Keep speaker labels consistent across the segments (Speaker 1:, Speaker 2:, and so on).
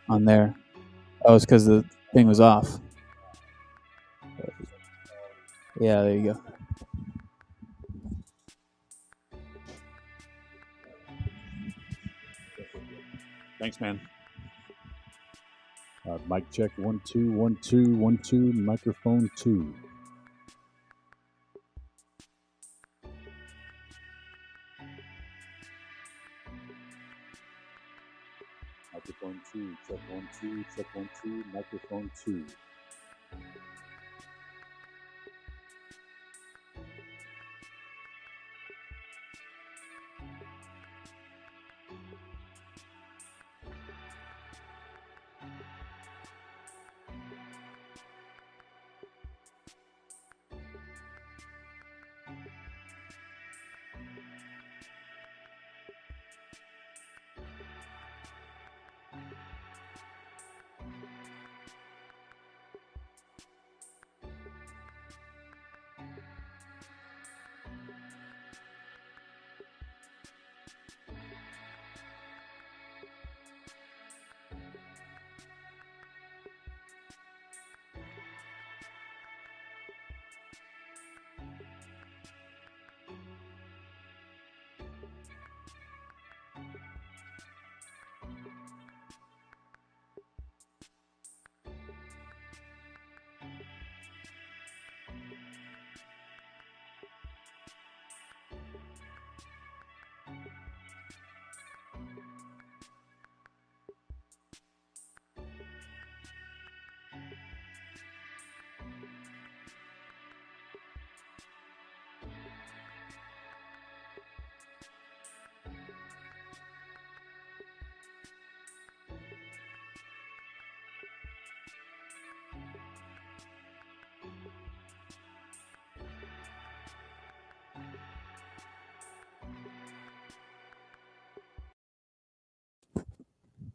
Speaker 1: on there. Oh, it's because the thing was off. Yeah, there you go.
Speaker 2: Thanks, man. Mic check 1 2 1 2 1 2. Microphone 2. Microphone 2. Check 1 2. Check 1 2. Microphone 2.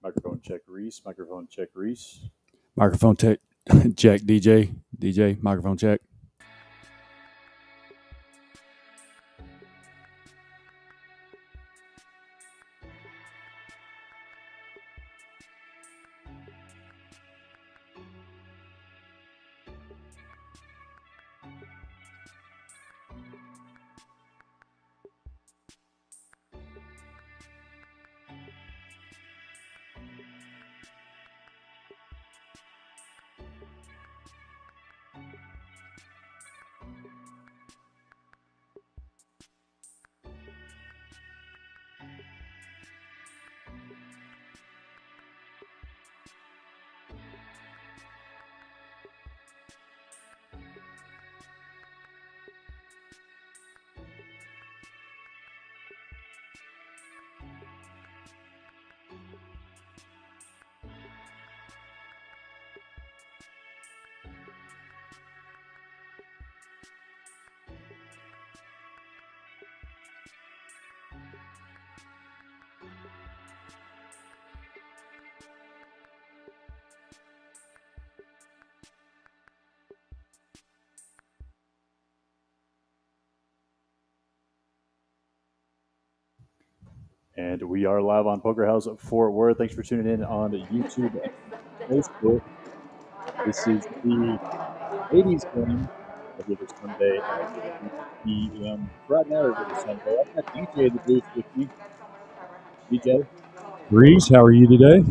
Speaker 2: Microphone check Reese. Microphone check Reese.
Speaker 3: Microphone check, check DJ. DJ, microphone check.
Speaker 2: And we are live on Poker House Fort Worth. Thanks for tuning in on YouTube and Facebook. This is the 80s game every other Sunday at 8 p.m. Right now, every other Sunday. I've got DJ in the booth with me. DJ,
Speaker 3: Reese, how are you today?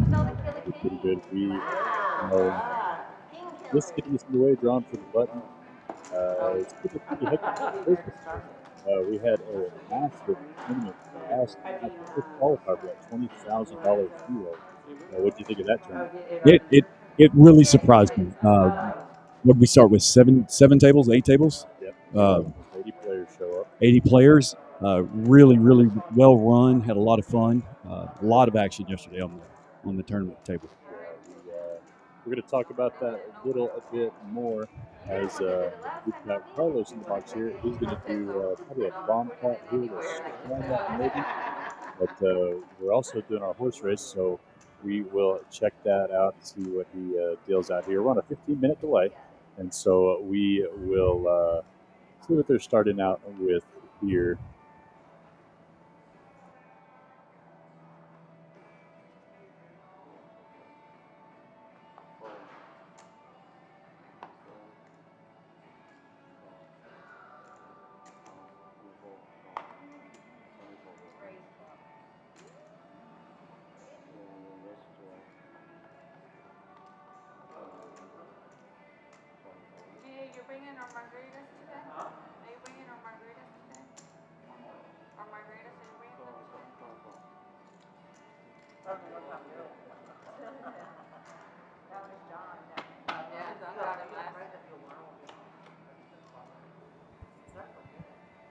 Speaker 2: pretty good. We are just getting this underway, drawn for the button. It's been a pretty hectic business. We had a massive tournament last night. The first qualifier, we had $20,000 hero. What do you think of that tournament?
Speaker 3: It really surprised me. What did we start with? Seven tables, 8 tables?
Speaker 2: Yep.
Speaker 3: Uh,
Speaker 2: 80 players show up.
Speaker 3: 80 players. Really, really well run. Had a lot of fun. A lot of action yesterday on the tournament table.
Speaker 2: We're going to talk about that a little bit more as we've got Carlos in the box here. He's going to do probably a bomb pot here to start up maybe. But we're also doing our horse race, so we will check that out and see what he deals out here. We're on a 15-minute delay, and so we will see what they're starting out with here.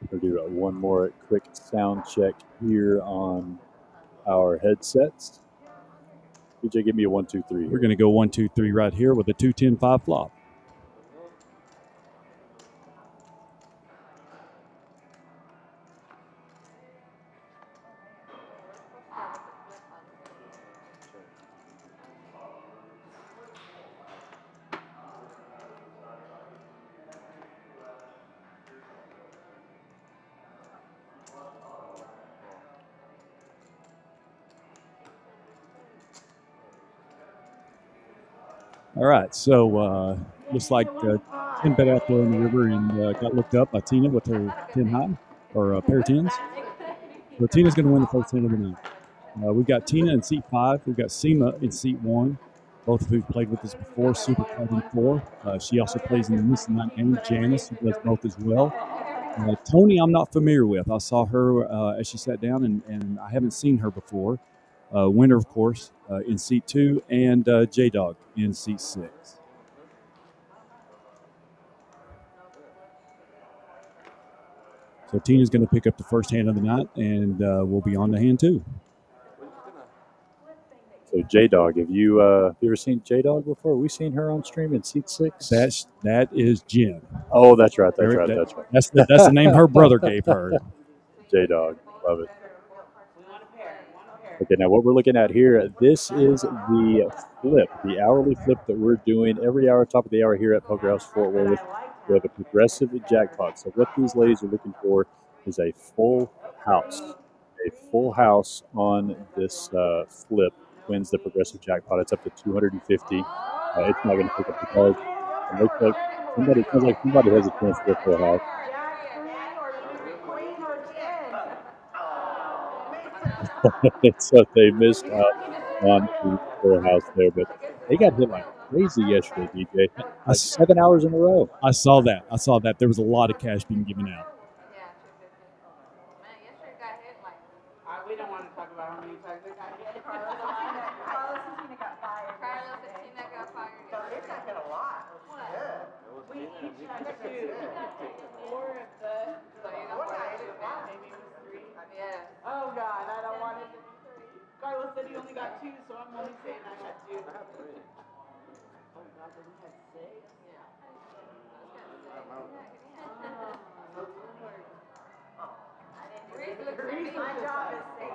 Speaker 2: We'll do one more quick sound check here on our headsets. DJ, give me a 1, 2, 3.
Speaker 3: We're going to go 1, 2, 3 right here with a 2, 10, 5 flop. All right, so looks like 10 bet out there in the river and got looked up by Tina with her 10 high, or pair of 10s. So Tina's going to win the first hand of the night. We've got Tina in seat 5. We've got Seema in seat 1, both of who played with us before, super tight in 4. She also plays in the Miss Night game. Janice, who does both as well. Tony, I'm not familiar with. I saw her as she sat down, and I haven't seen her before. Winner, of course, in seat 2, and J-Dog in seat 6. So Tina's going to pick up the first hand of the night, and we'll be on to hand 2.
Speaker 2: So J-Dog, have you ever seen J-Dog before? We seen her on stream in seat 6.
Speaker 3: That is Jen.
Speaker 2: Oh, that's right. That's right.
Speaker 3: That's the name her brother gave her.
Speaker 2: J-Dog, love it. Okay, now what we're looking at here, this is the flip, the hourly flip that we're doing every hour, top of the hour here at Poker House Fort Worth. We have a progressive jackpot. So what these ladies are looking for is a full house. A full house on this flip wins the progressive jackpot. It's up to 250. It's not going to pick up the card. It looks like somebody has a chance for a full house. So they missed out on the full house there, but they got hit like crazy yesterday, DJ. Like 7 hours in a row.
Speaker 3: I saw that. There was a lot of cash being given out.
Speaker 4: We don't want to talk about how many times they got hit.
Speaker 5: Carlos and Tina got fired. So they got hit a lot. It was good. We each got 2.
Speaker 4: 4 of the. Maybe it was 3. Yeah. Oh God, I don't want it to be 3. Carlos said he only got 2, so I'm only saying I got 2. Oh God, then we had 6. Yeah.
Speaker 5: My job is safe.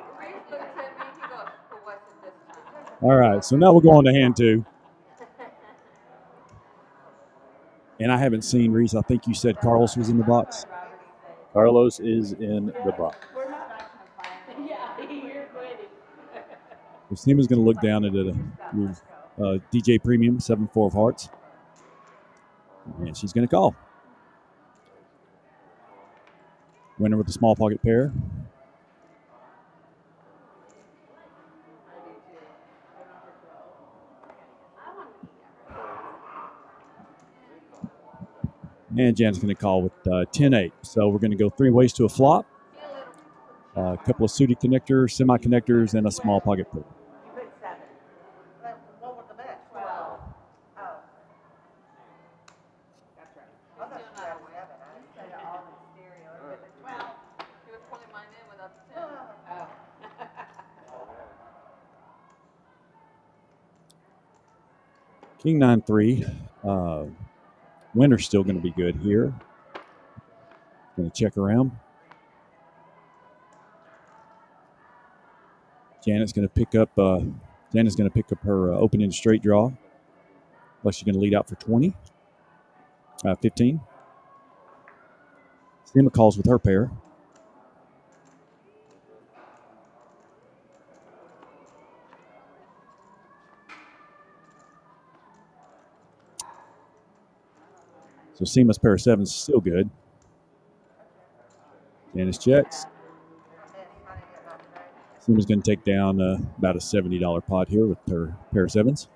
Speaker 3: All right, so now we'll go on to hand 2. And I haven't seen Reese. I think you said Carlos was in the box.
Speaker 2: Carlos is in the box.
Speaker 4: Yeah, you're quitting.
Speaker 3: Seema's going to look down at it. DJ Premium, 7-4 of hearts. And she's going to call. Winner with the small pocket pair. And Jan's going to call with 10-8. So we're going to go 3 ways to a flop. A couple of suited connectors, semi-connectors, and a small pocket pair.
Speaker 5: You put 7. What was the bet? 12. Oh. That's right. I thought you said 7. I said all in stereo. It was 12.
Speaker 4: He was pulling mine in without the 10. Oh.
Speaker 3: King 9-3. Winner's still going to be good here. Going to check around. Janet's going to pick up. Janet's going to pick up her open-ended straight draw. Plus, she's going to lead out for 20, 15. Seema calls with her pair. So Seema's pair of 7s is still good. Janice checks. Seema's going to take down about a $70 pot here with her pair of 7s.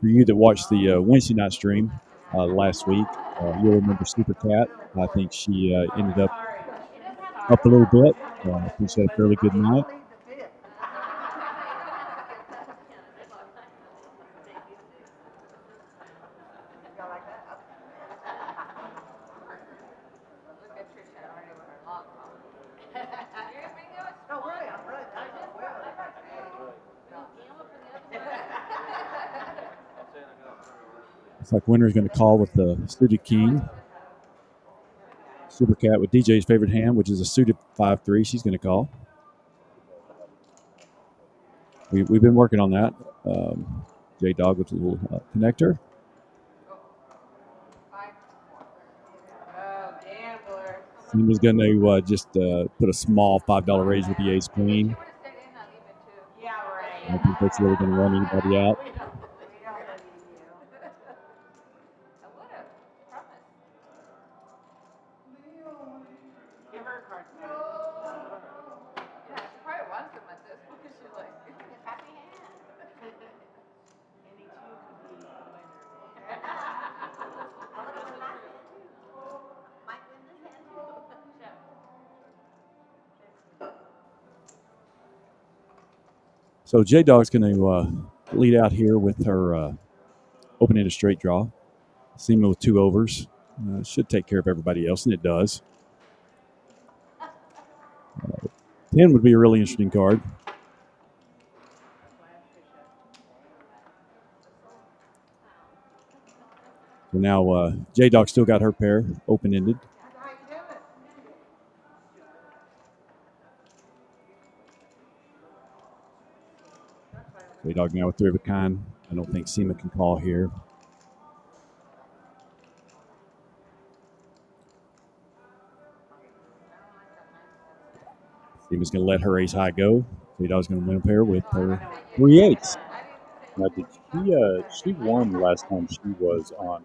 Speaker 3: For you that watched the Wednesday night stream last week, you'll remember Super Cat. I think she ended up a little bit. I think she had a fairly good night. Looks like winner's going to call with the suited king. Super Cat with DJ's favorite hand, which is a suited 5-3. She's going to call. We've been working on that. J-Dog with a little connector. Seema's going to just put a small $5 raise with the ace queen. I don't think that's really going to run anybody out. So J-Dog's going to lead out here with her open-ended straight draw. Seema with 2 overs. Should take care of everybody else, and it does. 10 would be a really interesting card. So now J-Dog still got her pair open-ended. J-Dog now with 3 of a kind. I don't think Seema can call here. Seema's going to let her ace high go. J-Dog's going to win a pair with her 3 8s.
Speaker 2: Now, did she won last time she was on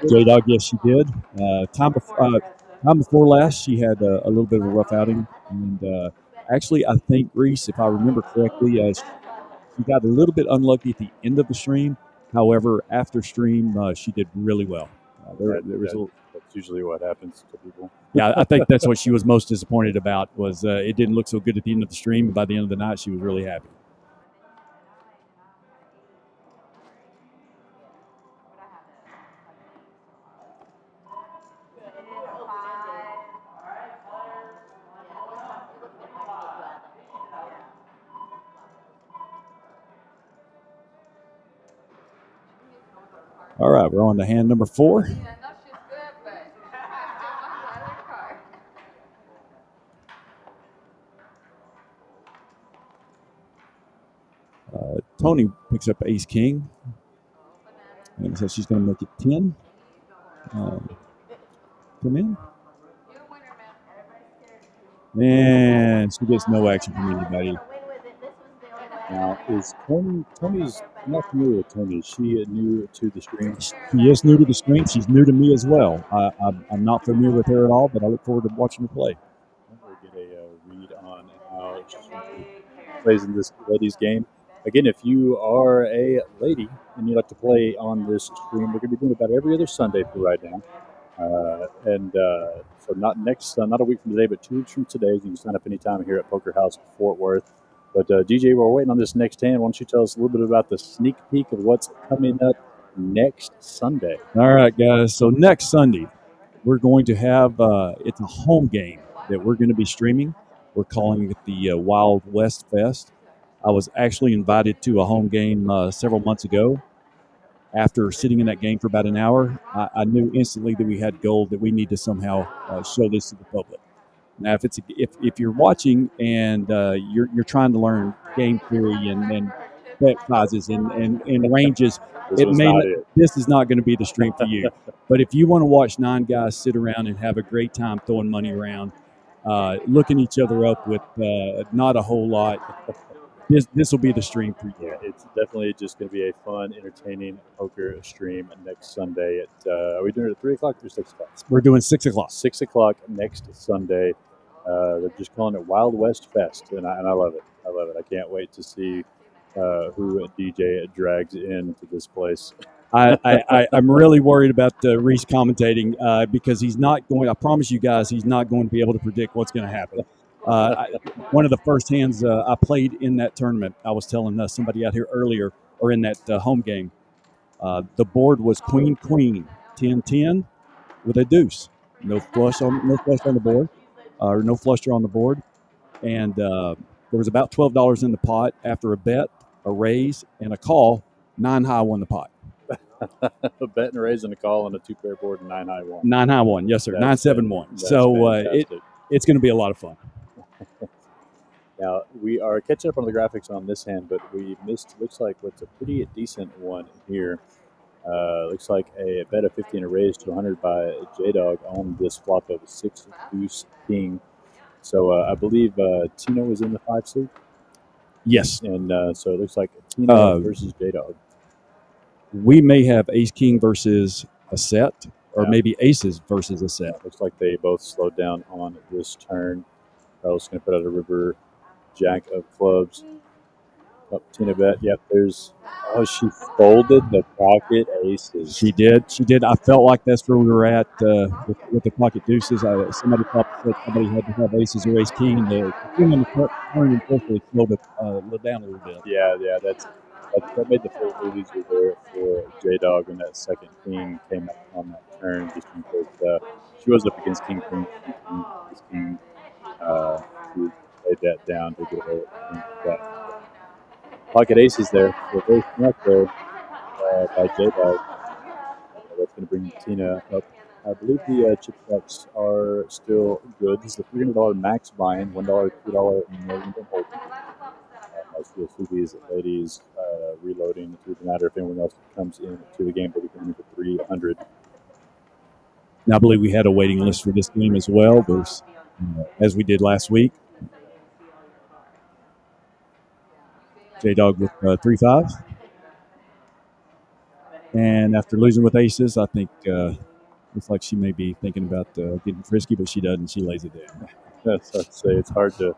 Speaker 3: J-Dog, yes, she did. Time before last, she had a little bit of a rough outing. And actually, I think, Reese, if I remember correctly, she got a little bit unlucky at the end of the stream. However, after stream, she did really well.
Speaker 2: That's usually what happens to people.
Speaker 3: Yeah, I think that's what she was most disappointed about was it didn't look so good at the end of the stream. But by the end of the night, she was really happy. All right, we're on to hand number 4. Tony picks up ace king. And so she's going to make it 10. Come in. And she gets no action from anybody.
Speaker 2: Now, is Tony's I'm not familiar with Tony. Is she new to the stream?
Speaker 3: She is new to the stream. She's new to me as well. I'm not familiar with her at all, but I look forward to watching her play.
Speaker 2: We'll get a read on how she plays in this ladies game. Again, if you are a lady and you like to play on this stream, we're going to be doing about every other Sunday for right now. So not a week from today, but 2 weeks from today. You can sign up anytime here at Poker House Fort Worth. But DJ, we're waiting on this next hand. Why don't you tell us a little bit about the sneak peek of what's coming up next Sunday?
Speaker 3: All right, guys. So next Sunday, we're going to have it's a home game that we're going to be streaming. We're calling it the Wild West Fest. I was actually invited to a home game several months ago. After sitting in that game for about an hour, I knew instantly that we had gold, that we need to somehow show this to the public. Now, if you're watching and you're trying to learn game theory and bet sizes and ranges, this is not going to be the stream for you. But if you want to watch 9 guys sit around and have a great time throwing money around, looking each other up with not a whole lot, this will be the stream for you.
Speaker 2: Yeah, it's definitely just going to be a fun, entertaining poker stream next Sunday. Are we doing it at 3 o'clock or 6 o'clock?
Speaker 3: We're doing 6 o'clock.
Speaker 2: 6 o'clock next Sunday. They're just calling it Wild West Fest, and I love it. I love it. I can't wait to see who DJ drags into this place.
Speaker 3: I'm really worried about Reese commentating because he's not going. I promise you guys, he's not going to be able to predict what's going to happen. One of the first hands I played in that tournament, I was telling somebody out here earlier, or in that home game, the board was queen, 10-10 with a deuce. No flush on the board, or no flush draw on the board, and there was about $12 in the pot after a bet, a raise, and a call. 9 high won the pot.
Speaker 2: A bet and a raise and a call on a 2-pair board and 9 high won.
Speaker 3: 9 high won, yes sir. 9-7-1. So it's going to be a lot of fun.
Speaker 2: Now we are catching up on the graphics on this hand, but we missed. Looks like what's a pretty decent one here. Looks like a bet of 50 and a raise to 100 by J-Dog on this flop of 6 deuce king. So I believe Tino was in the 5 suit.
Speaker 3: Yes,
Speaker 2: and so it looks like Tino versus J-Dog.
Speaker 3: We may have ace king versus a set, or maybe aces versus a set.
Speaker 2: Looks like they both slowed down on this turn. Carlos going to put out a river jack of clubs. Up Tina bet. Yep, there's. Oh, she folded the pocket aces.
Speaker 3: She did. I felt like that's where we were at with the pocket deuces. Somebody thought that somebody had to have aces or ace king. The king on the turn unfortunately slowed it down a little bit.
Speaker 2: Yeah, that made the full move easier there for J-Dog when that second king came up on that turn, just because she was up against king. She laid that down to get away with that. Pocket aces there. So very smart there by J-Dog. That's going to bring Tina up. I believe the chip backs are still good. This is a $300 max buy-in, $1, $2, and million holding. As you'll see these ladies reloading. It doesn't matter if anyone else comes into the game, but we can for 300.
Speaker 3: Now, I believe we had a waiting list for this game as well, as we did last week. J-Dog with 3-5. And after losing with aces, I think looks like she may be thinking about getting frisky, but she doesn't. She lays it down.
Speaker 2: That's what I'd say. It's hard to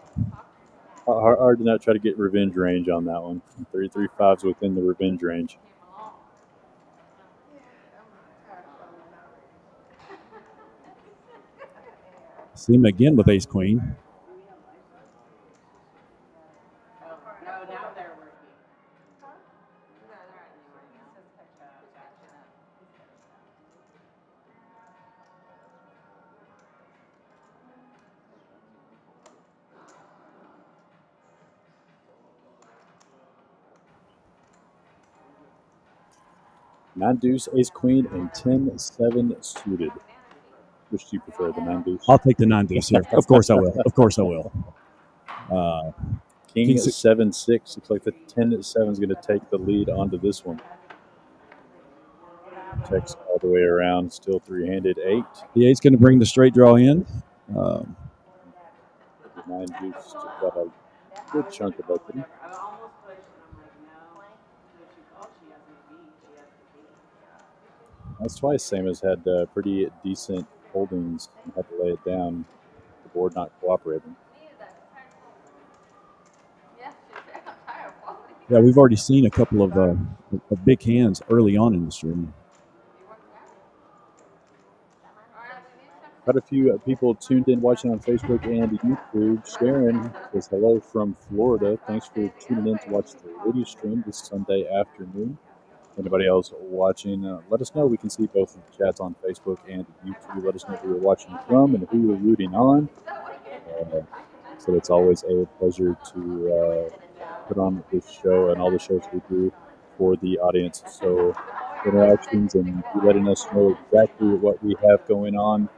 Speaker 2: not try to get revenge range on that one. 3-5s within the revenge range.
Speaker 3: See him again with ace queen.
Speaker 2: Nine deuce, ace queen, and 10-7 suited. Which do you prefer, the 9 deuce?
Speaker 3: I'll take the 9 deuce here. Of course I will.
Speaker 2: King 7-6. Looks like the 10-7 is going to take the lead onto this one. Checks all the way around. Still 3-handed 8.
Speaker 3: The 8's going to bring the straight draw in.
Speaker 2: The 9 deuce got a good chunk of equity. That's twice. Same as had pretty decent holdings and had to lay it down. The board not cooperating.
Speaker 3: Yeah, we've already seen a couple of big hands early on in the stream.
Speaker 2: Quite a few people tuned in watching on Facebook and YouTube. Sharon says hello from Florida. Thanks for tuning in to watch the radio stream this Sunday afternoon. Anybody else watching, let us know. We can see both of the chats on Facebook and YouTube. Let us know who you're watching from and who you're rooting on. So it's always a pleasure to put on this show and all the shows we do for the audience. So interactions and you letting us know exactly what we have going on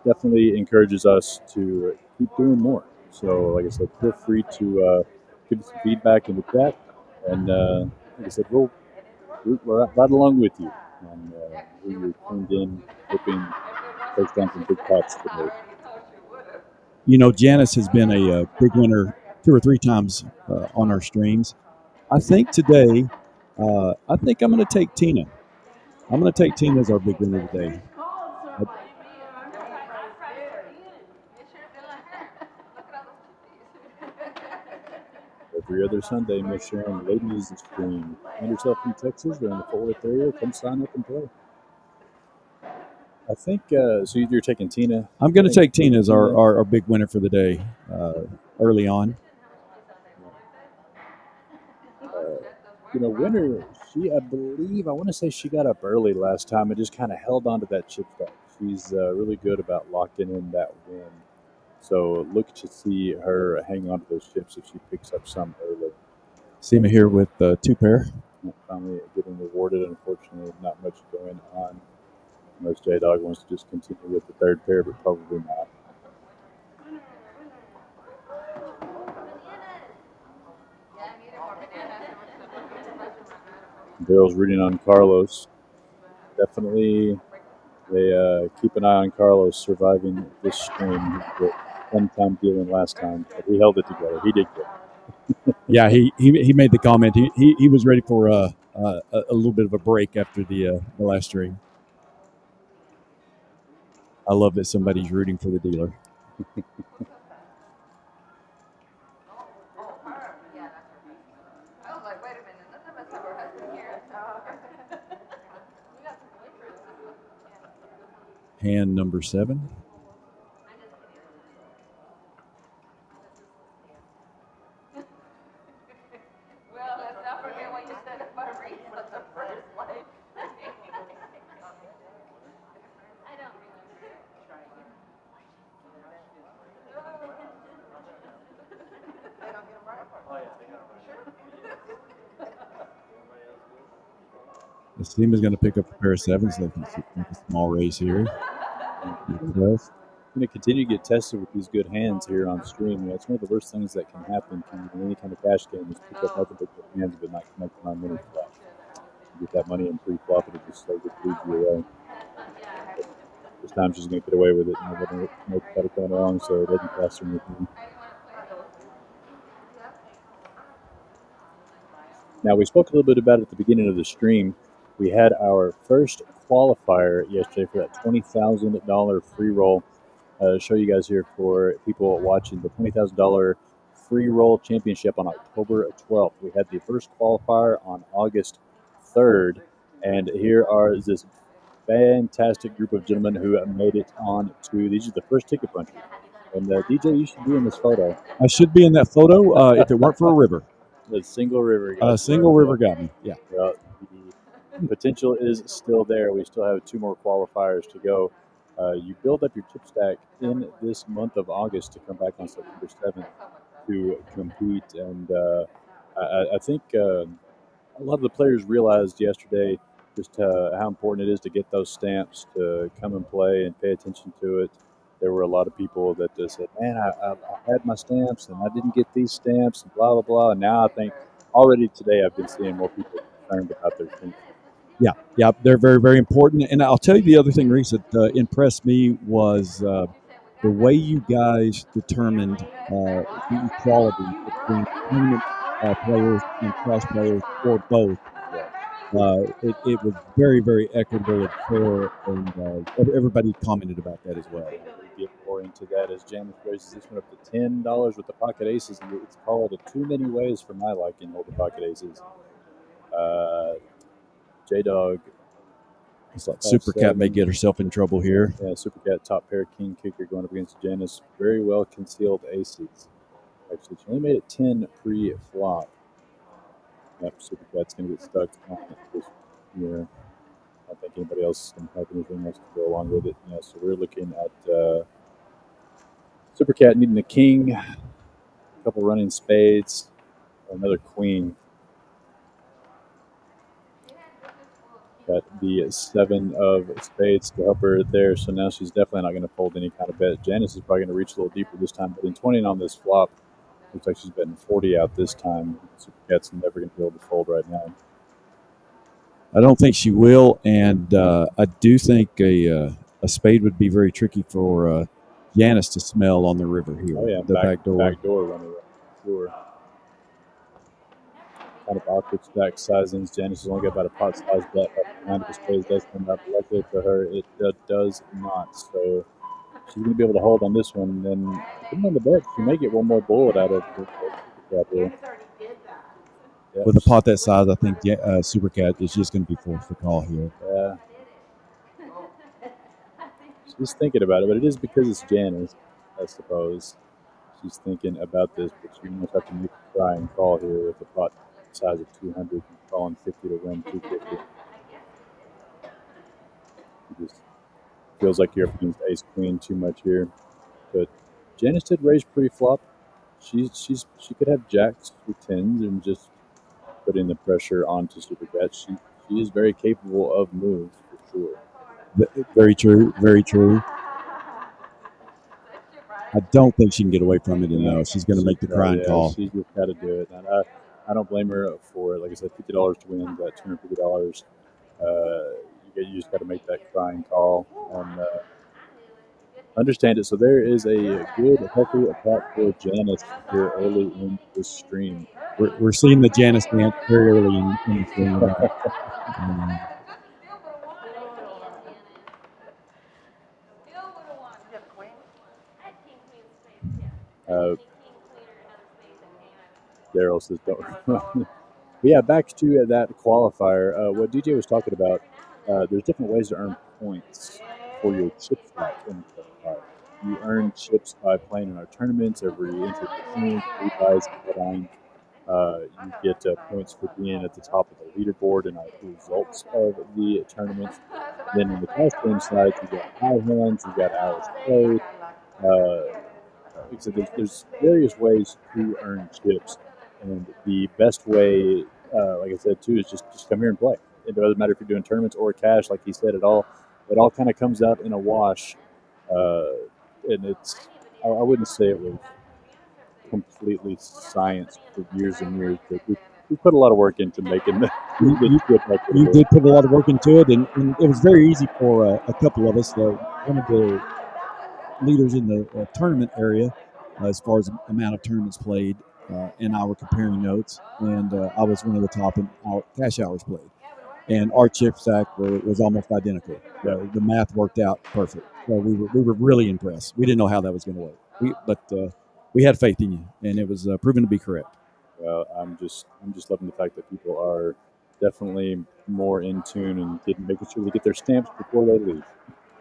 Speaker 2: definitely encourages us to keep doing more. So like I said, feel free to give us some feedback in the chat. And like I said, we're right along with you. And we're tuned in, hoping to take down some big pots today.
Speaker 3: You know, Janice has been a big winner 2 or 3 times on our streams. I think today, I think I'm going to take Tina. I'm going to take Tina as our big winner today.
Speaker 2: Every other Sunday, Miss Sharon Ladies Stream. Find yourself in Texas or in the Fort Worth area, come sign up and play. I think so. You're taking Tina.
Speaker 3: I'm going to take Tina as our big winner for the day early on.
Speaker 2: Winner, I want to say she got up early last time and just kind of held on to that chip stack. She's really good about locking in that win. So look to see her hang on to those chips if she picks up some early.
Speaker 3: Seema here with 2 pair.
Speaker 2: Finally getting rewarded. Unfortunately, not much going on. Unless J-Dog wants to just continue with the 3rd pair, but probably not. Daryl's rooting on Carlos. Definitely, they keep an eye on Carlos surviving this stream. One time dealing last time, but he held it together. He did good.
Speaker 3: Yeah, he made the comment. He was ready for a little bit of a break after the last stream. I love that somebody's rooting for the dealer. Hand number 7. The team is going to pick up a pair of 7s. They can make a small raise here.
Speaker 2: Going to continue to get tested with these good hands here on stream. It's one of the worst things that can happen in any kind of cash game is pick up nothing but good hands but not connecting on many flops. You get that money in pre-flop and it just like leads you away. This time she's going to get away with it. No better going wrong, so it doesn't cost her anything. Now, we spoke a little bit about it at the beginning of the stream. We had our first qualifier yesterday for that $20,000 free roll. Show you guys here for people watching the $20,000 free roll championship on October 12th. We had the first qualifier on August 3rd, and here are this fantastic group of gentlemen who made it on to these are the first ticket punchers. And DJ, you should be in this photo.
Speaker 3: I should be in that photo if it weren't for a river.
Speaker 2: The single river.
Speaker 3: River got me. Yeah.
Speaker 2: The potential is still there. We still have 2 more qualifiers to go. You build up your chip stack in this month of August to come back on September 7th to compete. And I think a lot of the players realized yesterday just how important it is to get those stamps to come and play and pay attention to it. There were a lot of people that said, man, I had my stamps and I didn't get these stamps and blah, blah, blah. And now I think already today I've been seeing more people concerned about their stamps.
Speaker 3: Yeah, they're very, very important. And I'll tell you the other thing, Reese, that impressed me was the way you guys determined the equality between tournament players and cash players or both. It was very, very equitable and fair, and everybody commented about that as well.
Speaker 2: We'll get more into that as Janice raises this one up to $10 with the pocket aces. It's called too many ways for my liking, hold the pocket aces. J-Dog.
Speaker 3: It's like Super Cat may get herself in trouble here.
Speaker 2: Yeah, Super Cat top pair king kicker going up against Janice. Very well concealed aces. Actually, she only made it 10 pre-flop. Yep, Super Cat's going to get stuck on it this year. I don't think anybody else can have anything else to go along with it. Yeah, so we're looking at Super Cat needing a king, a couple running spades, another queen. Got the 7 of spades to help her there, so now she's definitely not going to fold any kind of bet. Janice is probably going to reach a little deeper this time, but in 20 on this flop, looks like she's betting 40 out this time. Super Cat's never going to be able to fold right now.
Speaker 3: I don't think she will, and I do think a spade would be very tricky for Janice to smell on the river here.
Speaker 2: Oh, yeah,
Speaker 3: the back door.
Speaker 2: Back door runner, sure. Kind of awkward stack sizings. Janice has only got about a pot size bet up behind the spades does come up. Luckily for her, it does not. So she's going to be able to hold on this one. And then depending on the bet, she may get one more bullet out of the here.
Speaker 3: With a pot that size, I think Super Cat is just going to be forced to call here.
Speaker 2: Yeah. She's thinking about it, but it is because it's Janice, I suppose. She's thinking about this, but she almost have to make a trying call here with a pot size of 200 and calling 50 to win 250. It just feels like you're up against ace queen too much here. But Janice did raise pre-flop. She could have jacks with tens and just putting the pressure onto Super Cat. She is very capable of moves for sure.
Speaker 3: Very true. Very true. I don't think she can get away from it, and no, she's going to make the crying call.
Speaker 2: She just got to do it, and I don't blame her for it. Like I said, $50 to win, that $250. You just got to make that crying call and understand it. So there is a good, healthy attack for Janice here early in this stream.
Speaker 3: We're seeing the Janice dance very early in the stream.
Speaker 2: Daryl says don't. But yeah, back to that qualifier. What DJ was talking about, there's different ways to earn points for your chip slot in the qualifier. You earn chips by playing in our tournaments. Every entry rebuys and you get points for being at the top of the leaderboard and our results of the tournaments. Then on the cash game side, you got high hands, you got hours played. Like I said, there's various ways to earn chips, and the best way, like I said too, is just come here and play. It doesn't matter if you're doing tournaments or cash, like he said. It all kind of comes out in a wash, and it's I wouldn't say it was completely science for years and years, but we put a lot of work into making the
Speaker 3: You did put a lot of work into it, and it was very easy for a couple of us. One of the leaders in the tournament area, as far as amount of tournaments played, and I were comparing notes, and I was one of the top in cash hours played, and our chip stack was almost identical. The math worked out perfect. So we were really impressed. We didn't know how that was going to work, but we had faith in you, and it was proven to be correct.
Speaker 2: Well, I'm just loving the fact that people are definitely more in tune and making sure they get their stamps before they leave,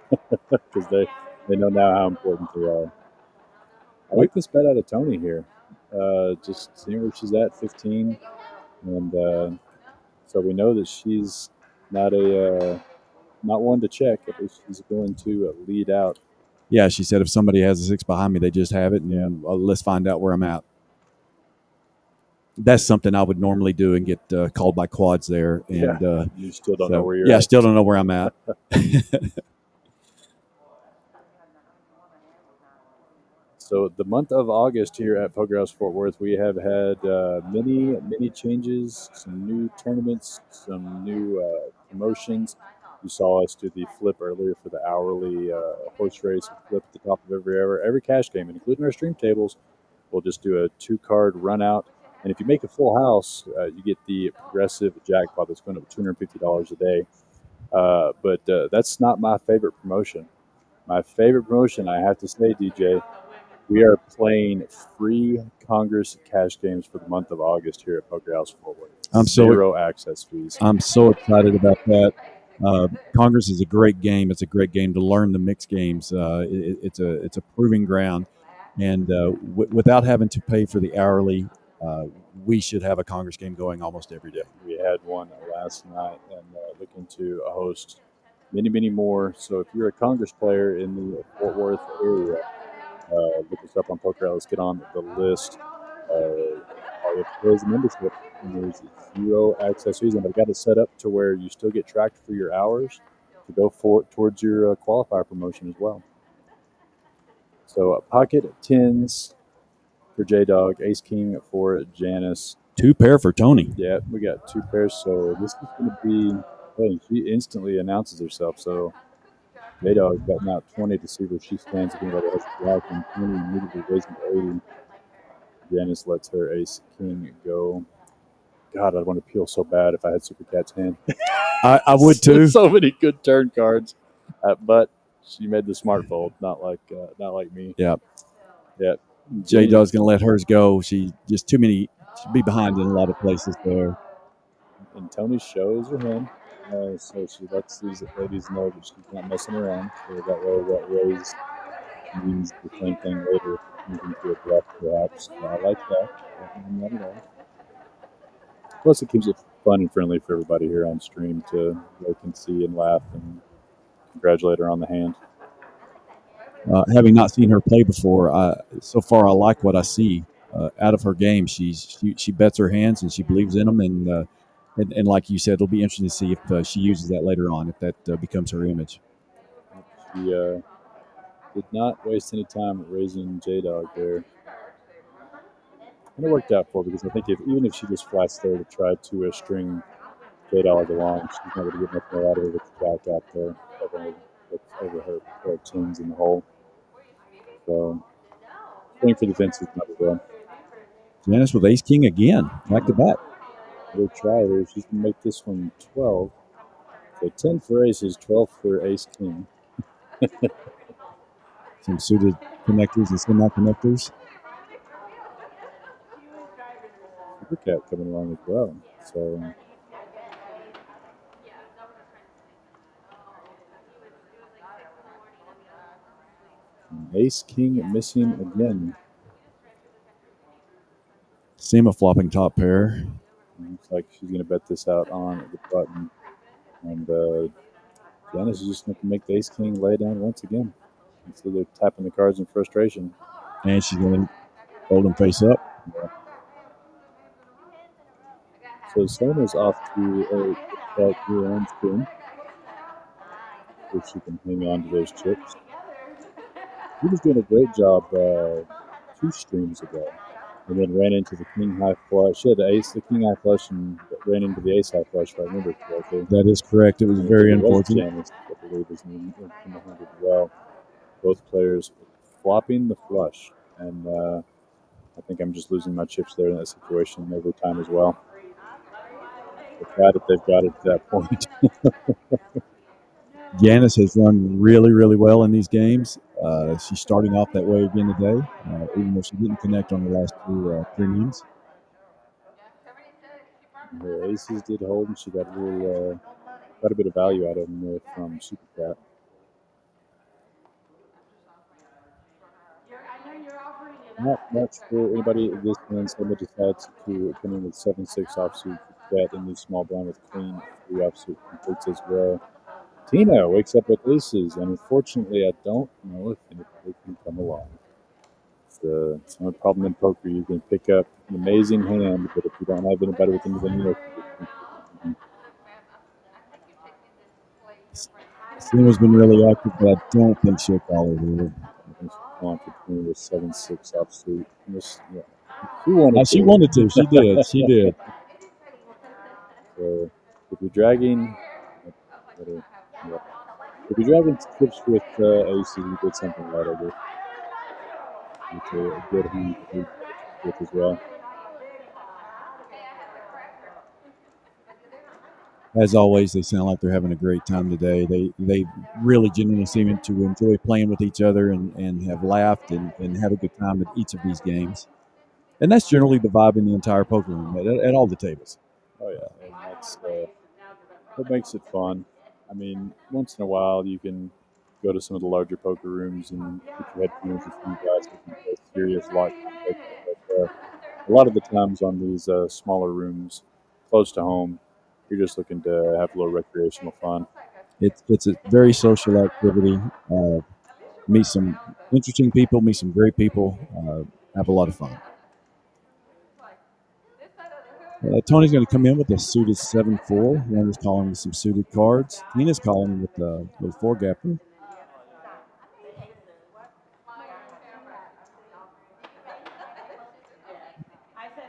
Speaker 2: because they know now how important they are. I like this bet out of Tony here. Just seeing where she's at, 15, and so we know that she's not one to check. At least she's going to lead out.
Speaker 3: Yeah, she said if somebody has a 6 behind me, they just have it, and let's find out where I'm at. That's something I would normally do and get called by quads there. And
Speaker 2: you still don't know where you're at.
Speaker 3: Yeah, still don't know where I'm at.
Speaker 2: So the month of August here at Poker House Fort Worth, we have had many changes, some new tournaments, some new promotions. You saw us do the flip earlier for the hourly horse race flip at the top of every cash game, including our stream tables. We'll just do a 2-card run out. And if you make a full house, you get the progressive jackpot that's going up to $250 a day. But that's not my favorite promotion. My favorite promotion, I have to say, DJ, we are playing free Congress cash games for the month of August here at Poker House Fort Worth. Zero access fees.
Speaker 3: I'm so excited about that. Congress is a great game. It's a great game to learn the mixed games. It's a proving ground. And without having to pay for the hourly, we should have a Congress game going almost every day.
Speaker 2: We had one last night and looking to host many more. So if you're a Congress player in the Fort Worth area, look us up on Poker. Let's get on the list. All you have to pay is a membership, and there's zero access fees. And I've got it set up to where you still get tracked for your hours to go towards your qualifier promotion as well. So pocket 10s for J-Dog, Ace King for Janice.
Speaker 3: 2 pair for Tony.
Speaker 2: Yeah, we got 2 pairs. So this is going to be, hey, she instantly announces herself. So J-Dog betting out 20 to see where she stands. If anybody else is blocking, 20 immediately raising to 80. Janice lets her Ace King go. God, I'd want to peel so bad if I had Super Cat's hand.
Speaker 3: I would too.
Speaker 2: So many good turn cards, but she made the smart fold, not like me.
Speaker 3: Yeah.
Speaker 2: Yeah.
Speaker 3: J-Dog's going to let hers go. She just too many She'd be behind in a lot of places there.
Speaker 2: And Tony shows her hand, so she lets these ladies know that she's not messing around. So that way, that raise means the same thing later, moving to a bluff, perhaps. So I like that. Don't mind that at all. Plus, it keeps it fun and friendly for everybody here on stream to they can see and laugh and congratulate her on the hand.
Speaker 3: Having not seen her play before, so far I like what I see out of her game. She bets her hands and she believes in them, and like you said, it'll be interesting to see if she uses that later on, if that becomes her image.
Speaker 2: She did not waste any time raising J-Dog there. And it worked out for her because I think even if she just flats there to try to string J-Dog along, she's not going to get much more out of it with the jack out there over her tins in the hole. So, swing for the fences might as well.
Speaker 3: Janice with ace king again, back to back.
Speaker 2: We'll try here. She's going to make this one 12. So 10 for aces, 12 for ace king.
Speaker 3: Some suited connectors and semi-connectors.
Speaker 2: Supercat coming along as well. So ace king missing again.
Speaker 3: Sema flopping top pair.
Speaker 2: Looks like she's going to bet this out on the button. And Janice is just going to make the ace king lay down once again. And so they're tapping the cards in frustration.
Speaker 3: And she's going to hold them face up.
Speaker 2: Yeah. So Sema's off to a shot here on stream. If she can hang on to those chips. He was doing a great job 2 streams ago. And then ran into the king high flush. She had the king high flush and ran into the ace high flush, if I remember correctly.
Speaker 3: That is correct. It was very unfortunate.
Speaker 2: Janice, I believe, is in the hand as well. Both players flopping the flush. And I think I'm just losing my chips there in that situation every time as well. They've got it to that point.
Speaker 3: Janice has run really, really well in these games. She's starting off that way again today, even though she didn't connect on the last 2 premiums.
Speaker 2: Her aces did hold, and she got quite a bit of value out of them there from Supercat. Not much for anybody at this hand. Somebody decides to come in with 7-6 offsuit bet in the small blind with queen 3 offsuit completes as well. Tina wakes up with aces, and unfortunately, I don't know if anybody can come along. It's not a problem in poker. You can pick up an amazing hand, but if you don't have anybody with anything else,
Speaker 3: Sema's been really active, but I don't think she'll call it here.
Speaker 2: I think she's going for Tina with 7-6 offsuit. She wanted
Speaker 3: She wanted to. She did. She did.
Speaker 2: So if you're dragging, if you're dragging chips with aces, you did something right, I guess. It's a good hand to do with as well.
Speaker 3: As always, they sound like they're having a great time today. They really genuinely seem to enjoy playing with each other and have laughed and had a good time at each of these games. And that's generally the vibe in the entire poker room at all the tables.
Speaker 2: Oh, yeah. And that's what makes it fun. I mean, once in a while, you can go to some of the larger poker rooms and put your headphones with some guys who can play serious lock. But a lot of the times on these smaller rooms close to home, you're just looking to have a little recreational fun.
Speaker 3: It's a very social activity. Meet some interesting people, meet some great people, have a lot of fun. Tony's going to come in with a suited 7-4. Randy's calling with some suited cards. Tina's calling with a little 4-gapper.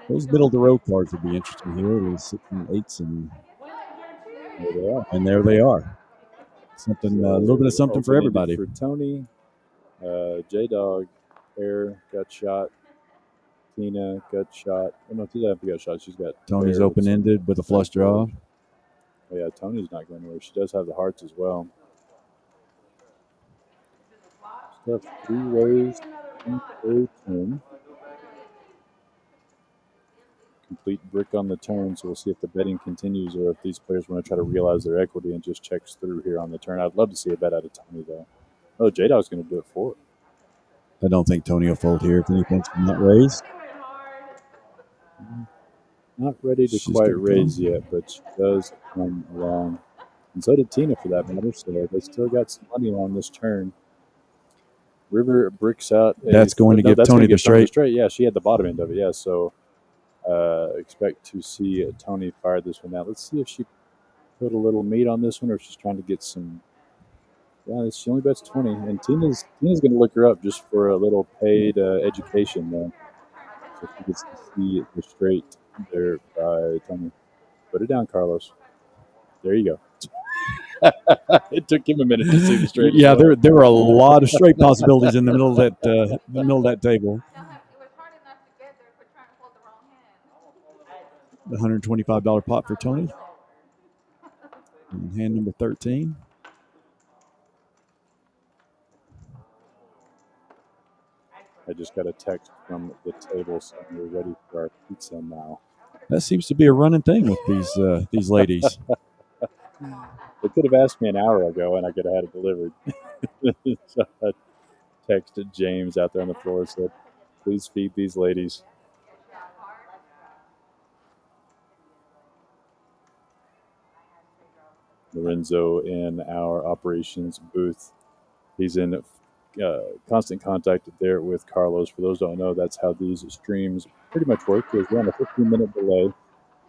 Speaker 3: Those middle of the road cards would be interesting here. There's 6 and 8s, and there they are. Something, a little bit of something for everybody.
Speaker 2: For Tony, J-Dog, Air got shot. Tina got shot. Oh, no, Tina got shot. She's got
Speaker 3: Tony's open-ended with a flush draw.
Speaker 2: Oh, yeah, Tony's not going anywhere. She does have the hearts as well. Stuff 3 ways, 10. complete brick on the turn, so we'll see if the betting continues or if these players want to try to realize their equity and just checks through here on the turn. I'd love to see a bet out of Tony, though. Oh, J-Dog's going to do it for it.
Speaker 3: I don't think Tony will fold here if anything's from that raise.
Speaker 2: Not ready to
Speaker 3: She's
Speaker 2: quite
Speaker 3: gonna
Speaker 2: raise
Speaker 3: come.
Speaker 2: yet, but she does come along. And so did Tina, for that matter, so they still got some money on this turn. River bricks out.
Speaker 3: That's going to give Tony the straight.
Speaker 2: Yeah, she had the bottom end of it, yeah, so expect to see Tony fire this one out. Let's see if she put a little meat on this one or if she's trying to get some. Yeah, she only bets 20, and Tina's going to look her up just for a little paid education there. So she gets to see the straight there by Tony. Put it down, Carlos. There you go. It took him a minute to see the straight.
Speaker 3: Yeah, there were a lot of straight possibilities in the middle of that table. The $125 pot for Tony. And hand number 13.
Speaker 2: I just got a text from the table saying we're ready for our pizza now.
Speaker 3: That seems to be a running thing with these ladies.
Speaker 2: They could have asked me an hour ago, and I could have had it delivered. So I texted James out there on the floor and said, please feed these ladies. Lorenzo in our operations booth. He's in constant contact there with Carlos. For those who don't know, that's how these streams pretty much work. There's around a 15-minute delay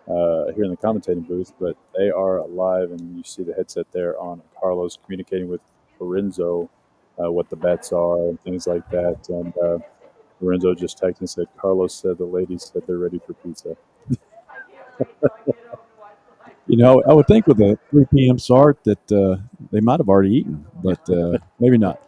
Speaker 2: here in the commentating booth, but they are live, and you see the headset there on Carlos communicating with Lorenzo what the bets are and things like that. And Lorenzo just texted and said, Carlos said the ladies said they're ready for pizza.
Speaker 3: I would think with a 3 p.m. start that they might have already eaten, but maybe not.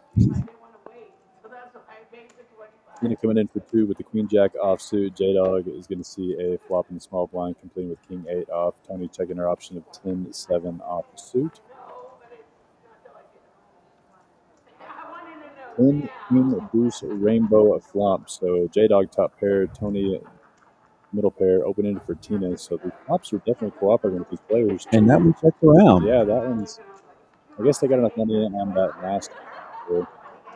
Speaker 2: Tina coming in for 2 with the Queen Jack offsuit. J-Dog is going to see a flop in the small blind, completing with King 8 off. Tony checking her option of 10-7 offsuit. 10 Queen Deuce Rainbow flop. So J-Dog top pair, Tony middle pair, open-ended for Tina. So the flops are definitely cooperating with these players.
Speaker 3: And that one checked around.
Speaker 2: Yeah, that one's. I guess they got enough money in on that last one.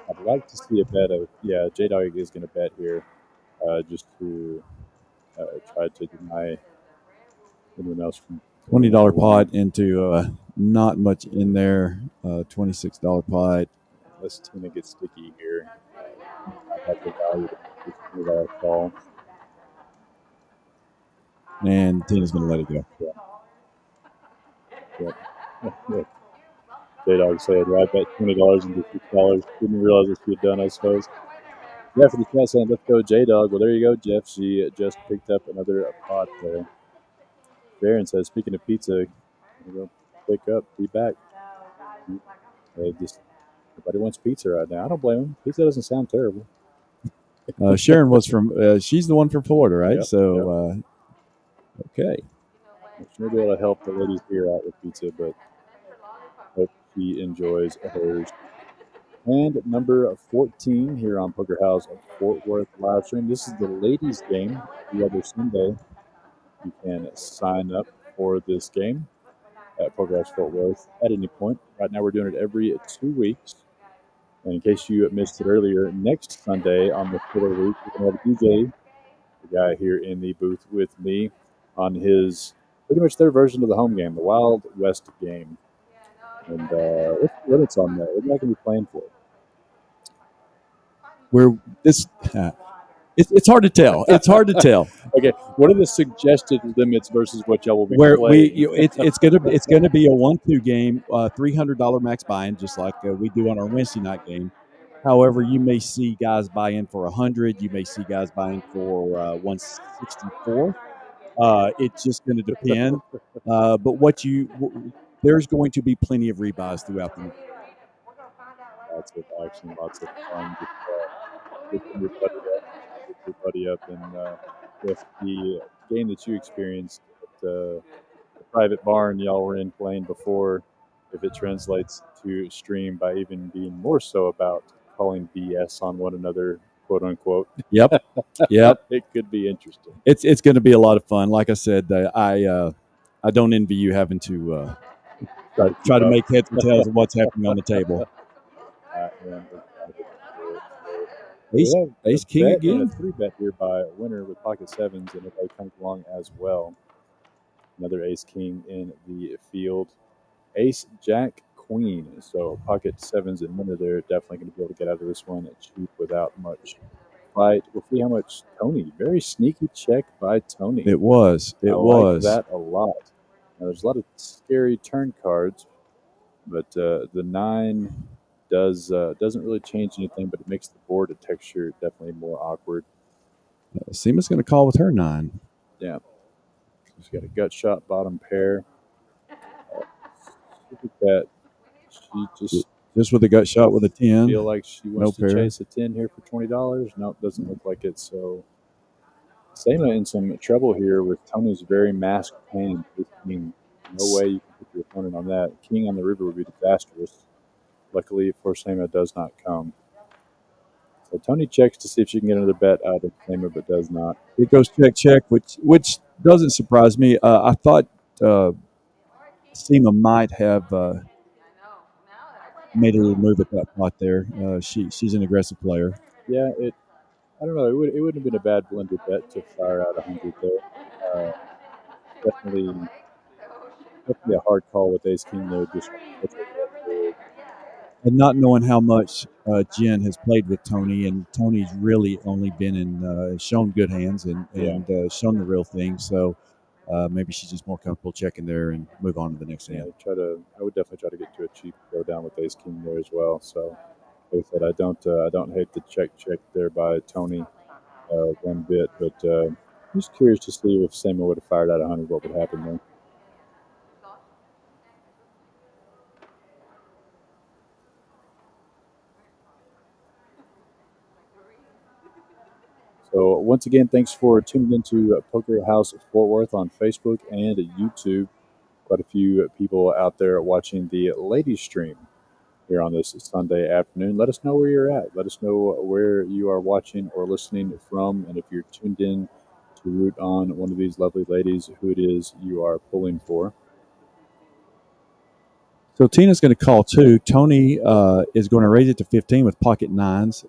Speaker 2: I'd like to see a bet of. Yeah, J-Dog is going to bet here, just to try to deny anyone else from.
Speaker 3: $20 pot into not much in there. $26 pot.
Speaker 2: Unless Tina gets sticky here, I have the value to this $20 call.
Speaker 3: And Tina's going to let it go.
Speaker 2: Yeah. J-Dog said, I bet $20 into $6. Didn't realize what she had done, I suppose. Yeah, for the chat saying, let's go J-Dog. Well, there you go, Jeff. She just picked up another pot there. Darren says, speaking of pizza, go pick up, be back. Nobody wants pizza right now. I don't blame them. Pizza doesn't sound terrible.
Speaker 3: Sharon was from, she's the one from Florida, right?
Speaker 2: Yep,
Speaker 3: so, okay.
Speaker 2: She'll be able to help the ladies here out with pizza, but hope she enjoys hers. And number 14 here on Poker House of Fort Worth live stream. This is the ladies' game the other Sunday. You can sign up for this game at Poker House Fort Worth at any point. Right now we're doing it every 2 weeks. And in case you missed it earlier, next Sunday on the Twitter week, we're going to have DJ, the guy here in the booth with me, on his pretty much their version of the home game, the Wild West game. And what's the limits on that? What are you going to be playing for?
Speaker 3: It's hard to tell. It's hard to tell.
Speaker 2: Okay, what are the suggested limits versus what y'all will be playing?
Speaker 3: It's gonna be a 1-2 game, $300 max buy-in, just like we do on our Wednesday night game. However, you may see guys buy in for 100. You may see guys buy in for 164. It's just going to depend. But there's going to be plenty of rebuys throughout the night.
Speaker 2: Lots of action, lots of fun. Just get your buddy up, and with the game that you experienced at the private barn y'all were in playing before, if it translates to stream by even being more so about calling BS on one another quote unquote.
Speaker 3: Yep.
Speaker 2: It could be interesting.
Speaker 3: It's going to be a lot of fun. Like I said, I don't envy you having to try to make heads and tails of what's happening on the table.
Speaker 2: I am excited for it. So we have
Speaker 3: Ace
Speaker 2: a
Speaker 3: King
Speaker 2: bet and
Speaker 3: again.
Speaker 2: a 3-bet here by a winner with pocket sevens, and everybody comes along as well. Another Ace King in the field. Ace Jack Queen. So pocket sevens and winner there. Definitely going to be able to get out of this one cheap without much fight. We'll see how much Tony. Very sneaky check by Tony.
Speaker 3: It was.
Speaker 2: I like that a lot. Now, there's a lot of scary turn cards, but the 9 doesn't really change anything, but it makes the board a texture definitely more awkward.
Speaker 3: Seema's going to call with her 9.
Speaker 2: Yeah. She's got a gut shot bottom pair. Look at that. She
Speaker 3: just with a gut shot with a 10.
Speaker 2: Feel like she wants to chase a 10 here for $20. Nope, doesn't look like it. So Seema in some trouble here with Tony's very masked hand. King. No way you can put your opponent on that. King on the river would be disastrous. Luckily for Seema, does not come. So Tony checks to see if she can get another bet out of Seema, but does not.
Speaker 3: It goes check, which doesn't surprise me. I thought Seema might have made a little move at that pot there. She's an aggressive player.
Speaker 2: Yeah, I don't know. It wouldn't have been a bad blended bet to fire out 100 there. Definitely a hard call with Ace King there. Just
Speaker 3: and not knowing how much Jen has played with Tony, and Tony's really only been in shown good hands and shown the real thing. So maybe she's just more comfortable checking there and move on to the next hand.
Speaker 2: I would definitely try to get to a cheap throwdown with Ace King there as well. So like I said, I don't hate the check there by Tony one bit, but I'm just curious to see if Seema would have fired out 100, what would happen there. So once again, thanks for tuning into Poker House Fort Worth on Facebook and YouTube. Quite a few people out there watching the ladies stream here on this Sunday afternoon. Let us know where you're at. Let us know where you are watching or listening from, and if you're tuned in to root on one of these lovely ladies, who it is you are pulling for.
Speaker 3: So Tina's going to call too. Tony is going to raise it to 15 with pocket 9s.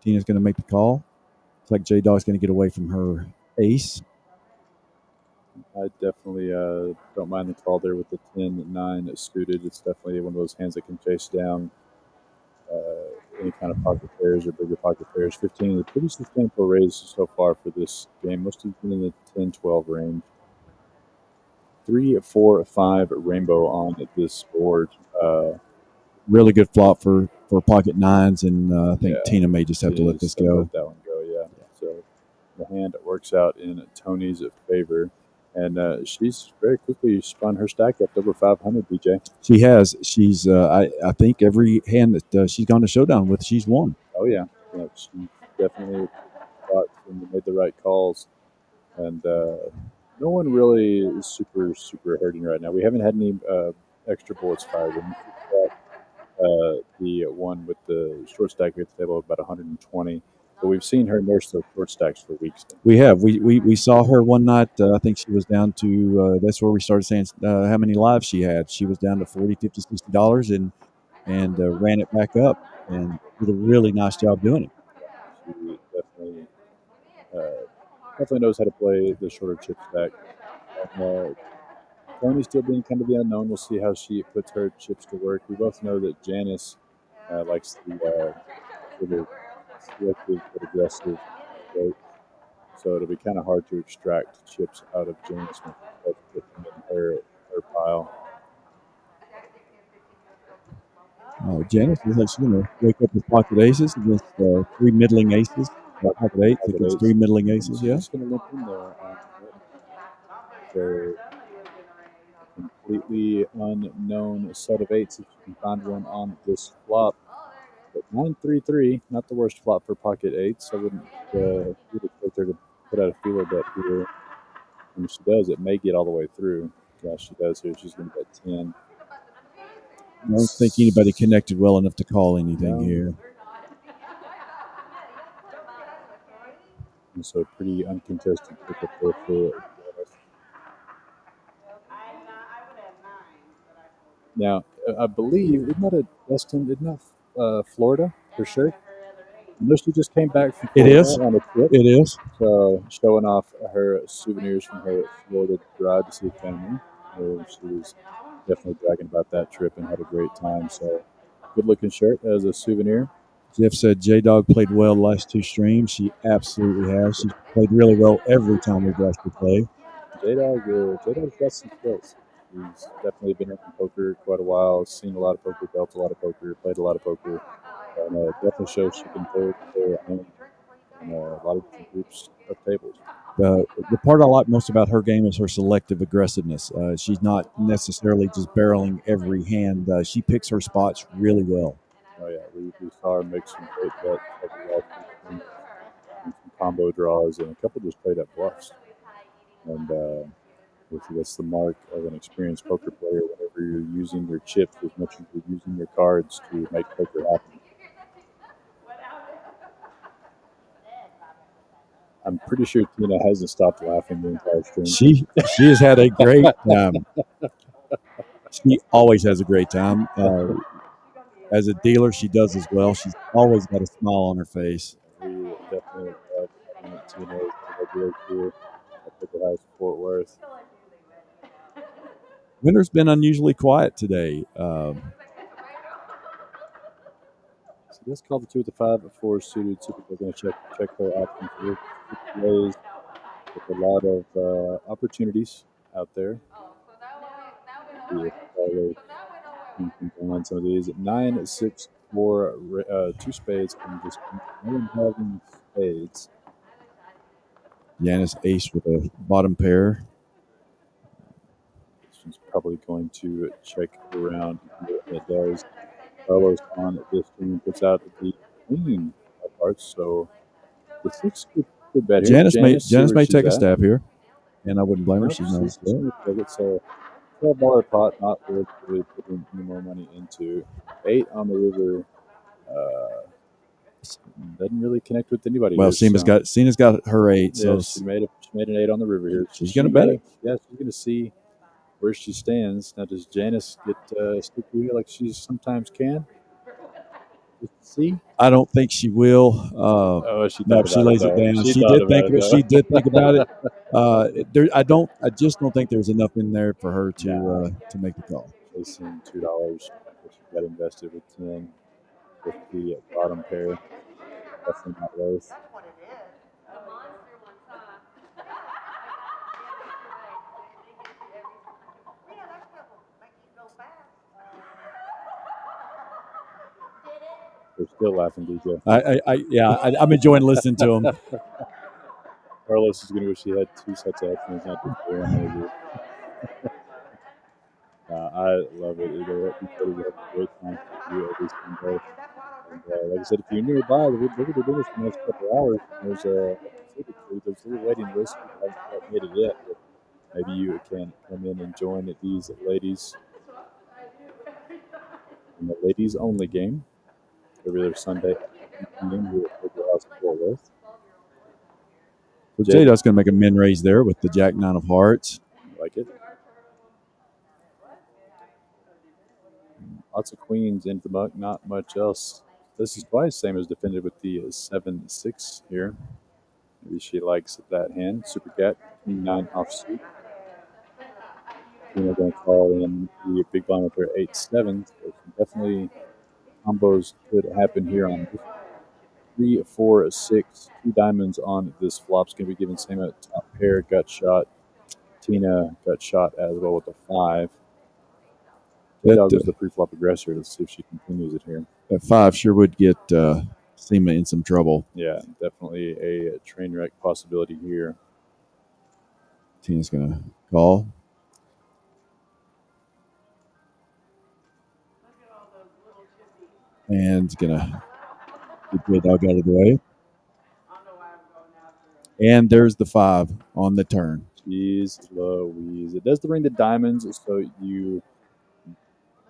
Speaker 3: Tina's going to make the call. Looks like J-Dog's going to get away from her ace.
Speaker 2: I definitely don't mind the call there with the 10-9 suited. It's definitely one of those hands that can chase down any kind of pocket pairs or bigger pocket pairs. 15 is a pretty substantial raise so far for this game. Most have been in the 10-12 range. 3, 4, 5 rainbow on this board.
Speaker 3: Really good flop for pocket 9s, and I think Tina may just have to let this go.
Speaker 2: Let that one go, yeah. So the hand works out in Tony's favor. And she's very quickly spun her stack up to over 500, BJ.
Speaker 3: She has. She's, I think every hand that she's gone to showdown with, she's won.
Speaker 2: Oh, yeah. She definitely thought and made the right calls. And no one really is super, super hurting right now. We haven't had any extra bullets fired. The one with the short stack at the table about 120. But we've seen her nurse those short stacks for weeks now.
Speaker 3: We have. We saw her one night. I think she was down to, that's where we started saying how many lives she had. She was down to $40, $50, $60 and ran it back up and did a really nice job doing it.
Speaker 2: She definitely knows how to play the shorter chip stack. Tony's still being kind of the unknown. We'll see how she puts her chips to work. We both know that Janice likes the sort of selective but aggressive approach. So it'll be kind of hard to extract chips out of Janice when she puts them in her pile.
Speaker 3: Janice looks like she's going to wake up with pocket aces against 3 middling aces. Pocket 8s against 3 middling aces, yeah.
Speaker 2: She's going to limp in there. So completely unknown set of 8s if you can find one on this flop. But 9-3-3, not the worst flop for pocket 8s. I wouldn't expect her to put out a feeler bet here. And if she does, it may get all the way through. Yeah, she does here. She's going to bet 10.
Speaker 3: I don't think anybody connected well enough to call anything here.
Speaker 2: And so pretty uncontested pickup there for Janice. Now, I believe, isn't that a Destin, isn't that Florida for sure? I know she just came back from
Speaker 3: It
Speaker 2: Florida
Speaker 3: is.
Speaker 2: on a trip.
Speaker 3: It is.
Speaker 2: So showing off her souvenirs from her Florida drive to see family. She was definitely bragging about that trip and had a great time. So good looking shirt as a souvenir.
Speaker 3: Jeff said J-Dog played well the last 2 streams. She absolutely has. She's played really well every time we've watched her play.
Speaker 2: J-Dog's got some skills. He's definitely been in poker quite a while, seen a lot of poker, dealt a lot of poker, played a lot of poker. And definitely shows she can hold her own in a lot of different groups of tables.
Speaker 3: The part I like most about her game is her selective aggressiveness. She's not necessarily just barreling every hand. She picks her spots really well.
Speaker 2: Oh yeah, we saw her make some great bets over the last few games, and some combo draws, and a couple just straight up bluffs. And that's the mark of an experienced poker player. Whenever you're using your chips as much as you're using your cards to make poker happen. I'm pretty sure Tina hasn't stopped laughing the entire stream.
Speaker 3: She has had a great time. She always has a great time. As a dealer, she does as well. She's always got a smile on her face.
Speaker 2: We definitely love having Tina as a dealer here at Poker House Fort Worth.
Speaker 3: Winter's been unusually quiet today.
Speaker 2: So let's call the 2 with the 5 at 4 suited. So we're going to check her options here. Ways with a lot of opportunities out there. On some of these 9, 6, 4, 2 spades, and just no one having spades.
Speaker 3: Janice ace with a bottom pair.
Speaker 2: This one's probably going to check around here. It does. Carlos on this stream puts out the queen of hearts, so the 6 could bet here.
Speaker 3: Janice may take a stab here, and I wouldn't blame her. She's not a
Speaker 2: So $12 pot, not worth really putting any more money into. 8 on the river. Doesn't really connect with anybody.
Speaker 3: Well, Cena's got her 8. So
Speaker 2: yeah, she made an 8 on the river here.
Speaker 3: She's going to bet it.
Speaker 2: Yeah, she's going to see where she stands. Now, does Janice get stick with it like she sometimes can? See,
Speaker 3: I don't think she will.
Speaker 2: She
Speaker 3: lays it down. She did think about it. I just don't think there's enough in there for her to make the call.
Speaker 2: Chasing $2. She got invested with 10 with the bottom pair. Definitely not worth. They're still laughing, DJ.
Speaker 3: I'm enjoying listening to them.
Speaker 2: Carlos is going to wish he had 2 sets of headphones, not just one. I love it. Either way, we have a great time to do every single day. And like I said, if you're nearby, we're going to do this for the next couple of hours. There's a little waiting list. We haven't quite made it yet, but maybe you can come in and join these ladies in the ladies only game every other Sunday evening here at Poker House in Fort Worth.
Speaker 3: So J-Dog's going to make a min raise there with the Jack 9 of hearts.
Speaker 2: Like it. Lots of queens into the muck, not much else. This is twice same as defended with the 7-6 here. Maybe she likes that hand. Super Cat, King 9 offsuit. We're going to call in the big blind with their 8-7. So definitely combos could happen here on this 3, 4, 6. 2 diamonds on this flop's going to be given same at top pair. Gut shot. Tina got shot as well with the 5. J-Dog was the pre-flop aggressor. Let's see if she continues it here.
Speaker 3: That 5 sure would get Seema in some trouble.
Speaker 2: Yeah, definitely a train wreck possibility here.
Speaker 3: Tina's going to call. And going to get J-Dog out of the way. And there's the 5 on the turn.
Speaker 2: Jeez Louise. It does bring the diamonds, so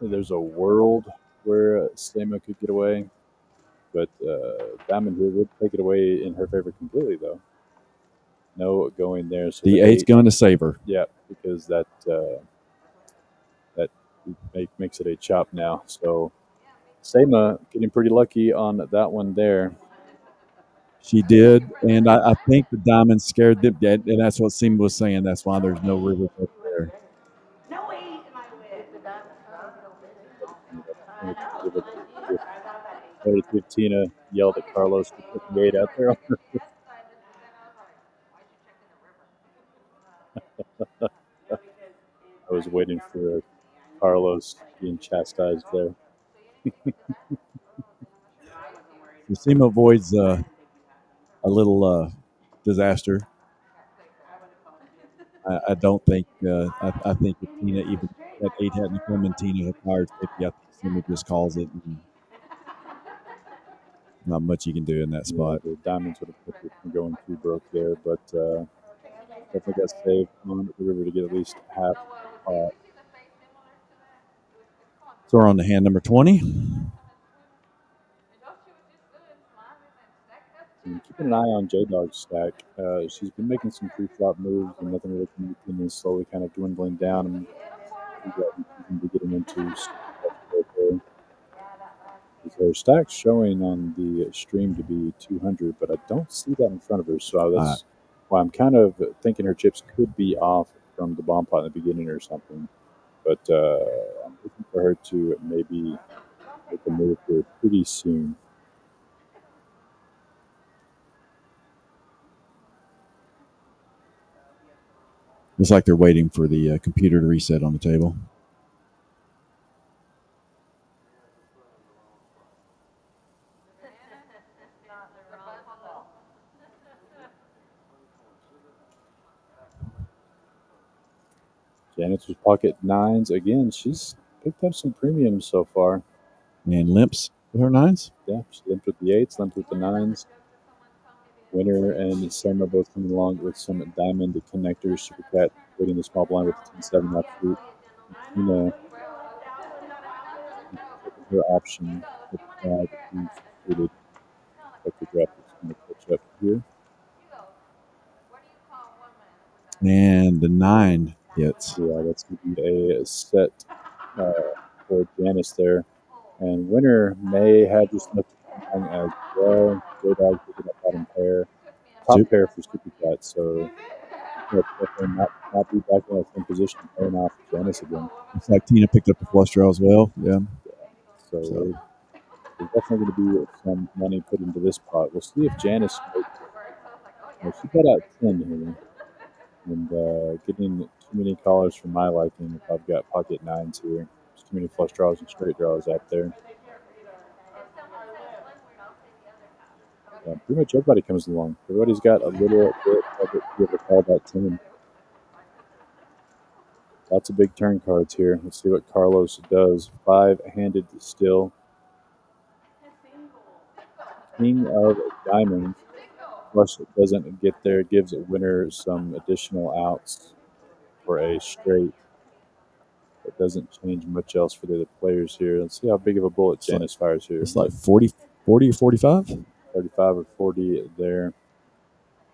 Speaker 2: there's a world where Seema could get away. But diamond here would take it away in her favor completely, though. No going there. So
Speaker 3: The eight's going to save her.
Speaker 2: Yeah, because that makes it a chop now. So Sema getting pretty lucky on that one there.
Speaker 3: She did, and I think the diamond scared them, and that's what Seema was saying. That's why there's no river up there.
Speaker 5: No way am I with.
Speaker 2: Tina yelled at Carlos to put the 8 out there. I was waiting for Carlos being chastised there.
Speaker 3: Seema avoids a little disaster. I don't think. I think if Tina, even that 8 hadn't come and Tina had fired 50, I think Seema just calls it. Not much you can do in that spot.
Speaker 2: The diamonds would have kept it from going too broke there, but definitely got saved on the river to get at least half.
Speaker 3: So we're on to hand number 20.
Speaker 2: And keeping an eye on J-Dog's stack. She's been making some pre-flop moves and nothing really coming and slowly kind of dwindling down. And we're getting into her stack's showing on the stream to be 200, but I don't see that in front of her. So that's why I'm kind of thinking her chips could be off from the bomb pot in the beginning or something. But I'm looking for her to maybe make a move here pretty soon.
Speaker 3: Looks like they're waiting for the computer to reset on the table.
Speaker 2: Janice was pocket 9s again. She's picked up some premiums so far.
Speaker 3: And limps with her 9s?
Speaker 2: Yeah, she limped with the 8s, limped with the 9s. Winner and Sema both coming along with some diamond connectors. Super Cat waiting the small blind with the 10-7 offsuit. Tina her option with 5 suited. Like the draft is going to catch up here.
Speaker 3: And the 9 hits.
Speaker 2: Yeah, that's going to be a set for Janice there. And winner may have just enough to come as well. J-Dog picking up bottom pair. Top pair for Super Cat. So definitely not be back in that same position paying off Janice again.
Speaker 3: It's like Tina picked up the flush draw as well. Yeah.
Speaker 2: So there's definitely going to be some money put into this pot. We'll see if Janice makes it. She got out 10 here. And getting too many callers for my liking if I've got pocket 9s here. There's too many flush draws and straight draws out there. Pretty much everybody comes along. Everybody's got a little bit of it to be able to call that 10. Lots of big turn cards here. Let's see what Carlos does. 5-handed still. King of diamonds. Flush doesn't get there. Gives a winner some additional outs for a straight. It doesn't change much else for the other players here. Let's see how big of a bullet Janice fires here.
Speaker 3: It's like 40 or 45?
Speaker 2: 35 or 40 there.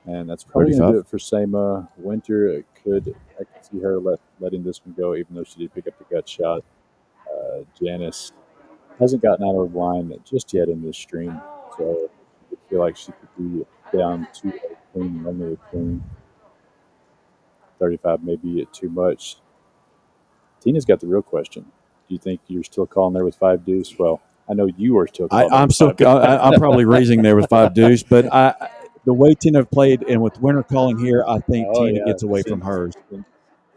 Speaker 2: And that's probably going to do it for Sema. Winter I can see her letting this one go, even though she did pick up the gut shot. Janice hasn't gotten out of the line just yet in this stream. So I feel like she could be down to a clean, only a clean. 35 may be too much. Tina's got the real question. Do you think you're still calling there with 5 deuce? Well, I know you are still calling.
Speaker 3: I'm probably raising there with 5 deuce, but the way Tina played and with Winter calling here, I think Tina gets away from hers.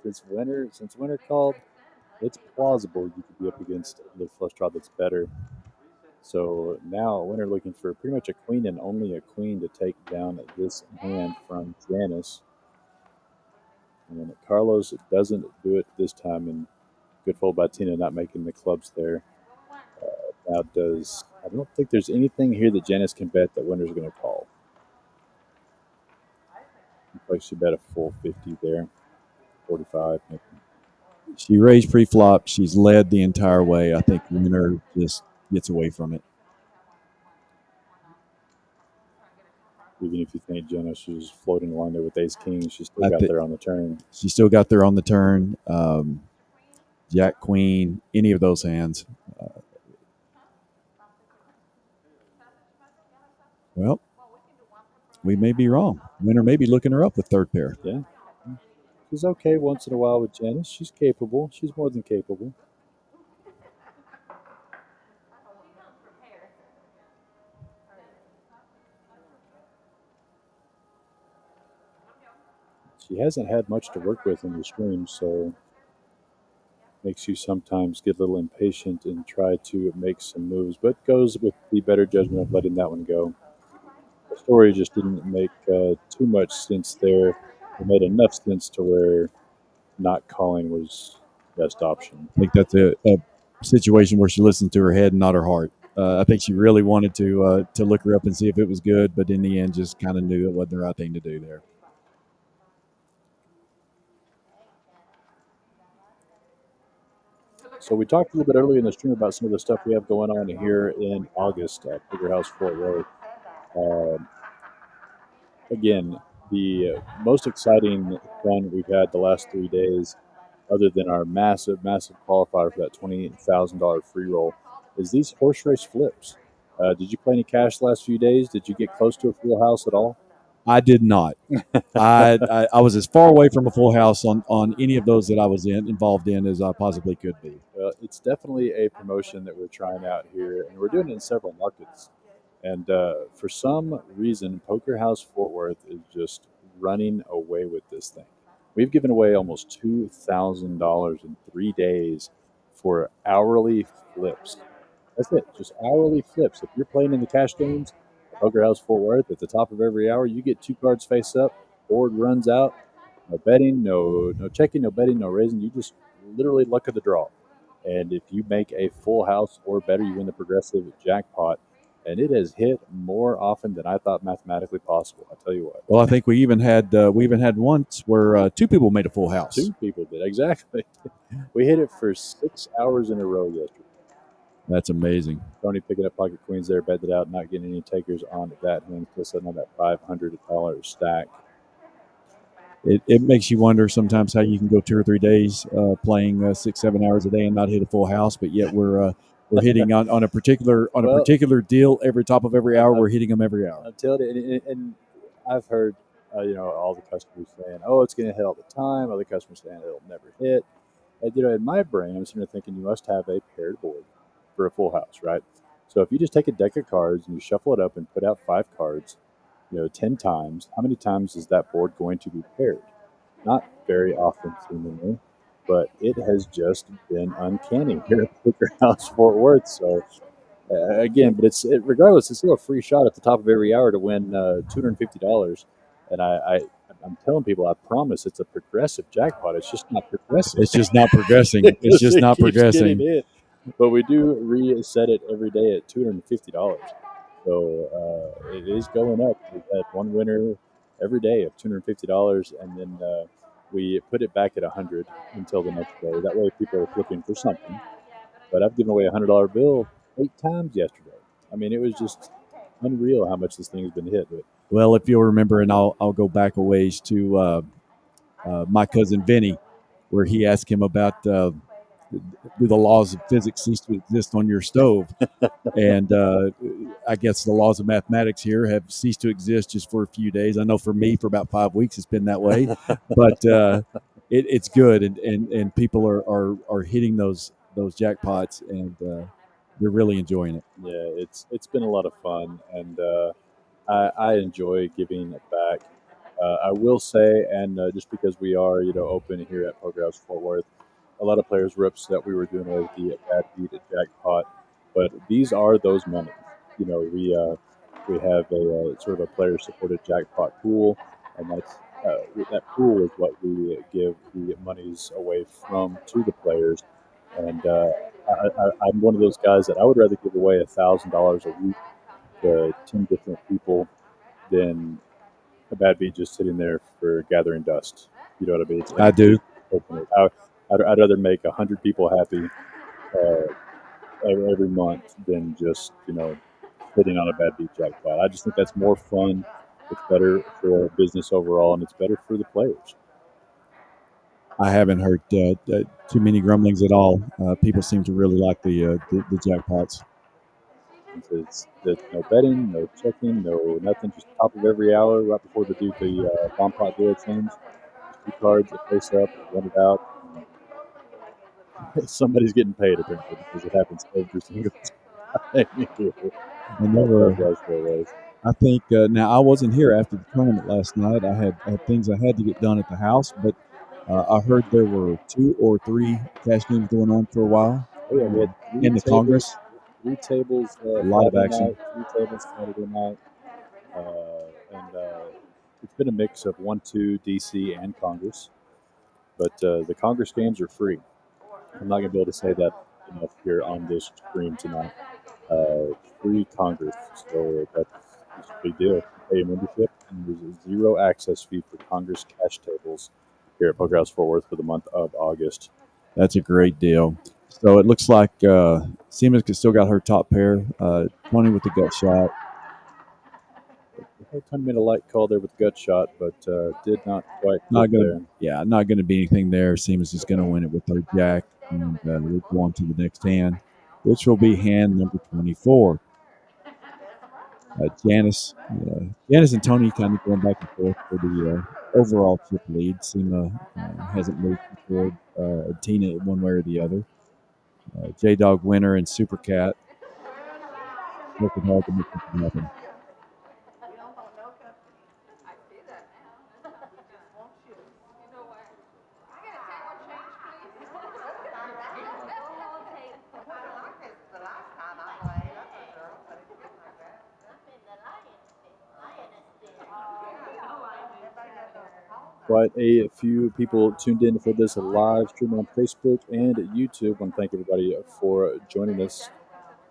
Speaker 2: Since Winter called, it's plausible you could be up against the flush draw that's better. So now Winter looking for pretty much a queen and only a queen to take down this hand from Janice. And Carlos doesn't do it this time, and good fold by Tina not making the clubs there. Now I don't think there's anything here that Janice can bet that Winter's going to call. Looks like she bet a full 50 there, 45 maybe.
Speaker 3: She raised pre-flop. She's led the entire way. I think Winter just gets away from it.
Speaker 2: Even if you think Jenna, she was floating along there with Ace King, she still
Speaker 3: I
Speaker 2: got
Speaker 3: thi-
Speaker 2: there on the turn.
Speaker 3: She still got there on the turn. Jack Queen, any of those hands. Well, we may be wrong. Winner may be looking her up with third pair.
Speaker 2: Yeah. She's okay once in a while with Janice. She's capable. She's more than capable. She hasn't had much to work with in the stream, so makes you sometimes get a little impatient and try to make some moves, but goes with the better judgment of letting that one go. The story just didn't make too much sense there. It made enough sense to where not calling was best option.
Speaker 3: I think that's a situation where she listened to her head and not her heart. I think she really wanted to look her up and see if it was good, but in the end, just kind of knew it wasn't the right thing to do there.
Speaker 2: So we talked a little bit earlier in the stream about some of the stuff we have going on here in August at Bigger House Fort Worth. Again, the most exciting fun we've had the last 3 days, other than our massive qualifier for that $20,000 free roll, is these horse race flips. Did you play any cash the last few days? Did you get close to a full house at all?
Speaker 3: I did not. I was as far away from a full house on any of those that I was involved in as I possibly could be.
Speaker 2: It's definitely a promotion that we're trying out here, and we're doing it in several markets. And for some reason, Poker House Fort Worth is just running away with this thing. We've given away almost $2,000 in 3 days for hourly flips. That's it, just hourly flips. If you're playing in the cash games at Poker House Fort Worth, at the top of every hour, you get 2 cards face up, board runs out, no betting, no checking, no betting, no raising. You just literally luck of the draw. And if you make a full house or better, you win the progressive jackpot. And it has hit more often than I thought mathematically possible. I tell you what.
Speaker 3: Well, I think we even had once where 2 people made a full house.
Speaker 2: 2 people did, exactly. We hit it for 6 hours in a row yesterday.
Speaker 3: That's amazing.
Speaker 2: Tony picking up pocket queens there, bet it out, not getting any takers on that hand, still sitting on that $500 stack.
Speaker 3: It makes you wonder sometimes how you can go 2 or 3 days playing 6-7 hours a day and not hit a full house, but yet we're hitting on a particular deal every top of every hour. We're hitting them every hour.
Speaker 2: I'm telling you, and I've heard all the customers saying, "Oh, it's going to hit all the time." Other customers saying it'll never hit. And in my brain, I'm sitting there thinking you must have a paired board for a full house, right? So if you just take a deck of cards and you shuffle it up and put out 5 cards, 10 times, how many times is that board going to be paired? Not very often, seemingly, but it has just been uncanny here at Poker House Fort Worth. So, again, but regardless, it's still a free shot at the top of every hour to win $250. And I'm telling people, I promise it's a progressive jackpot. It's just not progressive.
Speaker 3: It's just not progressing. It's just not progressing.
Speaker 2: But we do reset it every day at $250. So it is going up. We've had one winner every day of $250, and then we put it back at $100 until the next day. That way people are looking for something. But I've given away a $100 bill 8 times yesterday. I mean, it was just unreal how much this thing has been hit with.
Speaker 3: Well, if you'll remember, and I'll go back a ways to my cousin Vinny, where he asked him about do the laws of physics cease to exist on your stove? And I guess the laws of mathematics here have ceased to exist just for a few days. I know for me, for about 5 weeks, it's been that way. But it's good, and people are hitting those jackpots, and they're really enjoying it.
Speaker 2: Yeah, it's been a lot of fun, and I enjoy giving it back. I will say, and just because we are open here at Poker House Fort Worth, a lot of players were upset we were doing away with the bad beat jackpot, but these are those monies. We have a sort of a player supported jackpot pool, and that pool is what we give the monies away from to the players. And I'm one of those guys that I would rather give away $1,000 a week to 10 different people than a bad beat just sitting there for gathering dust. You know what I mean?
Speaker 3: I do.
Speaker 2: I'd rather make 100 people happy every month than just hitting on a bad beat jackpot. I just think that's more fun. It's better for business overall, and it's better for the players.
Speaker 3: I haven't heard too many grumblings at all. People seem to really like the jackpots.
Speaker 2: There's no betting, no checking, no nothing. Just top of every hour, right before they do the bomb pot deal change. Just 2 cards that face up, run it out. Somebody's getting paid apparently because it happens every single time.
Speaker 3: And there were,
Speaker 2: That's what it was.
Speaker 3: I think now I wasn't here after the tournament last night. I had things I had to get done at the house, but I heard there were 2 or 3 cash games going on for a while.
Speaker 2: Oh yeah, we had 3
Speaker 3: in the
Speaker 2: tables,
Speaker 3: Congress.
Speaker 2: 3 tables
Speaker 3: A lot of
Speaker 2: Friday
Speaker 3: action.
Speaker 2: night, 3 tables Saturday night, and it's been a mix of 1-2 DC and Congress. But the Congress games are free. I'm not going to be able to say that enough here on this stream tonight. Free Congress, so that's a big deal. You pay a membership, and there's a 0 access fee for Congress cash tables here at Poker House Fort Worth for the month of August.
Speaker 3: That's a great deal. So it looks like Siemens still got her top pair. 20 with the gut shot.
Speaker 2: Tony made a light call there with the gut shot, but did not quite
Speaker 3: Not
Speaker 2: get
Speaker 3: gonna,
Speaker 2: there.
Speaker 3: yeah, not going to be anything there. Siemens is going to win it with her jack, and we'll go on to the next hand, which will be hand number 24. Janice and Tony kind of going back and forth for the overall chip lead. Seema hasn't moved forward. Tina one way or the other. J Dog winner and Super Cat working hard to make something happen.
Speaker 2: Quite a few people tuned in for this live stream on Facebook and YouTube. I want to thank everybody for joining us.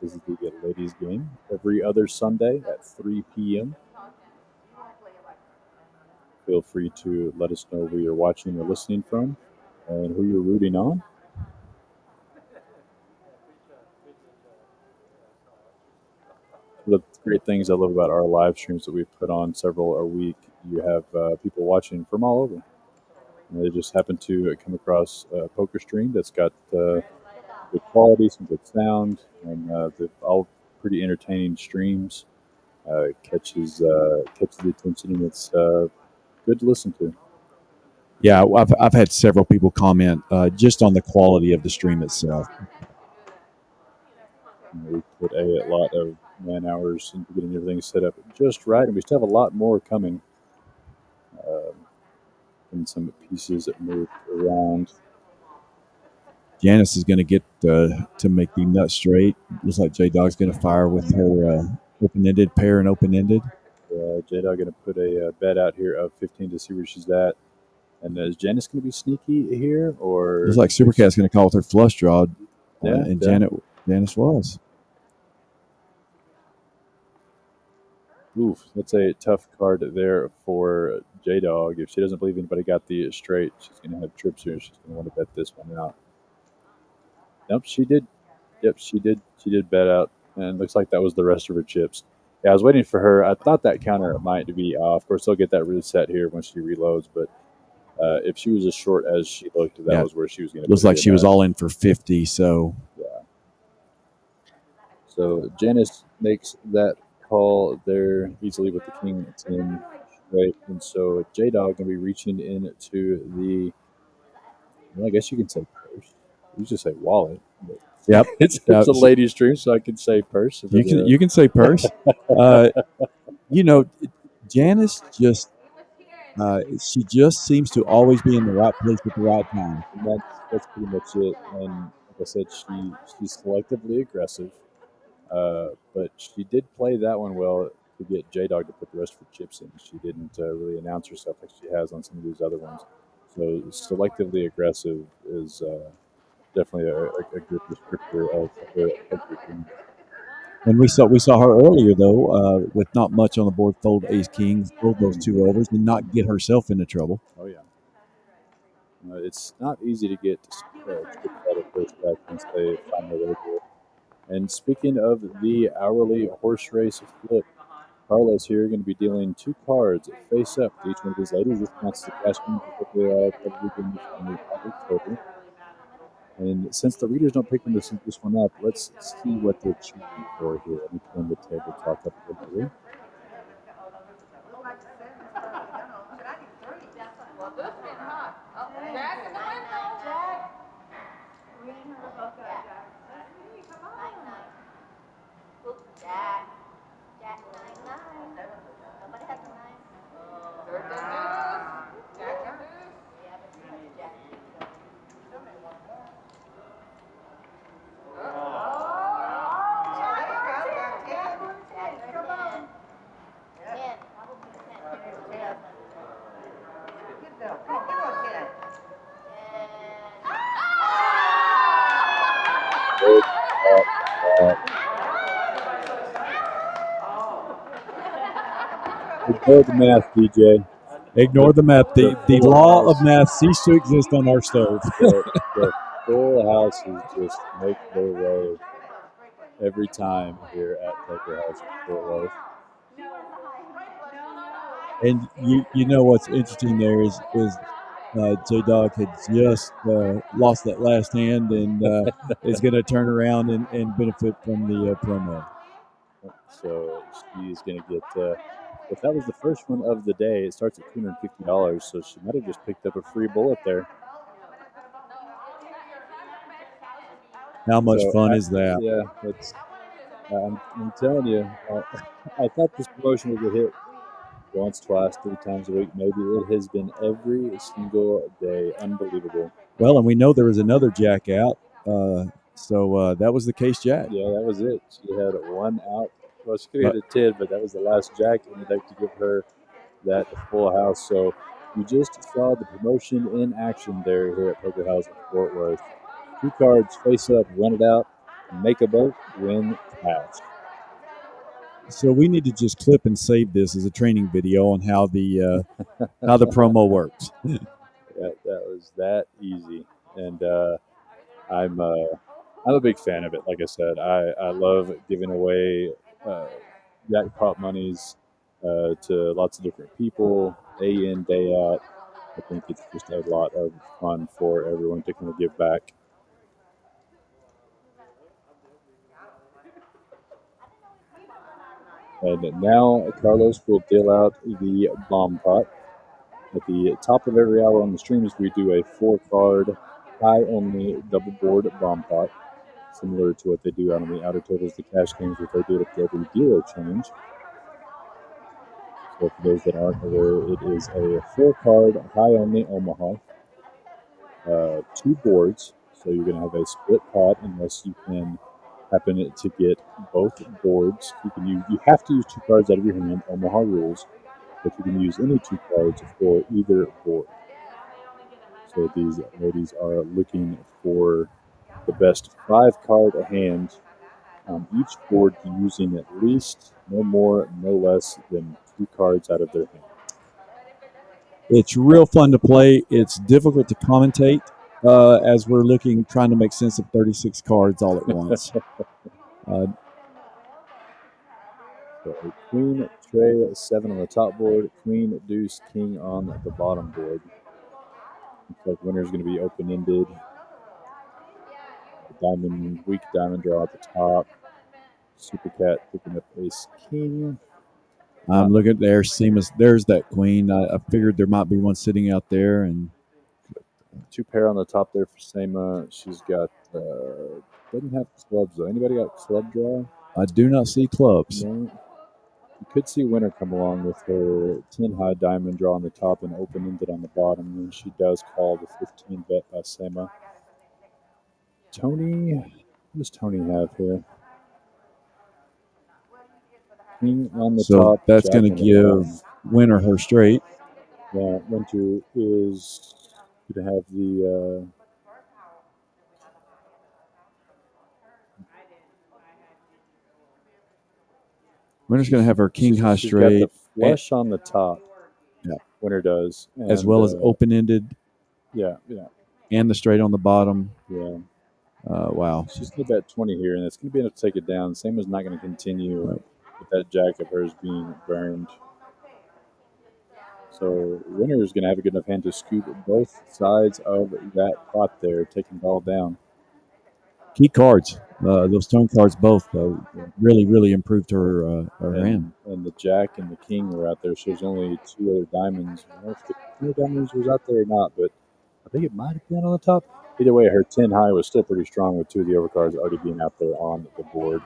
Speaker 2: This is the ladies' game every other Sunday at 3 p.m. Feel free to let us know where you're watching or listening from and who you're rooting on. One of the great things I love about our live streams that we put on several a week, you have people watching from all over. And they just happen to come across a poker stream that's got good quality, some good sound, and they're all pretty entertaining streams. Catches the attention, and it's good to listen to.
Speaker 3: Yeah, I've had several people comment just on the quality of the stream itself.
Speaker 2: We put a lot of man hours into getting everything set up just right, and we still have a lot more coming. And some pieces that moved around.
Speaker 3: Janice is going to get to make the nut straight. Looks like J Dog's going to fire with her open-ended pair and open-ended.
Speaker 2: J Dog going to put a bet out here of 15 to see where she's at. And is Janice going to be sneaky here, or
Speaker 3: looks like Supercat's going to call with her flush draw? And
Speaker 2: yeah.
Speaker 3: Janice was.
Speaker 2: Oof, that's a tough card there for J Dog. If she doesn't believe anybody got the straight, she's going to have trips here. She's going to want to bet this one out. Nope, she did. Yep, she did. She did bet out, and looks like that was the rest of her chips. Yeah, I was waiting for her. I thought that counter might be off. Of course, they'll get that reset here once she reloads. But if she was as short as she looked, that was where she was going to.
Speaker 3: Looks like she was all in for 50. So
Speaker 2: yeah. So Janice makes that call there easily with the king 10 straight, and so J Dog going to be reaching into the. Well, I guess you can say purse. You just say wallet. But
Speaker 3: yep,
Speaker 2: it's a ladies' stream, so I can say purse.
Speaker 3: You can say purse. Janice just she just seems to always be in the right place at the right time.
Speaker 2: And that's pretty much it. And like I said, she's selectively aggressive, but she did play that one well to get J Dog to put the rest of her chips in. She didn't really announce herself like she has on some of these other ones. So selectively aggressive is definitely a good descriptor of her.
Speaker 3: And we saw her earlier though, with not much on the board, fold ace king, fold those 2 overs, and not get herself into trouble.
Speaker 2: Oh yeah, it's not easy to get chips out of first back once they find their way to it. And speaking of the hourly horse race flip, Carlos here going to be dealing 2 cards face up to each one of these ladies. This counts the cash games that they are probably doing this on the average total. And since the readers don't pick this one up, let's see what they're choosing for here. Let me turn the table talk up a little bit. Ignore the math, DJ.
Speaker 3: Ignore the math. The law of math ceased to exist on our stove.
Speaker 2: The full houses just make their way every time here at Poker House in Fort Worth.
Speaker 3: And you know what's interesting there is J-Dog had just lost that last hand and is going to turn around and benefit from the promo.
Speaker 2: So she's going to get, if that was the first one of the day, it starts at $250, so she might have just picked up a free bullet there.
Speaker 3: How much fun is that?
Speaker 2: Yeah, it's, I'm telling you, I thought this promotion was a hit once, twice, 3 times a week, maybe. It has been every single day. Unbelievable.
Speaker 3: Well, and we know there was another jack out, so that was the case jack.
Speaker 2: Yeah, that was it. She had 1 out. Well, she could have hit a 10, but that was the last jack, and we'd like to give her that full house. So you just saw the promotion in action there here at Poker House in Fort Worth. 2 cards face up, run it out, make a boat, win cash.
Speaker 3: So we need to just clip and save this as a training video on how the promo works.
Speaker 2: That was that easy, and I'm a big fan of it. Like I said, I love giving away jackpot monies to lots of different people, day in, day out. I think it's just a lot of fun for everyone to kind of give back. And now Carlos will deal out the bomb pot. At the top of every hour on the streams, we do a 4-card, high-only double board bomb pot, similar to what they do out on the outer tables, the cash games, that they do at every dealer change. So for those that aren't aware, it is a 4-card, high-only Omaha, 2 boards. So you're going to have a split pot unless you can happen to get both boards. You have to use 2 cards out of your hand, Omaha rules, but you can use any 2 cards for either board. So these ladies are looking for the best 5-card hand on each board, using at least no more, no less than 2 cards out of their hand.
Speaker 3: It's real fun to play. It's difficult to commentate as we're trying to make sense of 36 cards all at once.
Speaker 2: So a queen, tray, 7 on the top board, queen, deuce, king on the bottom board. Looks like winner's going to be open-ended. Weak diamond draw at the top. Super Cat picking up ace king.
Speaker 3: I'm looking there. There's that queen. I figured there might be one sitting out there, and
Speaker 2: 2 pair on the top there for Sema. She's got doesn't have clubs though. Anybody got club draw?
Speaker 3: I do not see clubs.
Speaker 2: No. You could see winner come along with her 10 high diamond draw on the top and open ended on the bottom, and she does call the 15 bet by Sema. Tony, what does Tony have here? King on the top.
Speaker 3: So that's going to give winner her straight.
Speaker 2: Yeah, Winter is going to have the
Speaker 3: winner's going to have her king high straight.
Speaker 2: Got the flush on the top.
Speaker 3: Yeah,
Speaker 2: winner does,
Speaker 3: as well as open ended.
Speaker 2: Yeah.
Speaker 3: And the straight on the bottom.
Speaker 2: Yeah.
Speaker 3: Wow.
Speaker 2: She's going to bet 20 here, and it's going to be enough to take it down. Same as not going to continue with that jack of hers being burned. So winner is going to have a good enough hand to scoop both sides of that pot there, taking it all down.
Speaker 3: Key cards. Those tone cards both really improved her hand.
Speaker 2: And the jack and the king were out there. So there's only two other diamonds. I don't know if the king of diamonds was out there or not, but I think it might have been on the top. Either way, her 10 high was still pretty strong with two of the overcards already being out there on the board.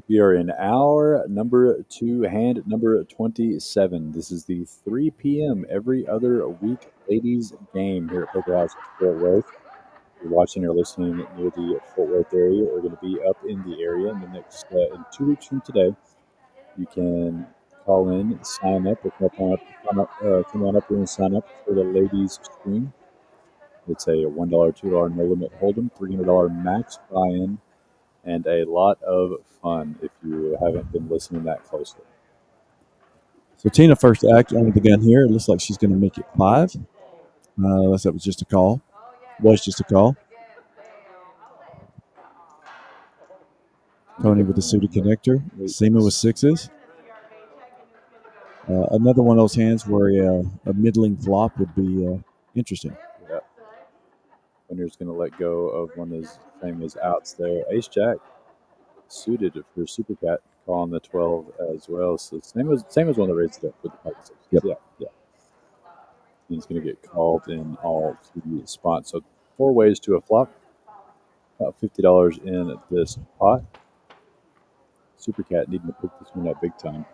Speaker 2: We are in hour number 2, hand number 27. This is the 3 p.m. every other week ladies game here at Poker House Fort Worth. If you're watching or listening near the Fort Worth area, we're going to be up in the area in the next in 2 weeks from today. You can call in, sign up, or come on up here and sign up for the ladies stream. It's a $1, $2 no limit hold'em, $300 max buy-in, and a lot of fun if you haven't been listening that closely.
Speaker 3: So Tina first act under the gun here. It looks like she's going to make it 5. Unless that was just a call. Was just a call. Tony with the suited connector. Seema with 6s. Another one of those hands where a middling flop would be interesting.
Speaker 2: Yeah. Winner's going to let go of one of those famous outs there. Ace Jack suited for Super Cat, calling the 12 as well. So same as one of the raised up with the pocket 6.
Speaker 3: Yep.
Speaker 2: Yeah. He's going to get called in all 3 spots. So 4 ways to a flop. About $50 in this pot. Super Cat needing to pick this one up big time.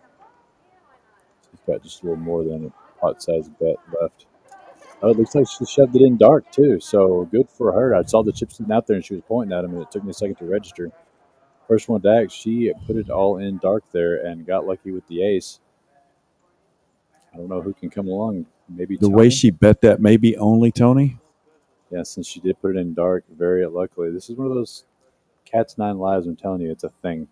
Speaker 2: He's got just a little more than a pot size bet left. Oh, it looks like she shoved it in dark too, so good for her. I saw the chips sitting out there and she was pointing at him, and it took me a second to register. First one to act, she put it all in dark there and got lucky with the ace. I don't know who can come along. Maybe
Speaker 3: the
Speaker 2: Tony?
Speaker 3: way she bet that, maybe only Tony.
Speaker 2: Yeah, since she did put it in dark, very luckily. This is one of those cat's 9 lives. I'm telling you, it's a thing.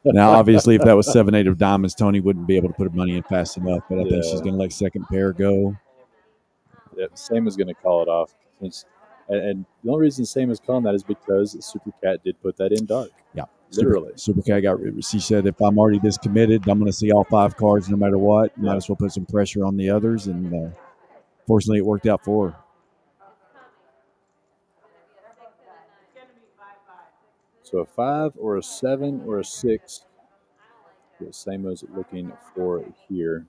Speaker 3: Now, obviously, if that was 7-8 of diamonds, Tony wouldn't be able to put her money in fast enough. But I think she's going to let second pair go.
Speaker 2: Yep, Sam is going to call it off. And the only reason Sam is calling that is because Super Cat did put that in dark.
Speaker 3: Yeah,
Speaker 2: literally.
Speaker 3: Super Cat she said, if I'm already this committed, I'm going to see all 5 cards no matter what.
Speaker 2: Yeah.
Speaker 3: Might as well put some pressure on the others. And fortunately, it worked out for her.
Speaker 2: So a 5 or a 7 or a 6. The same as looking for here.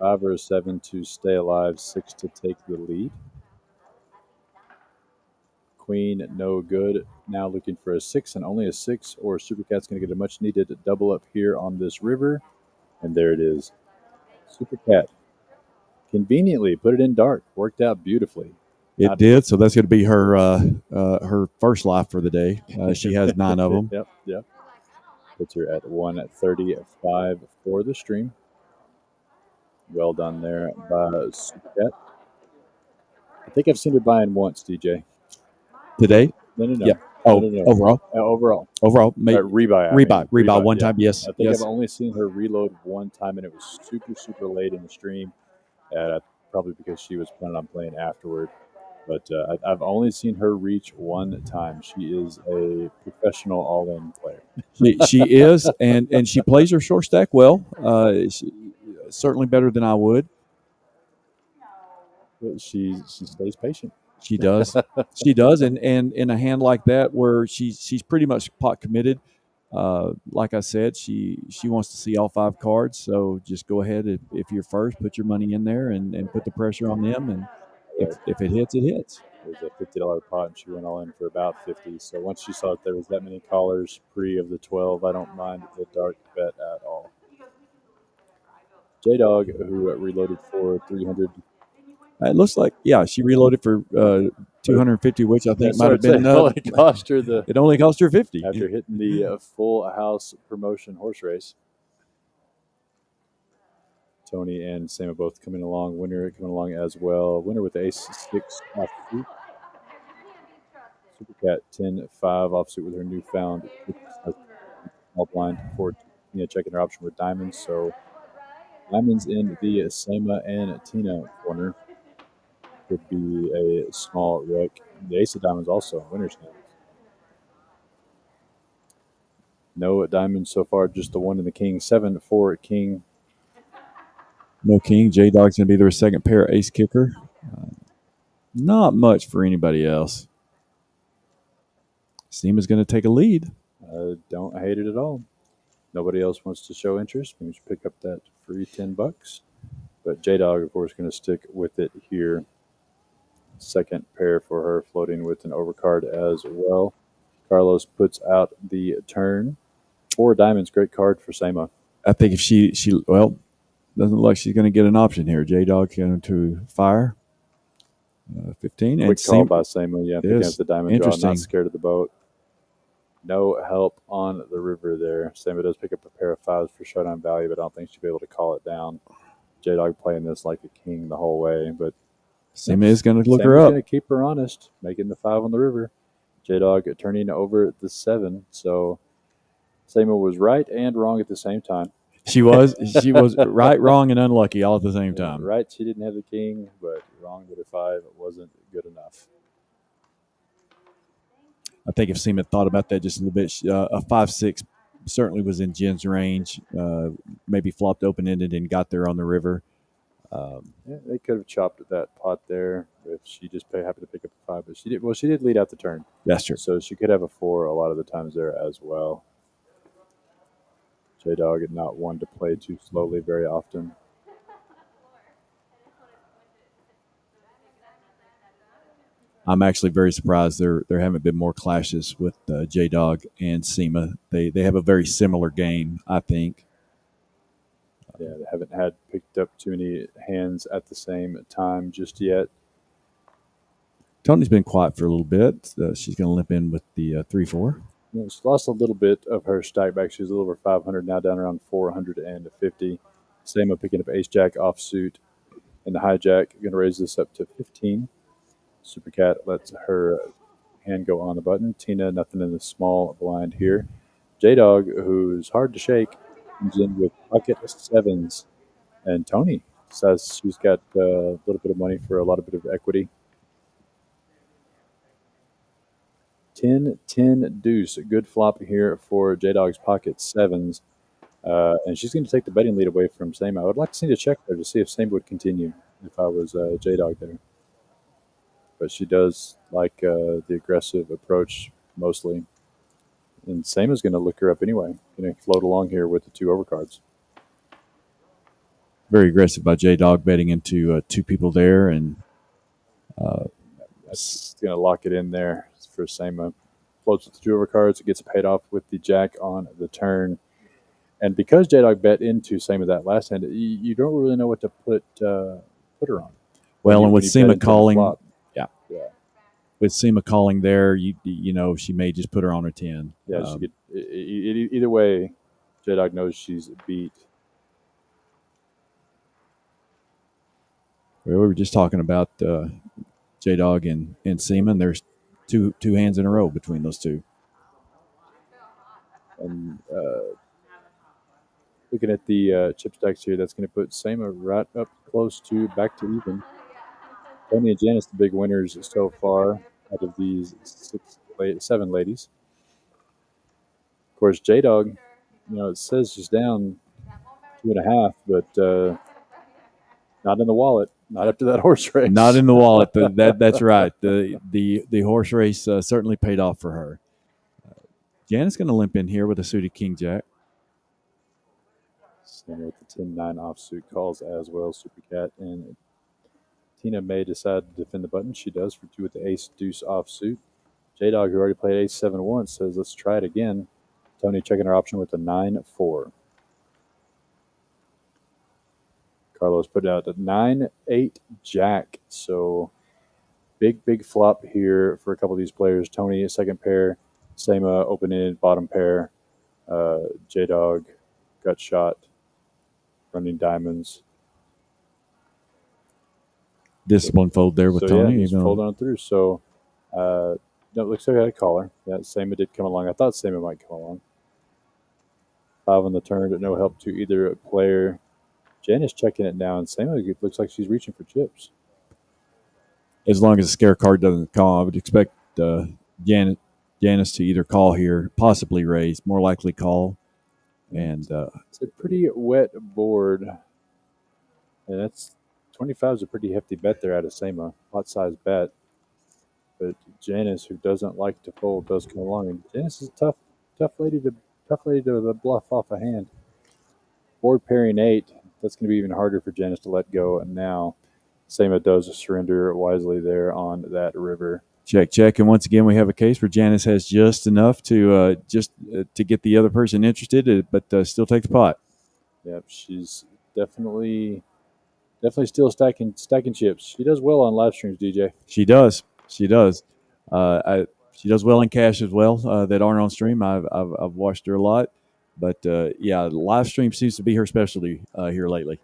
Speaker 2: 5 or a 7 to stay alive, 6 to take the lead. Queen, no good. Now looking for a 6 and only a 6, or Super Cat's going to get a much needed double up here on this river. And there it is. Super Cat conveniently put it in dark. Worked out beautifully.
Speaker 3: It did. So that's going to be her first life for the day. She has 9 of them.
Speaker 2: Yep. Puts her at 135 for the stream. Well done there by Super Cat. I think I've seen her buying once, DJ.
Speaker 3: Today?
Speaker 2: No.
Speaker 3: Yeah. Oh,
Speaker 2: no.
Speaker 3: Overall.
Speaker 2: Rebuy.
Speaker 3: Rebuy one time, yes.
Speaker 2: I think I've only seen her reload one time, and it was super late in the stream. Probably because she was planning on playing afterward. But I've only seen her reach one time. She is a professional all-in player.
Speaker 3: She is, and she plays her short stack well. Certainly better than I would.
Speaker 2: But she stays patient.
Speaker 3: She does. She does, and in a hand like that where she's pretty much pot committed. Like I said, she wants to see all 5 cards. So just go ahead if you're first, put your money in there and put the pressure on them. And if it hits, it hits.
Speaker 2: It was a $50 pot, and she went all in for about 50. So once she saw that there was that many callers pre of the 12, I don't mind the dark bet at all. J-Dog, who reloaded for 300.
Speaker 3: It looks like, she reloaded for 250, which I think might have been.
Speaker 2: It only cost her
Speaker 3: It only cost her 50
Speaker 2: after hitting the full house promotion horse race. Tony and Sam are both coming along. Winner coming along as well. Winner with ace 6 off the Super Cat 10-5 offsuit with her newfound small blind for Tina checking her option with diamonds. So diamonds in the Sema and Tina corner could be a small wreck. The ace of diamonds also in winner's hands. No diamonds so far, just the one in the king. 7 for king.
Speaker 3: No king. J-Dog's going to be their second pair ace kicker. Not much for anybody else. Seema's going to take a lead.
Speaker 2: Don't hate it at all. Nobody else wants to show interest. Maybe just pick up that free $10. But J-Dog, of course, going to stick with it here. Second pair for her, floating with an overcard as well. Carlos puts out the turn. 4 diamonds, great card for Sema.
Speaker 3: I think if she doesn't look like she's going to get an option here. J-Dog going to fire. 15.
Speaker 2: Quick
Speaker 3: and
Speaker 2: call by Sema. Yeah, picking up
Speaker 3: Yes.
Speaker 2: the diamond draw,
Speaker 3: Interesting.
Speaker 2: not scared of the boat. No help on the river there. Sema does pick up a pair of 5s for showdown value, but I don't think she'll be able to call it down. J-Dog playing this like a king the whole way, but
Speaker 3: Seema is going to look her
Speaker 2: Sema's
Speaker 3: up.
Speaker 2: going to keep her honest, making the 5 on the river. J-Dog turning over the 7, so Sema was right and wrong at the same time.
Speaker 3: She was right, wrong, and unlucky all at the same time.
Speaker 2: Right, she didn't have the king, but wrong that her 5 wasn't good enough.
Speaker 3: I think if Seema thought about that just a little bit, a 5-6 certainly was in Jen's range. Maybe flopped open-ended and got there on the river.
Speaker 2: Yeah, they could have chopped at that pot there if she just happened to pick up a 5, but she did. Well, she did lead out the turn,
Speaker 3: That's true.
Speaker 2: so she could have a 4 a lot of the times there as well. J-Dog had not one to play too slowly very often.
Speaker 3: I'm actually very surprised there haven't been more clashes with J-Dog and Seema. They have a very similar game, I think.
Speaker 2: Yeah, they haven't had picked up too many hands at the same time just yet.
Speaker 3: Tony's been quiet for a little bit. She's going to limp in with the 3-4.
Speaker 2: You know, she's lost a little bit of her stack back. She was a little over 500, now down around 450. Sema picking up ace-jack offsuit and the hijack. Going to raise this up to 15. Super Cat lets her hand go on the button. Tina, nothing in the small blind here. J-Dog, who's hard to shake, comes in with pocket 7s. And Tony says she's got a little bit of money for a lot of bit of equity. 10-10 deuce. Good flop here for J-Dog's pocket 7s. And she's going to take the betting lead away from Sema. I would like to see the check there to see if Sema would continue if I was J-Dog there. But she does like the aggressive approach mostly. And Sema's going to look her up anyway. Going to float along here with the 2 overcards.
Speaker 3: Very aggressive by J-Dog betting into 2 people there. And
Speaker 2: that's going to lock it in there for Sema. Floats with the 2 overcards. It gets paid off with the jack on the turn. And because J-Dog bet into Sema that last hand, you don't really know what to put her on.
Speaker 3: Well, and with Sema calling,
Speaker 2: yeah.
Speaker 3: With Sema calling there, you know she may just put her on her 10.
Speaker 2: Yeah, she could. Either way, J-Dog knows she's beat.
Speaker 3: We were just talking about J-Dog and Sema, and there's two hands in a row between those 2.
Speaker 2: And looking at the chip stacks here, that's going to put Sema right up close to back to even. Tony and Janice, the big winners so far out of these 7 ladies. Of course, J-Dog, it says she's down 2.5, but not in the wallet. Not after that horse race.
Speaker 3: Not in the wallet. That's right. The horse race certainly paid off for her. Janet's going to limp in here with a suited king jack.
Speaker 2: Same with the 10-9 offsuit calls as well, Super Cat. And Tina may decide to defend the button. She does for 2 with the ace deuce offsuit. J-Dog, who already played ace 7 once, says let's try it again. Tony checking her option with the 9-4. Carlos put out a 9-8 jack. So big flop here for a couple of these players. Tony, second pair. Sema, open-ended, bottom pair. J-Dog, gut shot, running diamonds.
Speaker 3: Discipline fold there with Tony.
Speaker 2: Yeah, just fold on through. So No, it looks like I had a caller. Yeah, Sama did come along. I thought Sama might come along. 5 on the turn, but no help to either player. Jen is checking it now, and Sama looks like she's reaching for chips.
Speaker 3: As long as the scare card doesn't call, I would expect Janice to either call here, possibly raise, more likely call. And
Speaker 2: It's a pretty wet board. And that's 25 is a pretty hefty bet there out of Sama. Pot size bet. But Janice, who doesn't like to fold, does come along. And Janice is a tough lady to bluff off a hand. Board pairing 8. That's going to be even harder for Janice to let go. And now Sama does surrender wisely there on that river.
Speaker 3: check. And once again, we have a case where Janice has just enough to to get the other person interested, but still take the pot.
Speaker 2: Yep, she's definitely still stacking chips. She does well on live streams, DJ.
Speaker 3: She does. She does well in cash as well that aren't on stream. I've watched her a lot, but yeah, live stream seems to be her specialty here lately.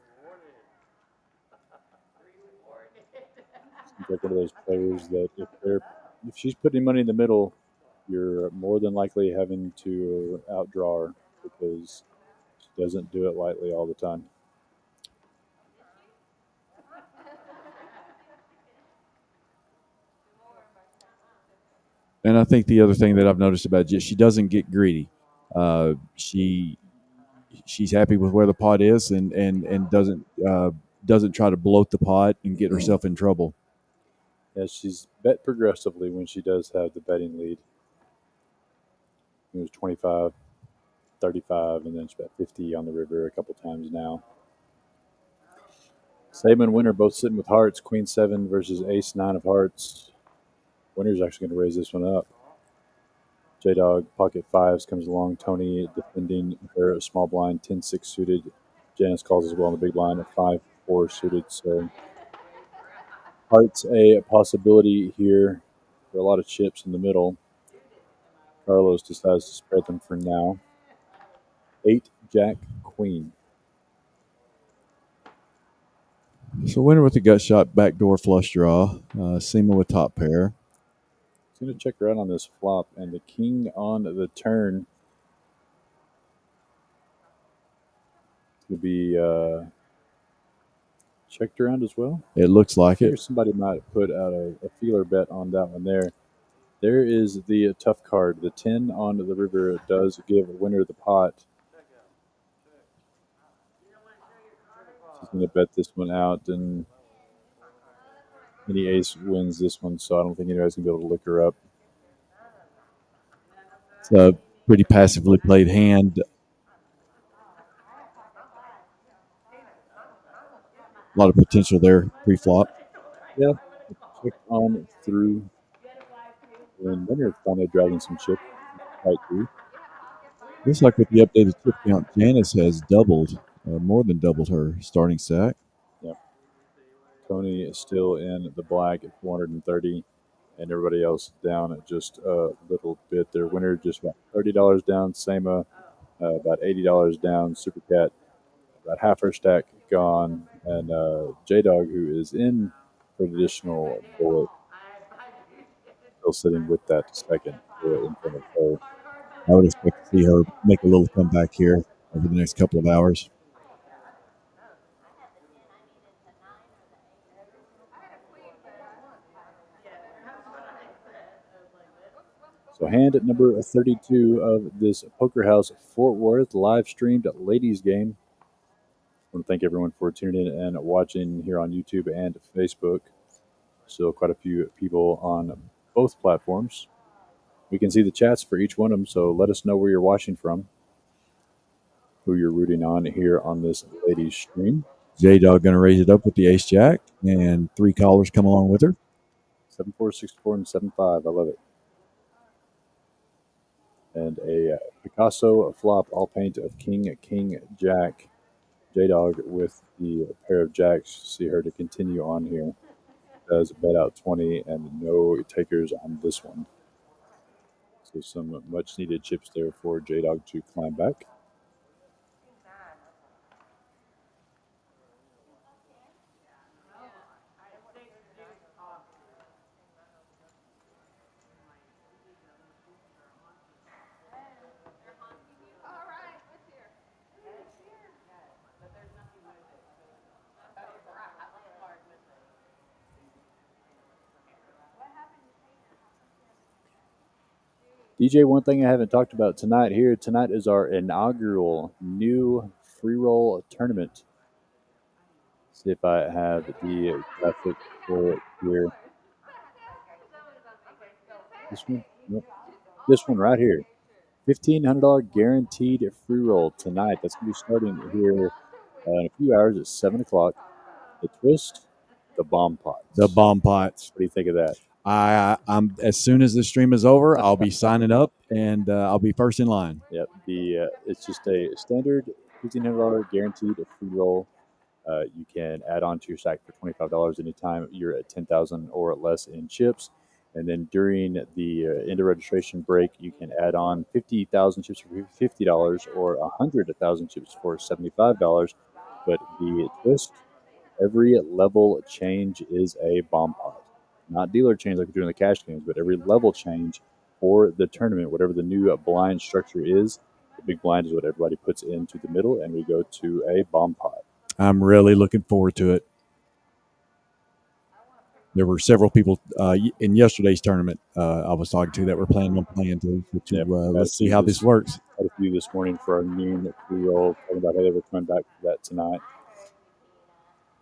Speaker 2: She's like one of those players that if she's putting money in the middle, you're more than likely having to outdraw her because she doesn't do it lightly all the time.
Speaker 3: And I think the other thing that I've noticed about Jen, she doesn't get greedy. She's happy with where the pot is and doesn't try to bloat the pot and get herself in trouble.
Speaker 2: Yeah, she's bet progressively when she does have the betting lead. It was 25, 35, and then she bet 50 on the river a couple times now. Sama and Winner both sitting with hearts. Queen 7 versus Ace 9 of hearts. Winner's actually going to raise this one up. J-Dog, pocket 5s comes along. Tony defending her small blind, 10-6 suited. Janice calls as well on the big blind at 5-4 suited. So hearts a possibility here for a lot of chips in the middle. Carlos decides to spread them for now. 8, Jack, Queen.
Speaker 3: So Winner with the gut shot, backdoor flush draw. Sama with top pair.
Speaker 2: He's going to check around on this flop, and the king on the turn to be checked around as well.
Speaker 3: It looks like it.
Speaker 2: Somebody might put out a feeler bet on that one there. There is the tough card. The 10 on the river does give Winner the pot. She's going to bet this one out, and any ace wins this one, so I don't think anybody's going to be able to lick her up.
Speaker 3: It's a pretty passively played hand. A lot of potential there pre-flop.
Speaker 2: Yeah, check on through. And Winner finally dragging some chips. Right through.
Speaker 3: Looks like with the updated chip count, Janice has doubled, more than doubled her starting stack.
Speaker 2: Yep. Tony is still in the black at 430, and everybody else down at just a little bit. Their Winner just about $30 down. Sama about $80 down. Super Cat about half her stack gone, and J-Dog, who is in for an additional bullet, still sitting with that second bullet in front of her.
Speaker 3: I would expect to see her make a little comeback here over the next couple of hours.
Speaker 2: So hand at number 32 of this Poker House Fort Worth live streamed ladies game. I want to thank everyone for tuning in and watching here on YouTube and Facebook. Still quite a few people on both platforms. We can see the chats for each one of them, so let us know where you're watching from, who you're rooting on here on this ladies stream.
Speaker 3: J-Dog going to raise it up with the ace-jack, and 3 callers come along with her.
Speaker 2: 7-4, 6-4, and 7-5. I love it. And a Picasso flop, all paint of King, Jack. J-Dog with the pair of jacks. See her to continue on here. Does bet out 20 and no takers on this one. So some much needed chips there for J-Dog to climb back. DJ, one thing I haven't talked about tonight here. Tonight is our inaugural new free roll tournament. See if I have the graphic for it here. This one? Nope. This one right here. $1,500 guaranteed free roll tonight. That's going to be starting here in a few hours at 7 o'clock. The twist, the bomb pots.
Speaker 3: The bomb pots.
Speaker 2: What do you think of that?
Speaker 3: I'm as soon as the stream is over, I'll be signing up and I'll be first in line.
Speaker 2: Yep. It's just a standard $1,500 guaranteed free roll. You can add on to your stack for $25 anytime you're at 10,000 or less in chips. And then during the end of registration break, you can add on 50,000 chips for $50 or 100,000 chips for $75. But the twist, every level change is a bomb pot. Not dealer change like we do in the cash games, but every level change for the tournament, whatever the new blind structure is, the big blind is what everybody puts into the middle, and we go to a bomb pot.
Speaker 3: I'm really looking forward to it. There were several people in yesterday's tournament I was talking to that were planning on playing too. Let's see how this works.
Speaker 2: Had a few this morning for our noon free roll, talking about how they were coming back for that tonight.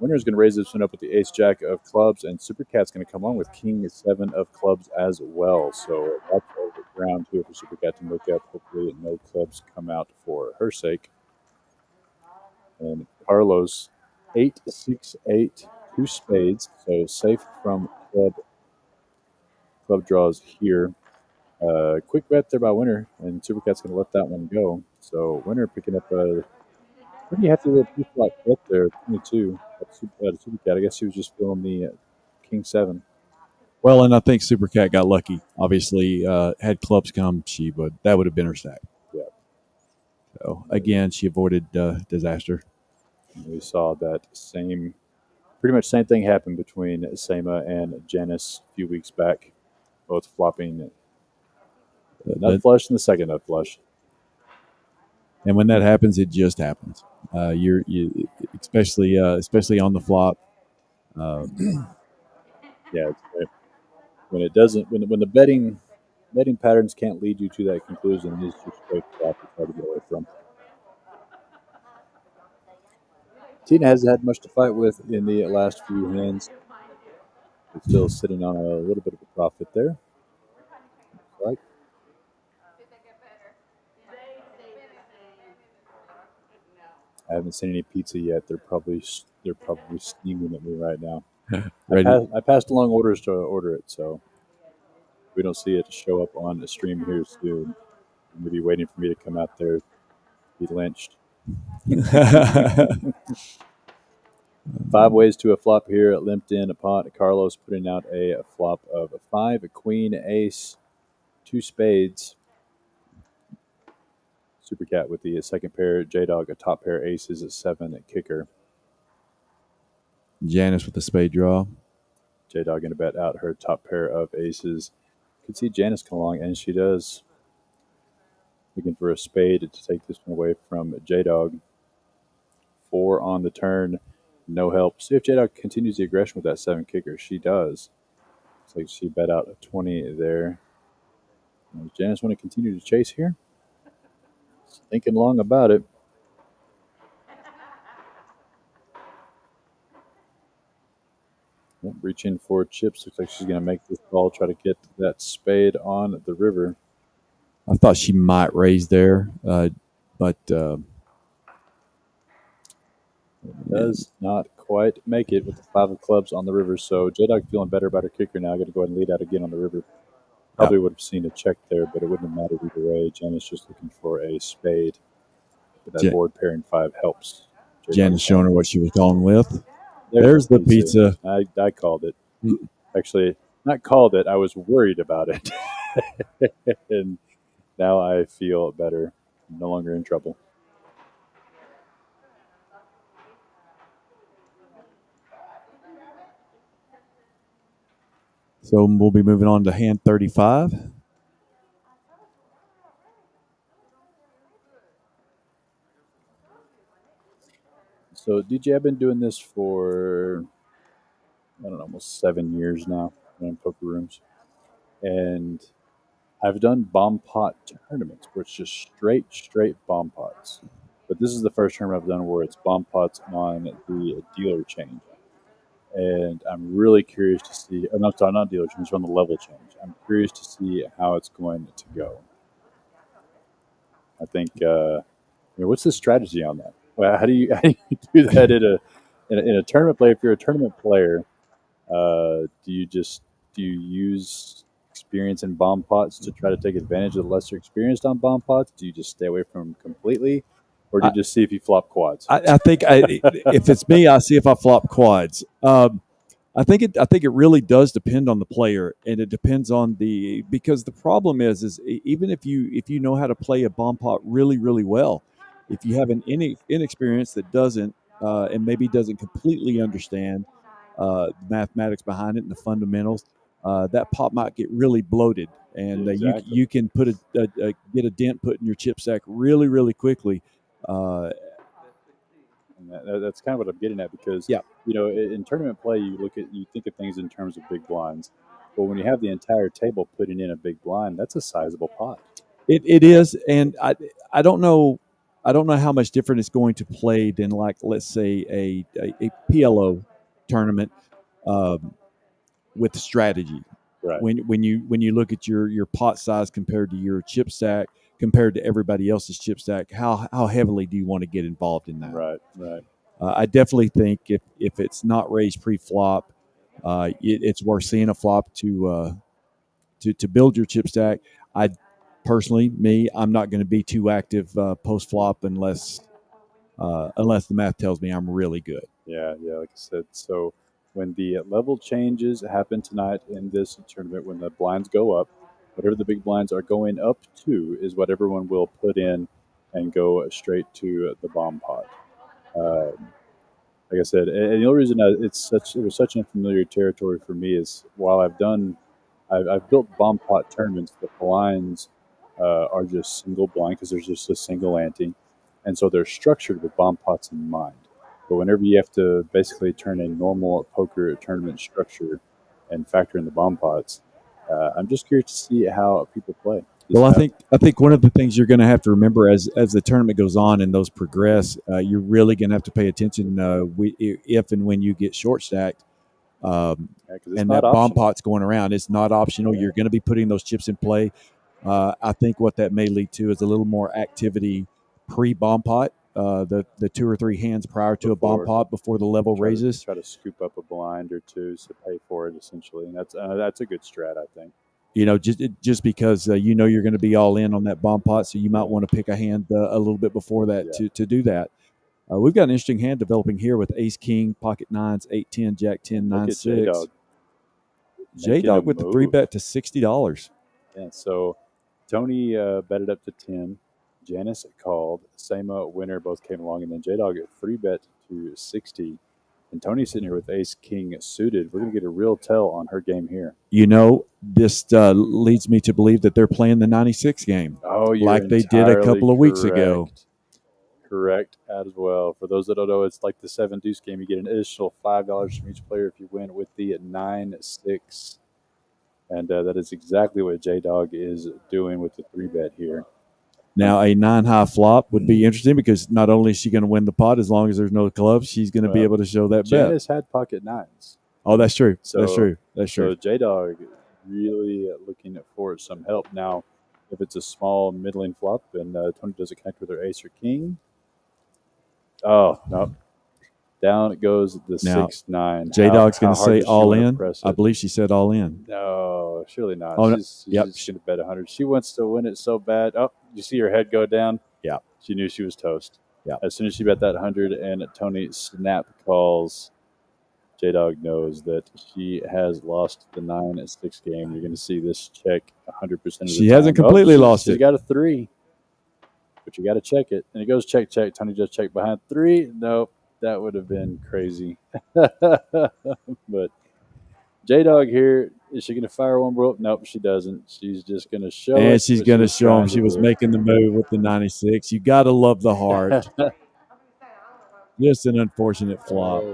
Speaker 2: Winner's going to raise this one up with the ace jack of clubs, and Super Cat's going to come on with king 7 of clubs as well. So that's a round here for Super Cat to make up. Hopefully, no clubs come out for her sake. And Carlos, 8-6-8, 2 spades, so safe from club draws here. Quick bet there by Winner, and Super Cat's going to let that one go. So Winner picking up a pretty hefty little pre-flop bet there, 22 at Super Cat. I guess she was just feeling the king 7.
Speaker 3: Well, and I think Super Cat got lucky. Obviously, had clubs come, that would have been her stack.
Speaker 2: Yeah.
Speaker 3: So again, she avoided disaster.
Speaker 2: We saw that pretty much same thing happen between Sema and Janice a few weeks back, both flopping nut flush and the second nut flush.
Speaker 3: And when that happens, it just happens. You especially on the flop.
Speaker 2: Yeah, it's great. When it doesn't, when the betting patterns can't lead you to that conclusion, it's just straight flop. It's hard to get away from. Tina hasn't had much to fight with in the last few hands. It's still sitting on a little bit of a profit there. Looks like. I haven't seen any pizza yet. They're probably steaming at me right now. I passed along orders to order it, so if we don't see it show up on the stream here soon, I'm gonna be waiting for me to come out there, be lynched. 5 ways to a flop here. Limped in a pot. Carlos putting out a flop of a 5, a queen, ace, 2 spades. Super Cat with the second pair. J-Dog a top pair aces at 7 at kicker.
Speaker 3: Janice with the spade draw.
Speaker 2: J-Dog going to bet out her top pair of aces. Could see Janice come along, and she does. Looking for a spade to take this one away from J-Dog. 4 on the turn. No help. See if J-Dog continues the aggression with that 7 kicker. She does. Looks like she bet out a 20 there. Does Janice want to continue to chase here? Just thinking long about it. Reaching for chips. Looks like she's going to make this call, try to get that spade on the river.
Speaker 3: I thought she might raise there, but
Speaker 2: does not quite make it with the 5 of clubs on the river. So J-Dog feeling better about her kicker now. Going to go ahead and lead out again on the river. Probably would have seen a check there, but it wouldn't have mattered either way. Janice just looking for a spade. But that board pairing 5 helps.
Speaker 3: Janice showing her what she was going with. There's the pizza.
Speaker 2: I called it. Actually, not called it. I was worried about it. And now I feel better. I'm no longer in trouble.
Speaker 3: So we'll be moving on to hand 35.
Speaker 2: So, DJ, I've been doing this for, I don't know, almost 7 years now in poker rooms. And I've done bomb pot tournaments where it's just straight bomb pots. But this is the first tournament I've done where it's bomb pots on the dealer change. And I'm really curious to see, or no, sorry, not dealer change, on the level change. I'm curious to see how it's going to go. I think, what's the strategy on that? Well, how do you do that in a tournament play? If you're a tournament player, do you use experience in bomb pots to try to take advantage of the lesser experienced on bomb pots? Do you just stay away from them completely, or do you just see if you flop quads?
Speaker 3: I think if it's me, I see if I flop quads. I think it really does depend on the player, and it depends on because the problem is even if you know how to play a bomb pot really well, if you have an inexperience that doesn't and maybe doesn't completely understand the mathematics behind it and the fundamentals, that pot might get really bloated, and
Speaker 2: Exactly.
Speaker 3: you can put get a dent put in your chip stack really quickly.
Speaker 2: And that's kind of what I'm getting at because
Speaker 3: Yeah.
Speaker 2: in tournament play, you think of things in terms of big blinds, but when you have the entire table putting in a big blind, that's a sizable pot.
Speaker 3: It is, and I don't know how much different it's going to play than, like, let's say a PLO tournament with strategy.
Speaker 2: Right.
Speaker 3: When you look at your pot size compared to your chip stack, compared to everybody else's chip stack, how heavily do you want to get involved in that?
Speaker 2: Right.
Speaker 3: I definitely think if it's not raised pre-flop, it's worth seeing a flop to build your chip stack. I personally, I'm not going to be too active post flop unless the math tells me I'm really good.
Speaker 2: Yeah, like I said. So when the level changes happen tonight in this tournament, when the blinds go up, whatever the big blinds are going up to is what everyone will put in and go straight to the bomb pot. Like I said, and the only reason it was such unfamiliar territory for me is while I've built bomb pot tournaments, the blinds are just single blind because there's just a single ante, and so they're structured with bomb pots in mind. But whenever you have to basically turn a normal poker tournament structure and factor in the bomb pots, I'm just curious to see how people play.
Speaker 3: Well, I think one of the things you're going to have to remember as the tournament goes on and those progress, you're really going to have to pay attention if and when you get short stacked. And that bomb pot's going around. It's not optional. You're going to be putting those chips in play. I think what that may lead to is a little more activity pre-bomb pot, the 2 or 3 hands prior to a bomb pot before the level raises.
Speaker 2: Try to scoop up a blind or two to pay for it, essentially. And that's a good strat, I think.
Speaker 3: Just because you're going to be all in on that bomb pot, so you might want to pick a hand a little bit before that to do that. We've got an interesting hand developing here with Ace King, Pocket Nines, 8-10, Jack 10, 9-6. J-Dog with the 3-bet to $60.
Speaker 2: Yeah, so Tony betted up to 10. Janice called. Same winner both came along, and then J-Dog 3-bet to 60. And Tony's sitting here with Ace King suited. We're going to get a real tell on her game here.
Speaker 3: This leads me to believe that they're playing the 96 game.
Speaker 2: Oh,
Speaker 3: like they did a couple of weeks ago.
Speaker 2: Correct as well. For those that don't know, it's like the 7 deuce game. You get an additional $5 from each player if you win with the 9-6. And that is exactly what J-Dog is doing with the 3-bet here.
Speaker 3: Now, a 9-high flop would be interesting because not only is she going to win the pot as long as there's no clubs, she's going to be able to show that bet.
Speaker 2: Janice had pocket nines.
Speaker 3: Oh, that's true.
Speaker 2: So,
Speaker 3: that's true.
Speaker 2: So J-Dog really looking for some help. Now, if it's a small middling flop and Tony doesn't connect with her ace or king, oh, no. Down it goes the 6-9.
Speaker 3: J-Dog's going to say all in. I believe she said all in.
Speaker 2: No, surely not.
Speaker 3: Oh,
Speaker 2: she's just going to bet 100. She wants to win it so bad. Oh, you see her head go down?
Speaker 3: Yeah.
Speaker 2: She knew she was toast.
Speaker 3: Yeah.
Speaker 2: As soon as she bet that 100 and Tony snap calls, J-Dog knows that she has lost the 9-6 game. You're going to see this check 100% of the time.
Speaker 3: She hasn't completely lost it.
Speaker 2: She's got a 3, but you got to check it. And it goes check. Tony just checked behind 3. Nope. That would have been crazy. But J-Dog here, is she going to fire one rope? Nope, she doesn't. She's just going to show it.
Speaker 3: And she's going to show him she was making the move with the 96. You got to love the heart. Just an unfortunate flop.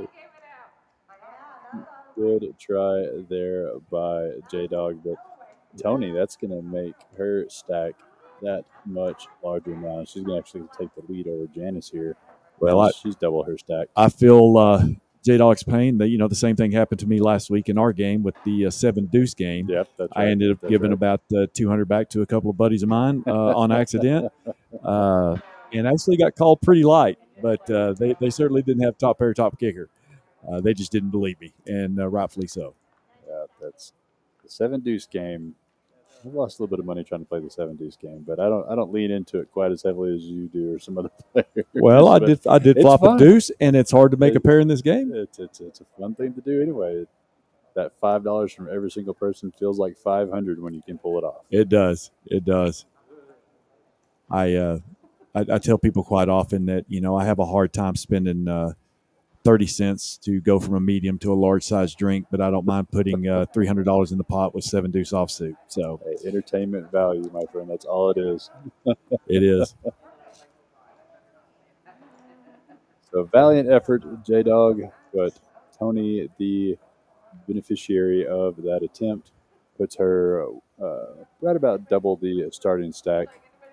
Speaker 2: Good try there by J-Dog, but Tony, that's going to make her stack that much larger now. She's going to actually take the lead over Janice here.
Speaker 3: Well,
Speaker 2: she's double her stack.
Speaker 3: I feel J-Dog's pain. That the same thing happened to me last week in our game with the 7 deuce game.
Speaker 2: Yep, that's right.
Speaker 3: I ended up giving about 200 back to a couple of buddies of mine on accident, and actually got called pretty light. But they certainly didn't have top pair, top kicker. They just didn't believe me, and rightfully so.
Speaker 2: Yeah, that's the 7 deuce game. I lost a little bit of money trying to play the 7 deuce game, but I don't lean into it quite as heavily as you do or some other players.
Speaker 3: Well, I did flop a deuce, and it's hard to make a pair in this game.
Speaker 2: It's a fun thing to do anyway. That $5 from every single person feels like $500 when you can pull it off.
Speaker 3: It does. It does. I tell people quite often that I have a hard time spending 30 cents to go from a medium to a large size drink, but I don't mind putting $300 in the pot with 7 deuce offsuit. So
Speaker 2: entertainment value, my friend. That's all it is.
Speaker 3: It is.
Speaker 2: So valiant effort, J-Dog, but Tony, the beneficiary of that attempt, puts her right about double the starting stack,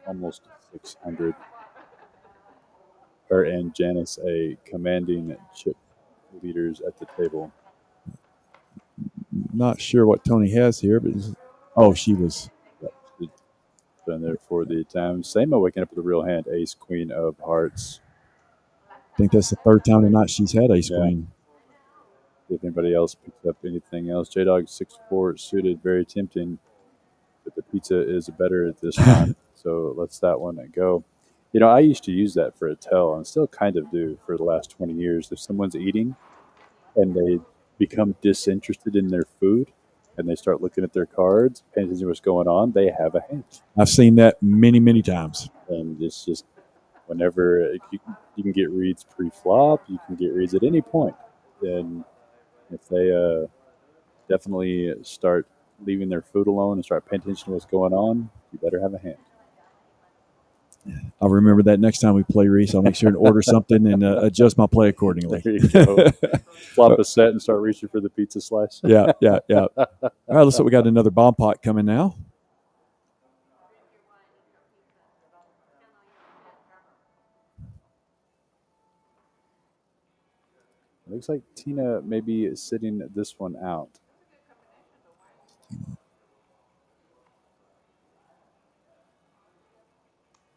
Speaker 2: almost 600. Her and Janice, a commanding chip leaders at the table.
Speaker 3: Not sure what Tony has here, but she was.
Speaker 2: Been there for the time. Sama waking up with a real hand, ace, queen of hearts.
Speaker 3: I think that's the third time tonight she's had ace queen.
Speaker 2: If anybody else picks up anything else, J-Dog 6-4 suited, very tempting, but the pizza is better at this time, so let's that one go. I used to use that for a tell, and still kind of do for the last 20 years. If someone's eating and they become disinterested in their food and they start looking at their cards, paying attention to what's going on, they have a hand.
Speaker 3: I've seen that many, many times.
Speaker 2: And it's just whenever you can get reads pre-flop, you can get reads at any point. And if they definitely start leaving their food alone and start paying attention to what's going on, you better have a hand.
Speaker 3: I'll remember that next time we play, Reese. I'll make sure to order something and adjust my play accordingly.
Speaker 2: There you go. Flop a set and start reaching for the pizza slice.
Speaker 3: Yeah. All right, looks like we got another bomb pot coming now.
Speaker 2: Looks like Tina may be sitting this one out.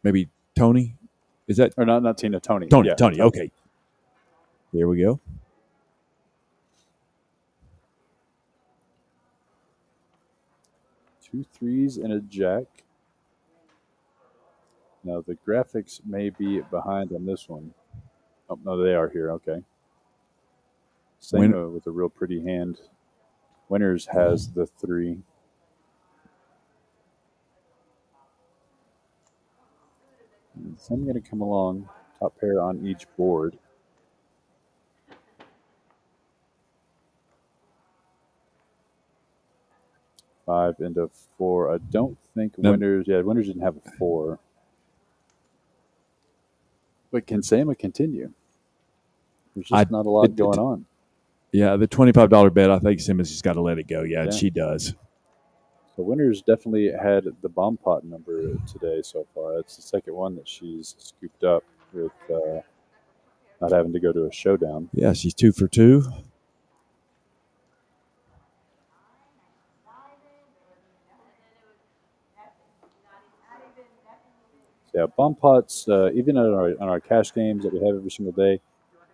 Speaker 3: Maybe Tony? Is that?
Speaker 2: Or not Tina, Tony.
Speaker 3: Tony, okay. There we go.
Speaker 2: Two threes and a jack. Now the graphics may be behind on this one. Oh, no, they are here. Okay. Same with a real pretty hand. Winners has the 3. So I'm going to come along, top pair on each board. Five into 4. I don't think winners. Yeah, winners didn't have a 4. But can Sama continue? There's just not a lot going on.
Speaker 3: Yeah, the $25 bet, I think Simmons just got to let it go. Yeah, and she does.
Speaker 2: So Winners definitely had the bomb pot number today so far. That's the second one that she's scooped up with not having to go to a showdown.
Speaker 3: Yeah, she's 2 for 2.
Speaker 2: Yeah, bomb pots, even on our cash games that we have every single day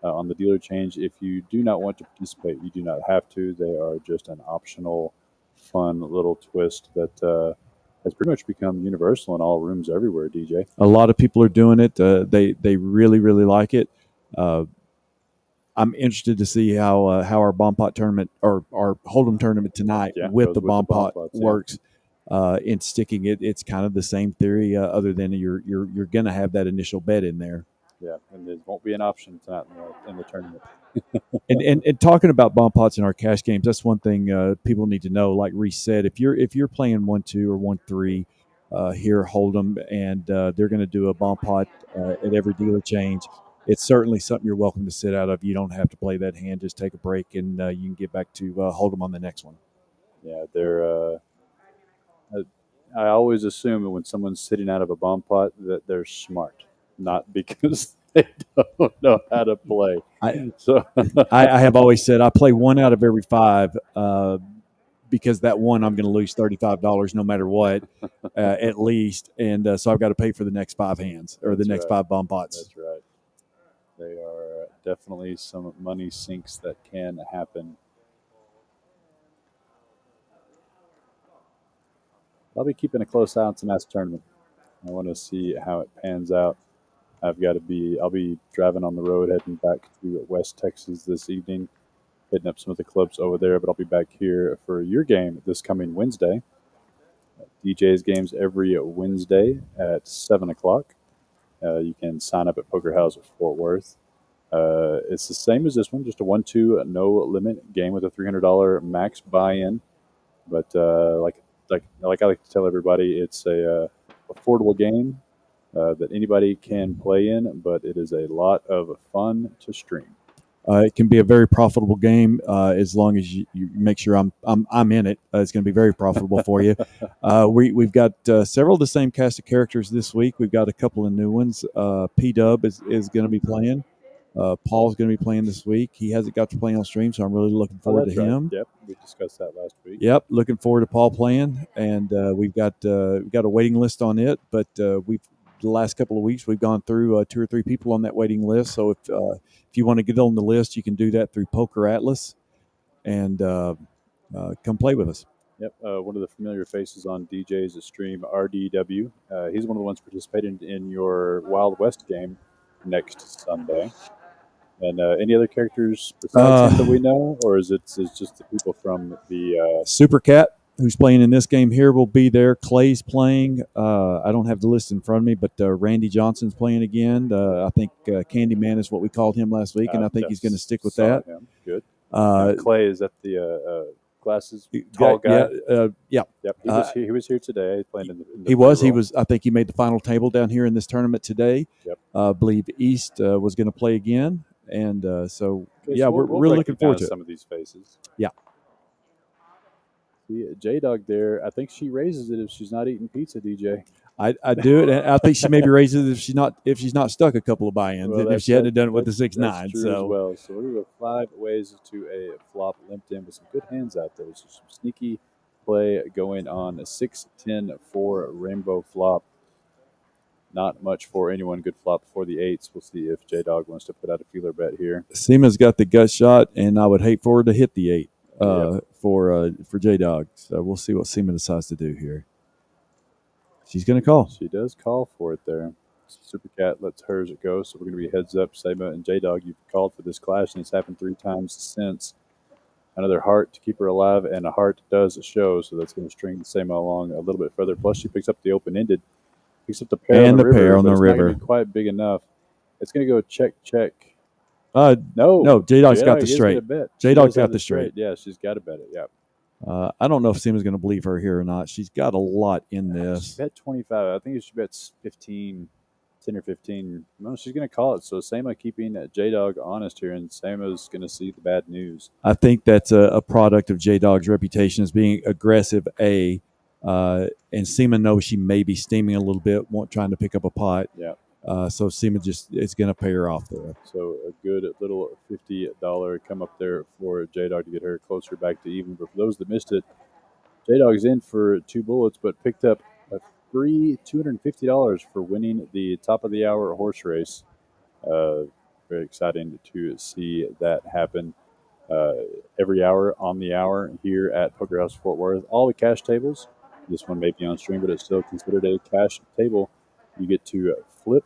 Speaker 2: on the dealer change, if you do not want to participate, you do not have to. They are just an optional, fun little twist that has pretty much become universal in all rooms everywhere, DJ.
Speaker 3: A lot of people are doing it. They really, really like it. I'm interested to see how our bomb pot tournament or our Hold'em tournament tonight with the bomb pot works. In sticking it, it's kind of the same theory, other than you're going to have that initial bet in there.
Speaker 2: Yeah, and it won't be an option tonight in the tournament.
Speaker 3: and talking about bomb pots in our cash games, that's one thing people need to know. Like Reese said, if you're playing 1-2 or 1-3 here at Hold'em, and they're going to do a bomb pot at every dealer change, it's certainly something you're welcome to sit out of. You don't have to play that hand. Just take a break, and you can get back to Hold'em on the next one.
Speaker 2: Yeah, they're I always assume that when someone's sitting out of a bomb pot that they're smart, not because they don't know how to play. So
Speaker 3: I have always said I play 1 out of every 5 because that one I'm going to lose $35 no matter what, at least, and so I've got to pay for the next 5 hands or the next 5 bomb pots.
Speaker 2: That's right. They are definitely some money sinks that can happen. I'll be keeping a close eye on tonight's tournament. I want to see how it pans out. I'll be driving on the road heading back to West Texas this evening, hitting up some of the clubs over there, but I'll be back here for your game this coming Wednesday. DJ's games every Wednesday at 7 o'clock. You can sign up at Poker House of Fort Worth. It's the same as this one, just a 1-2 no limit game with a $300 max buy-in. But like I like to tell everybody, it's a affordable game that anybody can play in, but it is a lot of fun to stream.
Speaker 3: It can be a very profitable game as long as you make sure I'm in it. It's going to be very profitable for you. We've got several of the same cast of characters this week. We've got a couple of new ones. P-Dub is going to be playing. Paul's going to be playing this week. He hasn't got to play on stream, so I'm really looking forward to him.
Speaker 2: Right. Yep, we discussed that last week.
Speaker 3: Yep, looking forward to Paul playing, and we've got a waiting list on it. But the last couple of weeks we've gone through 2 or 3 people on that waiting list. So if you want to get on the list, you can do that through Poker Atlas, and come play with us.
Speaker 2: Yep, one of the familiar faces on DJ's stream, RDW. He's one of the ones participating in your Wild West game next Sunday. And any other characters besides him that we know, or is it just the people from the
Speaker 3: Super Cat, who's playing in this game here, will be there. Clay's playing. I don't have the list in front of me, but Randy Johnson's playing again. I think Candyman is what we called him last week, and I think he's going to stick with that.
Speaker 2: Him. Good. Clay, is that the glasses tall guy?
Speaker 3: Yeah.
Speaker 2: Yep. He was here today playing in the
Speaker 3: He was. I think he made the final table down here in this tournament today.
Speaker 2: Yep.
Speaker 3: I believe East was going to play again. And so we're really looking forward to
Speaker 2: some of these faces.
Speaker 3: Yeah.
Speaker 2: See, J-Dog there, I think she raises it if she's not eating pizza, DJ.
Speaker 3: I do it, and I think she maybe raises it if she's not stuck a couple of buy-ins, and if she hadn't done it with the 6-9.
Speaker 2: So as well. So we're going to go 5 ways to a flop limped in with some good hands out there. So some sneaky play going on a 6-10 for rainbow flop. Not much for anyone. Good flop for the 8s. We'll see if J-Dog wants to put out a feeler bet here.
Speaker 3: Seema's got the gut shot, and I would hate for her to hit the 8 for J-Dog. So we'll see what Seema decides to do here. She's going to call.
Speaker 2: She does call for it there. Super Cat lets hers go, so we're going to be heads up. Seema and J-Dog, you've called for this clash, and it's happened 3 times since. Another heart to keep her alive, and a heart does show, so that's going to string Seema along a little bit further. Plus, she picks up the open-ended. Picks up the pair
Speaker 3: and
Speaker 2: on the river,
Speaker 3: pair on the
Speaker 2: it's
Speaker 3: river.
Speaker 2: Not gonna be quite big enough. It's going to go check.
Speaker 3: No, J-Dog's got the straight. J-Dog's got the straight.
Speaker 2: Yeah, she's got to bet it. Yeah.
Speaker 3: I don't know if Seema's going to believe her here or not. She's got a lot in this.
Speaker 2: She bet 25. I think she bets 15, 10 or 15. No, she's going to call it. So Seema keeping J-Dog honest here, and Seema's going to see the bad news.
Speaker 3: I think that's a product of J-Dog's reputation as being aggressive, and Seema knows she may be steaming a little bit, trying to pick up a pot.
Speaker 2: Yeah.
Speaker 3: So Seema it's going to pay her off there.
Speaker 2: So a good little $50 come up there for J-Dog to get her closer back to even. But for those that missed it, J-Dog's in for 2 bullets, but picked up a free $250 for winning the top of the hour horse race. Very exciting to see that happen. Every hour on the hour here at Poker House Fort Worth. All the cash tables. This one may be on stream, but it's still considered a cash table. You get to flip,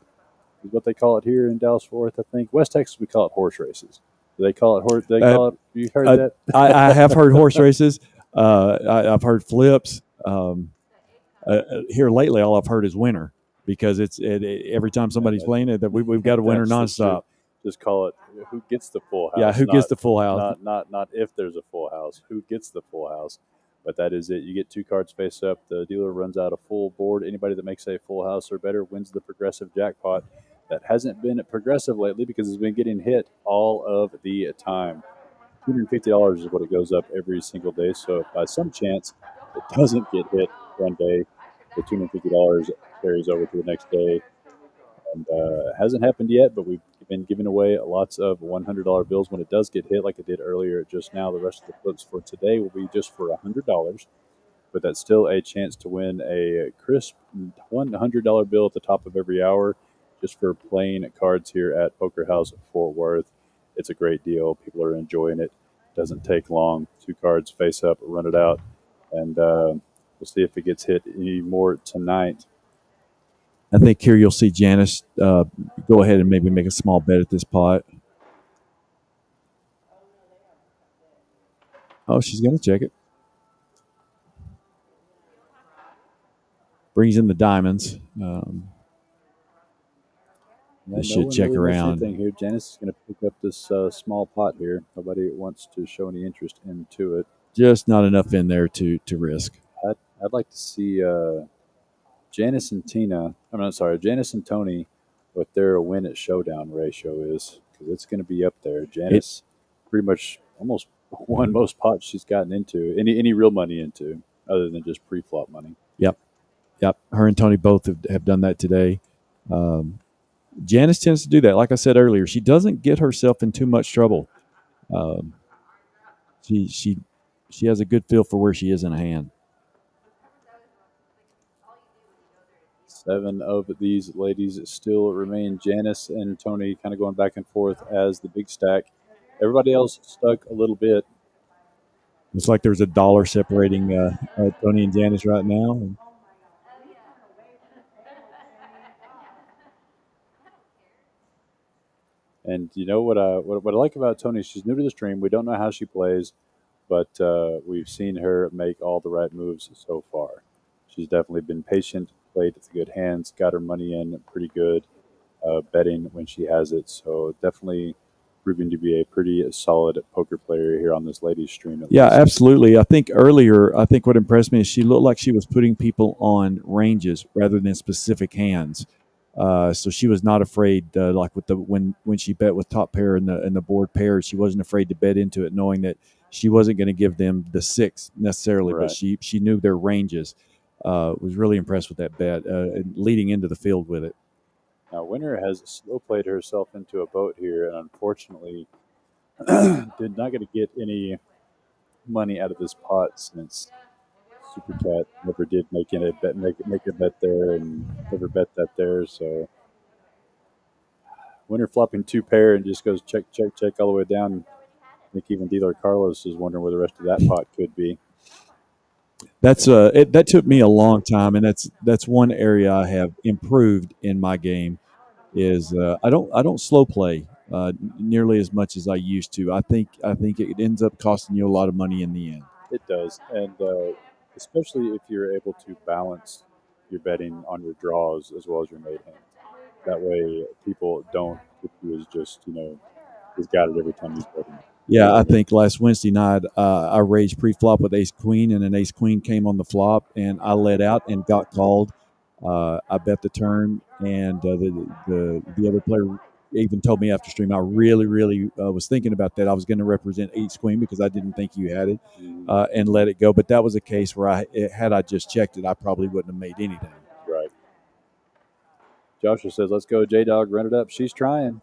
Speaker 2: is what they call it here in Dallas Fort Worth, I think. West Texas, we call it horse races. Do they call it horse? You heard that?
Speaker 3: I have heard horse races. I've heard flips. Here lately, all I've heard is winner, because it's every time somebody's playing it, that we've got a winner nonstop.
Speaker 2: Just call it who gets the full house.
Speaker 3: Yeah, who gets the full house.
Speaker 2: Not if there's a full house. Who gets the full house. But that is it. You get 2 cards face up. The dealer runs out a full board. Anybody that makes a full house or better wins the progressive jackpot. That hasn't been progressive lately because it's been getting hit all of the time. $250 is what it goes up every single day. So if by some chance it doesn't get hit, one day. The $250 carries over to the next day. And hasn't happened yet, but we've been giving away lots of $100 bills when it does get hit, like it did earlier just now. The rest of the flips for today will be just for $100, but that's still a chance to win a crisp $100 bill at the top of every hour just for playing cards here at Poker House Fort Worth. It's a great deal. People are enjoying it. Doesn't take long. 2 cards face up, run it out, and we'll see if it gets hit any more tonight.
Speaker 3: I think here you'll see Janice go ahead and maybe make a small bet at this pot. Oh, she's going to check it. Brings in the diamonds. This should check around.
Speaker 2: Here. Janice is going to pick up this small pot here. Nobody wants to show any interest into it.
Speaker 3: Just not enough in there to risk.
Speaker 2: I'd like to see Janice and Janice and Tony, what their win at showdown ratio is, because it's going to be up there. Janice pretty much almost won most pots she's gotten into, any real money into, other than just pre-flop money.
Speaker 3: Yep. Her and Tony both have done that today. Janice tends to do that. Like I said earlier, she doesn't get herself in too much trouble. She has a good feel for where she is in a hand.
Speaker 2: 7 of these ladies still remain. Janice and Tony kind of going back and forth as the big stack. Everybody else stuck a little bit.
Speaker 3: Looks like there's $1 separating Tony and Janice right now.
Speaker 2: And you know what I like about Tony? She's new to the stream. We don't know how she plays, but we've seen her make all the right moves so far. She's definitely been patient, played with good hands, got her money in pretty good, betting when she has it. So definitely proving to be a pretty solid poker player here on this ladies stream.
Speaker 3: Yeah, absolutely. I think earlier, what impressed me is she looked like she was putting people on ranges rather than specific hands. So she was not afraid, like with when she bet with top pair and the board pairs, she wasn't afraid to bet into it, knowing that she wasn't going to give them the 6 necessarily,
Speaker 2: right.
Speaker 3: But she knew their ranges. Was really impressed with that bet, and leading into the field with it.
Speaker 2: Now, Winner has slow played herself into a boat here, and unfortunately, did not get to get any money out of this pot since Super Cat never did make a bet there, and never bet that there. So, Winner flopping 2 pair and just goes check all the way down. I think even Dealer Carlos is wondering where the rest of that pot could be.
Speaker 3: That's that took me a long time, and that's one area I have improved in my game. Is I don't slow play nearly as much as I used to. I think it ends up costing you a lot of money in the end.
Speaker 2: It does, and especially if you're able to balance your betting on your draws as well as your made hand. That way, people don't think you as just he's got it every time he's betting.
Speaker 3: Yeah, I think last Wednesday night I raised pre-flop with ace queen, and an ace queen came on the flop, and I let out and got called. I bet the turn, and the other player even told me after stream I really was thinking about that. I was going to represent ace queen because I didn't think you had it, and let it go. But that was a case where had I just checked it, I probably wouldn't have made anything.
Speaker 2: Right. Joshua says, "Let's go, J-Dog, run it up." She's trying.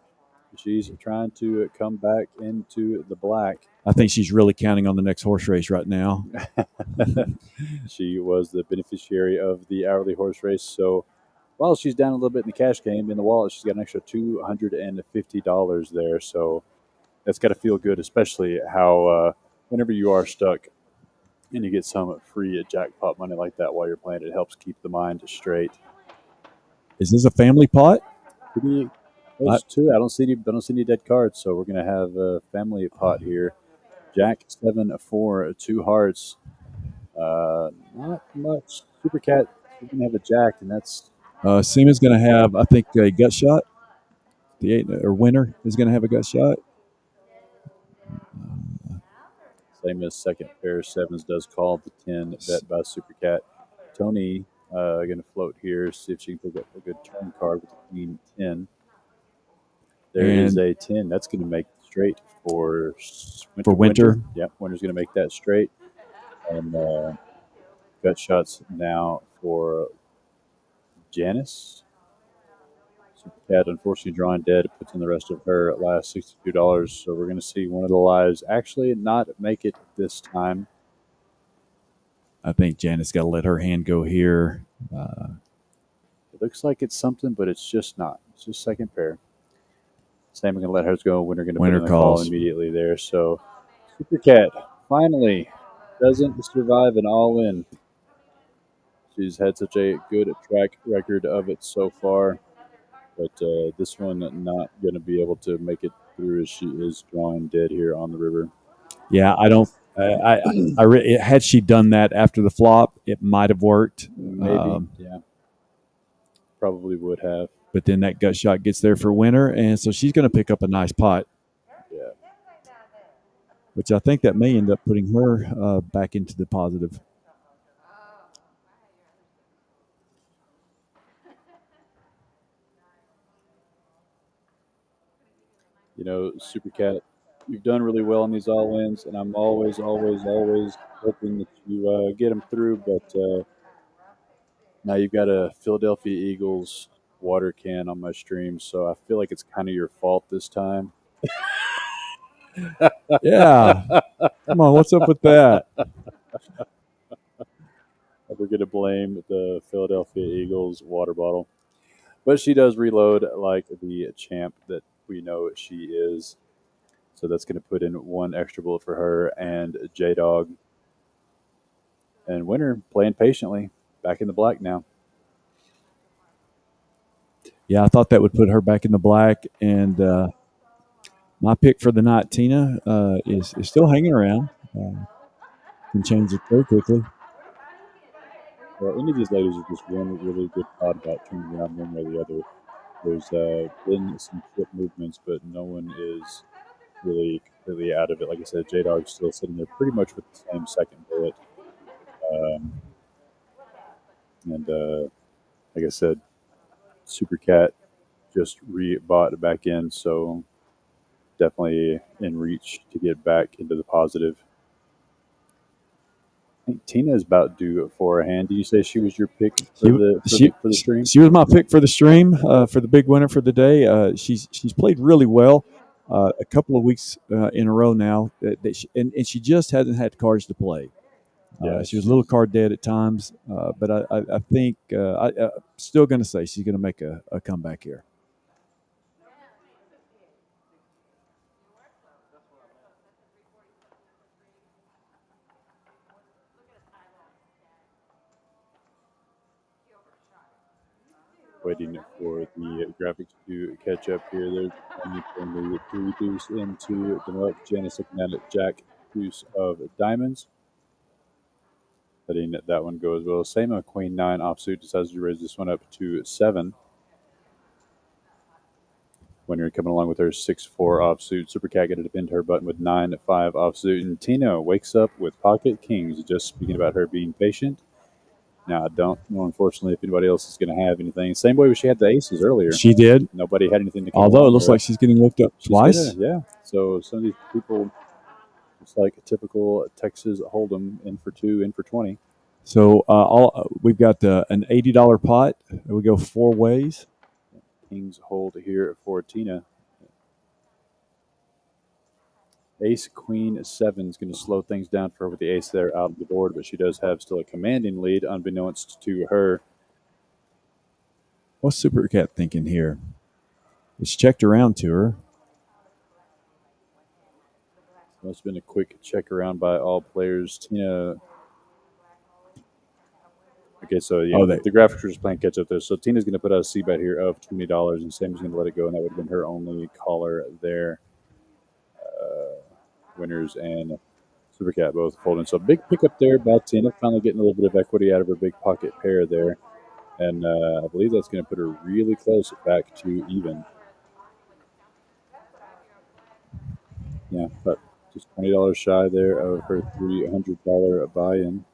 Speaker 2: She's trying to come back into the black.
Speaker 3: I think she's really counting on the next horse race right now.
Speaker 2: She was the beneficiary of the hourly horse race. So while she's down a little bit in the cash game, in the wallet, she's got an extra $250 there. So that's got to feel good, especially how whenever you are stuck and you get some free jackpot money like that while you're playing, it helps keep the mind straight.
Speaker 3: Is this a family pot?
Speaker 2: Pretty close to. I don't see any dead cards, so we're gonna have a family pot here. Jack 7-4, 2 hearts. Not much. Super Cat is gonna have a jack, and that's
Speaker 3: Seaman's gonna have, I think, a gut shot. The 8 or Winner is gonna have a gut shot.
Speaker 2: Same as second pair of 7s does call the 10 bet by Super Cat. Tony gonna float here, see if she can pick up a good turn card with the Queen 10. There is a 10. That's going to make straight for Winter.
Speaker 3: Winter.
Speaker 2: Yep, Winter's going to make that straight. And gut shots now for Janice. Super Cat, unfortunately, drawing dead, puts in the rest of her last $62. So we're going to see one of the lives actually not make it this time.
Speaker 3: I think Janice got to let her hand go here.
Speaker 2: It looks like it's something, but it's just not. It's just second pair. Same, we're going to let hers go. Winner going to put
Speaker 3: Winner
Speaker 2: in the call
Speaker 3: calls.
Speaker 2: immediately there. So Super Cat finally doesn't survive an all-in. She's had such a good track record of it so far, but this one not going to be able to make it through as she is drawing dead here on the river.
Speaker 3: Yeah, I don't. Had she done that after the flop, it might have worked.
Speaker 2: Maybe, yeah, probably would have.
Speaker 3: But then that gut shot gets there for winner, and so she's going to pick up a nice pot.
Speaker 2: Yeah.
Speaker 3: Which I think that may end up putting her back into the positive.
Speaker 2: You know, Super Cat, you've done really well in these all-ins, and I'm always hoping that you get them through. But now you've got a Philadelphia Eagles water can on my stream, so I feel like it's kind of your fault this time.
Speaker 3: Yeah. Come on, what's up with that?
Speaker 2: We're going to blame the Philadelphia Eagles water bottle. But she does reload like the champ that we know she is. So that's going to put in one extra bullet for her and J-Dog. And winner playing patiently. Back in the black now.
Speaker 3: Yeah, I thought that would put her back in the black. And my pick for the night, Tina, is still hanging around. Can change it very quickly.
Speaker 2: Well, any of these ladies are just one really good pot about turning around one way or the other. There's been some flip movements, but no one is really completely out of it. Like I said, J-Dog's still sitting there pretty much with the same second bullet. Like I said, Super Cat just bought back in, so definitely in reach to get back into the positive. I think Tina is about due for a hand. Did you say she was your pick for the stream?
Speaker 3: She was my pick for the stream for the big winner for the day. She's played really well a couple of weeks in a row now, and she just hasn't had cards to play.
Speaker 2: Yeah,
Speaker 3: she was a little card dead at times, but I think I'm still going to say she's going to make a comeback here.
Speaker 2: Waiting for the graphics to catch up here. There's only the three deuce into the note. Janice looking at Jack deuce of diamonds. Letting that one go as well. Same on Queen 9 offsuit. Decides to raise this one up to 7. Winner coming along with her 6-4 offsuit. Super Cat getting to pin her button with 9-5 offsuit. And Tina wakes up with pocket kings. Just speaking about her being patient. Now, I don't know, unfortunately, if anybody else is going to have anything. Same way she had the aces earlier.
Speaker 3: She did.
Speaker 2: Nobody had anything to come
Speaker 3: Although it looks like she's getting looked up twice.
Speaker 2: Yeah. So some of these people, it's like a typical Texas Hold'em, in for 2, in for 20.
Speaker 3: So we've got an $80 pot. We go 4 ways.
Speaker 2: Kings hold here for Tina. Ace, Queen, 7 is going to slow things down for her with the ace there out of the board, but she does have still a commanding lead unbeknownst to her.
Speaker 3: What's Super Cat thinking here? It's checked around to her.
Speaker 2: So it's been a quick check around by all players. Tina. Okay, so yeah, the graphics are just playing catch up there. So Tina's going to put out a C bet here of $20, and Sam's going to let it go, and that would have been her only caller there. Winners and Super Cat both folding. So big pickup there by Tina, finally getting a little bit of equity out of her big pocket pair there. And I believe that's going to put her really close back to even. Yeah, but just $20 shy there of her $300 buy-in.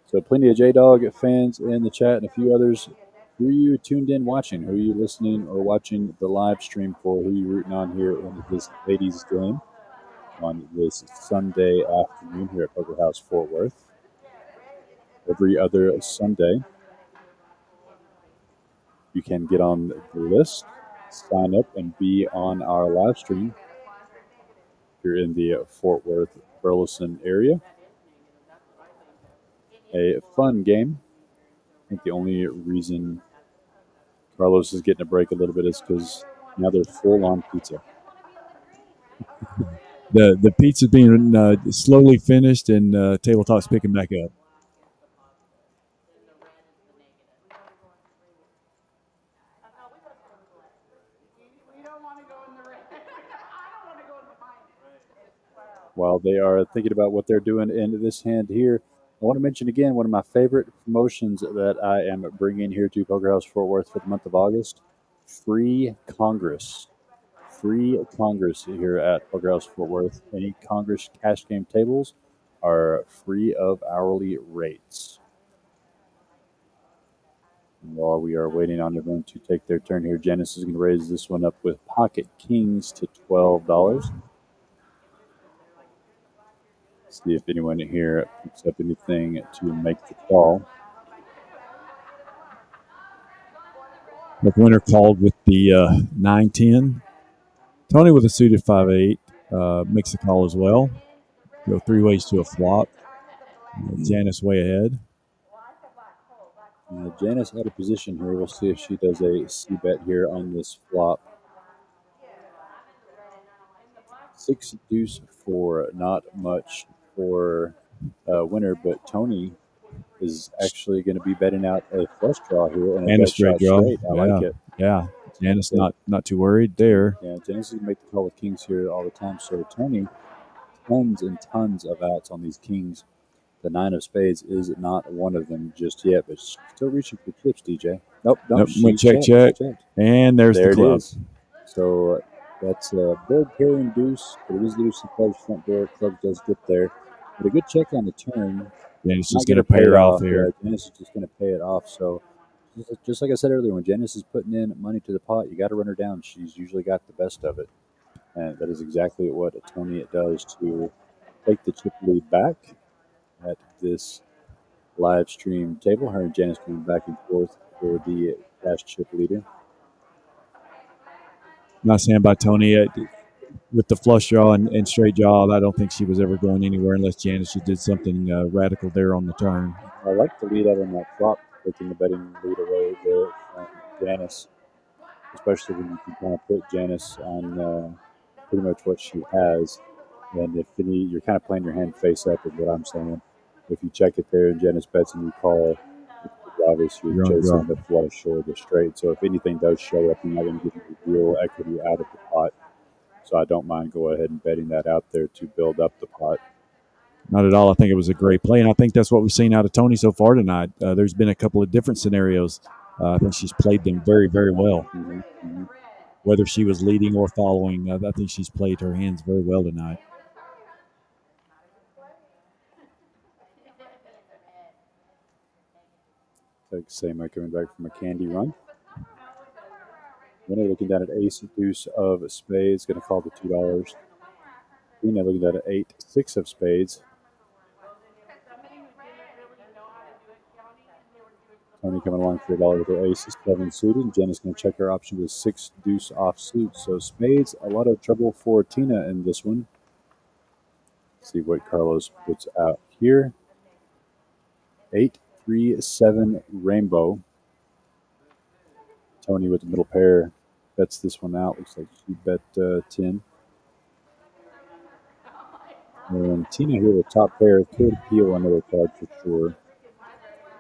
Speaker 2: So plenty of J-Dog fans in the chat and a few others. Who are you tuned in watching? Who are you listening or watching the live stream for? Who are you rooting on here in this ladies game? on this Sunday afternoon here at Poker House Fort Worth. Every other Sunday, you can get on the list, sign up, and be on our live stream if you're in the Fort Worth, Burleson area. A fun game. I think the only reason Carlos is getting a break a little bit is because now they're full on pizza.
Speaker 3: The pizza's being slowly finished, and tabletop's picking back up.
Speaker 4: We don't want to go in the red. I don't want to go in the minus.
Speaker 2: While they are thinking about what they're doing in this hand here, I want to mention again one of my favorite promotions that I am bringing here to Poker House Fort Worth for the month of August. Free Congress. Free Congress here at Poker House Fort Worth. Any Congress cash game tables are free of hourly rates. And while we are waiting on everyone to take their turn here, Janice is going to raise this one up with Pocket Kings to $12. See if anyone here picks up anything to make the call.
Speaker 3: The winner called with the 9-10. Tony with a suited 5-8 makes the call as well. Go three ways to a flop. Janice way ahead.
Speaker 2: Janice out of position here. We'll see if she does a C-bet here on this flop. 6 deuce 4, not much for a winner, but Tony is actually going to be betting out a flush draw here and
Speaker 3: a straight draw.
Speaker 2: I like it.
Speaker 3: Yeah, Janice not too worried there.
Speaker 2: Yeah, Janice is going to make the call with kings here all the time. So Tony, tons and tons of outs on these kings. The 9 of spades is not one of them just yet, but still reaching for chips, DJ. Nope.
Speaker 3: Check. And there's the club.
Speaker 2: So that's a big carrying deuce, but it is deuce and clubs front door. Clubs does get there. But a good check on the turn.
Speaker 3: Janice is going to pay her off here.
Speaker 2: Janice is just going to pay it off. So just like I said earlier, when Janice is putting in money to the pot, you got to run her down. She's usually got the best of it. And that is exactly what Tony does to take the chip lead back at this live stream table. Her and Janice going back and forth for the cash chip leader.
Speaker 3: Nice hand by Tony with the flush draw and straight draw. I don't think she was ever going anywhere unless Janice did something radical there on the turn.
Speaker 2: I like the lead out on that flop, taking the betting lead away there from Janice, especially when you can kind of put Janice on pretty much what she has. And if you're kind of playing your hand face up is what I'm saying. If you check it there and Janice bets and you call, it's obvious you're chasing the flush or the straight. So if anything does show up, you're not going to get real equity out of the pot. So I don't mind go ahead and betting that out there to build up the pot.
Speaker 3: Not at all. I think it was a great play, and I think that's what we've seen out of Tony so far tonight. There's been a couple of different scenarios. I think she's played them very, very well.
Speaker 2: Mm-hmm.
Speaker 3: Whether she was leading or following, I think she's played her hands very well tonight.
Speaker 2: Like same coming back from a candy run. Winner looking down at ace deuce of spades, going to call the $2. Tina looking down at 8-6 of spades. Tony coming along for $1 with her ace 7 suited. And Jen is going to check her option with 6 deuce off suit. So spades, a lot of trouble for Tina in this one. See what Carlos puts out here. 8-3-7 rainbow. Tony with the middle pair bets this one out. Looks like she bet 10. And Tina here with top pair could peel another card for sure.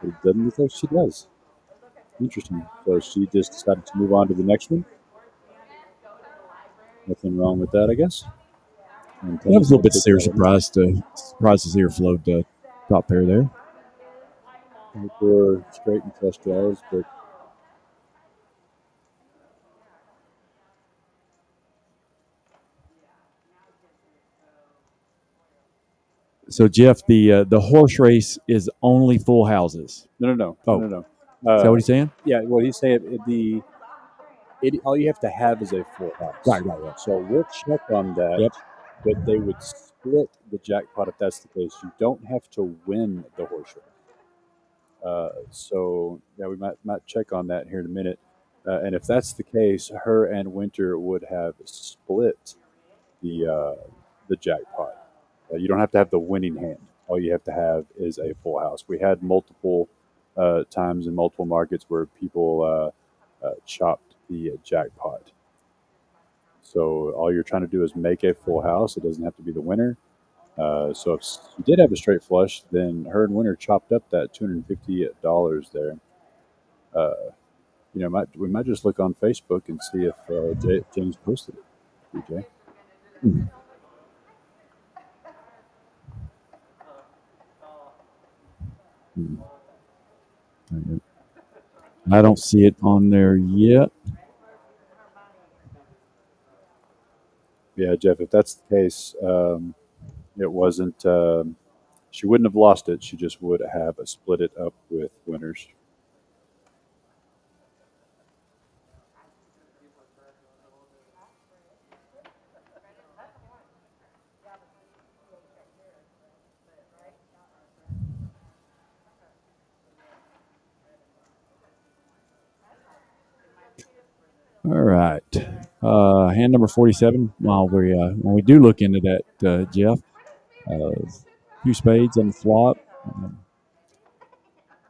Speaker 2: But it doesn't look like she does. Interesting. So she just decided to move on to the next one. Nothing wrong with that, I guess.
Speaker 3: I was a little bit surprised to see her float top pair there.
Speaker 2: For straight and flush draws, but
Speaker 3: so Jeff, the horse race is only full houses.
Speaker 2: No.
Speaker 3: Oh.
Speaker 2: No.
Speaker 3: Is that what he's saying?
Speaker 2: Yeah. Well, he's saying all you have to have is a full house.
Speaker 3: Right.
Speaker 2: So we'll check on that.
Speaker 3: Yep.
Speaker 2: but they would split the jackpot if that's the case. You don't have to win the horse race. So yeah, we might check on that here in a minute. And if that's the case, her and Winter would have split the jackpot. You don't have to have the winning hand. All you have to have is a full house. We had multiple times in multiple markets where people chopped the jackpot. So all you're trying to do is make a full house. It doesn't have to be the winner. So if she did have a straight flush, then her and Winter chopped up that $250 there. We might just look on Facebook and see if James posted it. DJ.
Speaker 3: I don't see it on there yet.
Speaker 2: Yeah, Jeff. If that's the case, it wasn't. She wouldn't have lost it. She just would have split it up with winners.
Speaker 3: All right. Hand number 47. While when we do look into that, Jeff, few spades on the flop.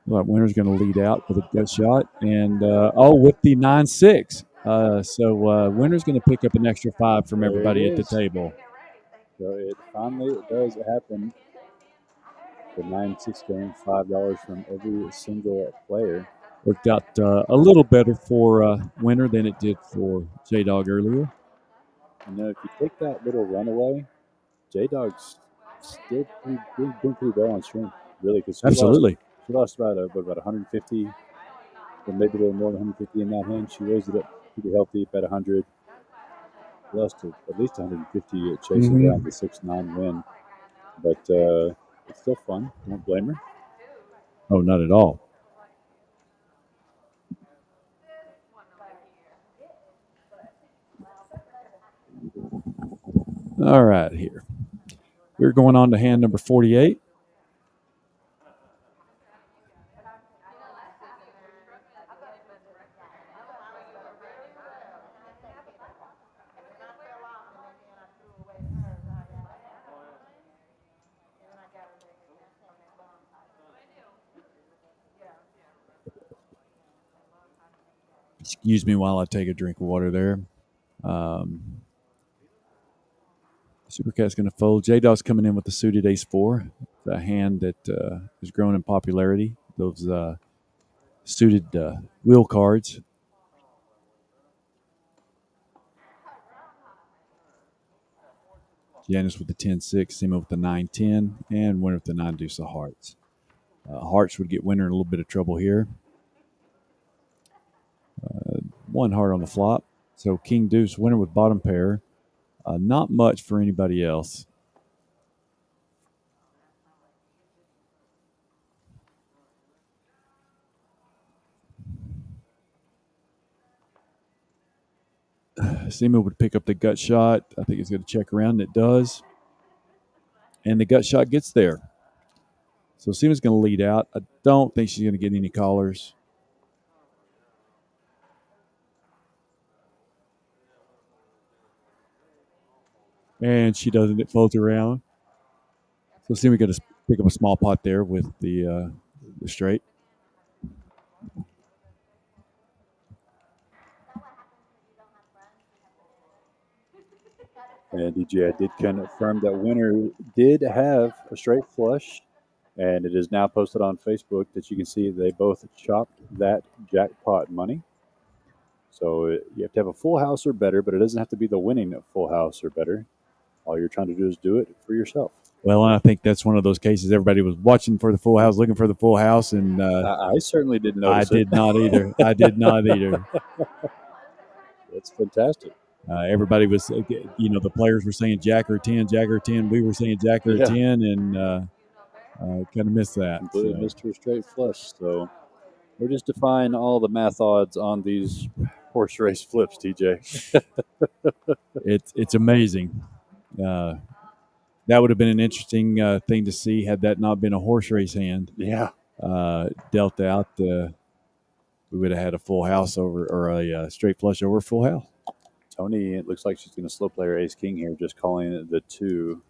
Speaker 3: Winner's going to lead out with a gut shot, and with the 9-6. So Winner's going to pick up an extra 5 from everybody at the table.
Speaker 2: So it finally does happen. The 9-6 game, $5 from every single player.
Speaker 3: Worked out a little better for Winner than it did for J Dog earlier.
Speaker 2: If you take that little runaway, J Dog's still doing pretty well on stream, really. Because
Speaker 3: Absolutely,
Speaker 2: she lost about 150, or maybe a little more than 150 in that hand. She raised it up pretty healthy, bet 100. Lost to at least 150 chasing down the 6-9 win, but it's still fun. Don't blame her.
Speaker 3: Oh, not at all. All right, here. We're going on to hand number 48. Excuse me while I take a drink of water there. Supercat's going to fold. J-Dog's coming in with the suited ace-4. It's a hand that has grown in popularity. Those suited wheel cards. Janice with the 10-6, Sima with the 9-10, and Winner with the 9-deuce of hearts. Hearts would get Winner in a little bit of trouble here. 1 heart on the flop. So King Deuce, Winner with bottom pair. Not much for anybody else. Sima would pick up the gut shot. I think it's going to check around, and it does. And the gut shot gets there. So Sima's going to lead out. I don't think she's going to get any callers. And she doesn't. It folds around. So Sima got to pick up a small pot there with the straight.
Speaker 2: And DJ, I did confirm that Winner did have a straight flush, and it is now posted on Facebook that you can see they both chopped that jackpot money. So you have to have a full house or better, but it doesn't have to be the winning full house or better. All you're trying to do is do it for yourself.
Speaker 3: Well, I think that's one of those cases. Everybody was watching for the full house, looking for the full house, and
Speaker 2: I certainly didn't notice.
Speaker 3: I did not either. I did not either.
Speaker 2: That's fantastic.
Speaker 3: Everybody was, the players were saying Jack or 10, Jack or 10. We were saying Jack or 10, and kind of missed that.
Speaker 2: Completely missed her straight flush. So we're just defying all the math odds on these horse race flips, TJ.
Speaker 3: It's amazing. That would have been an interesting thing to see had that not been a horse race hand.
Speaker 2: Yeah.
Speaker 3: Dealt out. We would have had a full house over, or a straight flush over full house.
Speaker 2: Tony, it looks like she's going to slow play her ace king here, just calling it the 2.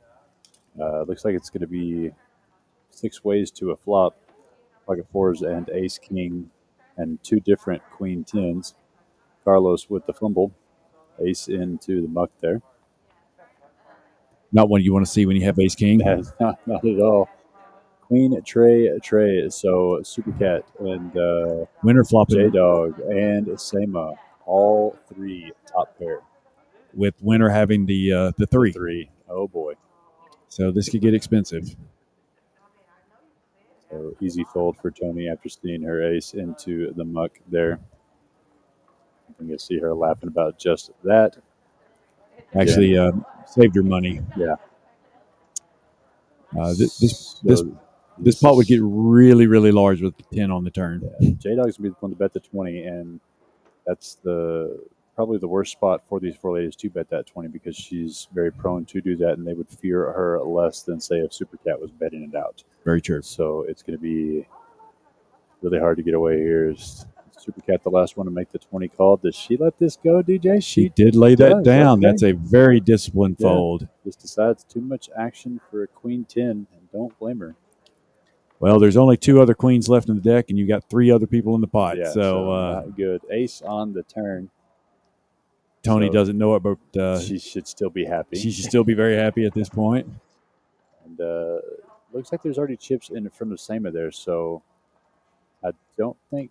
Speaker 2: Looks like it's going to be 6 ways to a flop, pocket 4s and ace king, and 2 different queen 10s. Carlos with the fumble, ace into the muck there.
Speaker 3: Not one you want to see when you have ace king.
Speaker 2: Not at all. Queen, Trey. So Super Cat and
Speaker 3: Winner flopping
Speaker 2: J-Dog and Sema, all 3 top pair.
Speaker 3: with winner having the 3.
Speaker 2: 3. Oh boy.
Speaker 3: So this could get expensive.
Speaker 2: So easy fold for Tony after seeing her ace into the muck there. I'm going to see her laughing about just that.
Speaker 3: Actually, saved her money.
Speaker 2: Yeah.
Speaker 3: This pot would get really, really large with the 10 on the turn.
Speaker 2: Yeah. J-Dog's going to be the one to bet the 20, and that's probably the worst spot for these 4 ladies to bet that 20 because she's very prone to do that, and they would fear her less than, say, if Super Cat was betting it out.
Speaker 3: Very true.
Speaker 2: So it's going to be really hard to get away here. Is Super Cat the last one to make the 20 call? Does she let this go, DJ?
Speaker 3: She did lay that down.
Speaker 2: Okay.
Speaker 3: That's a very disciplined fold.
Speaker 2: Just decides too much action for a queen 10, and don't blame her.
Speaker 3: Well, there's only 2 other queens left in the deck, and you got 3 other people in the pot.
Speaker 2: Yeah,
Speaker 3: so
Speaker 2: not good. Ace on the turn.
Speaker 3: Tony doesn't know it, but
Speaker 2: she should still be happy.
Speaker 3: She should still be very happy at this point.
Speaker 2: And looks like there's already chips in front of Sema there, so I don't think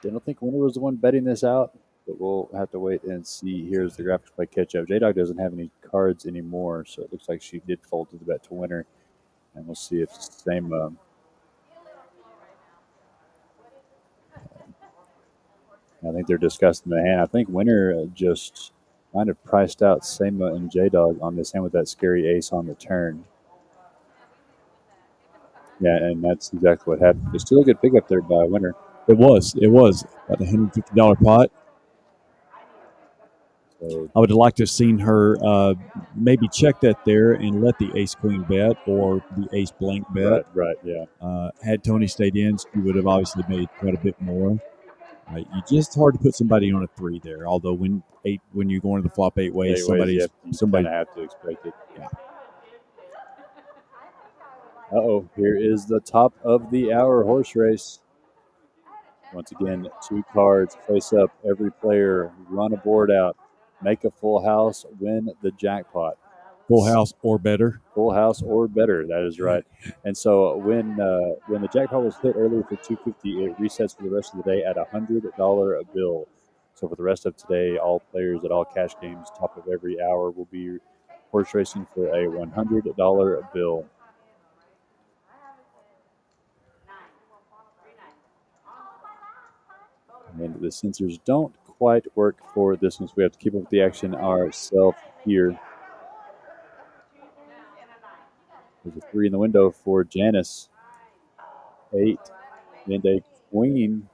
Speaker 2: Winner was the one betting this out, but we'll have to wait and see. Here's the graphics play catch up. J-Dog doesn't have any cards anymore, so it looks like she did fold to the bet to Winner. And we'll see if same. I think they're discussing the hand. I think Winner just kind of priced out Sema and J-Dog on this hand with that scary ace on the turn. Yeah, and that's exactly what happened. It's still a good pickup there by Winner.
Speaker 3: It was about a $150 pot. So I would have liked to have seen her maybe check that there and let the ace queen bet or the ace blank bet.
Speaker 2: Right, yeah.
Speaker 3: Had Tony stayed in, she would have obviously made quite a bit more. You just hard to put somebody on a 3 there. Although when you go into the flop 8 ways, somebody
Speaker 2: have to expect it. Yeah. Here is the top of the hour horse race. Once again, 2 cards face up. Every player run a board out, make a full house, win the jackpot.
Speaker 3: Full house or better.
Speaker 2: Full house or better. That is right. And so when the jackpot was hit earlier for $250, it resets for the rest of the day at a $100 bill. So for the rest of today, all players at all cash games, top of every hour, will be horse racing for a $100 bill. And the sensors don't quite work for this one, so we have to keep up with the action ourselves here. There's a 3 in the window for Janice. 8 and a queen.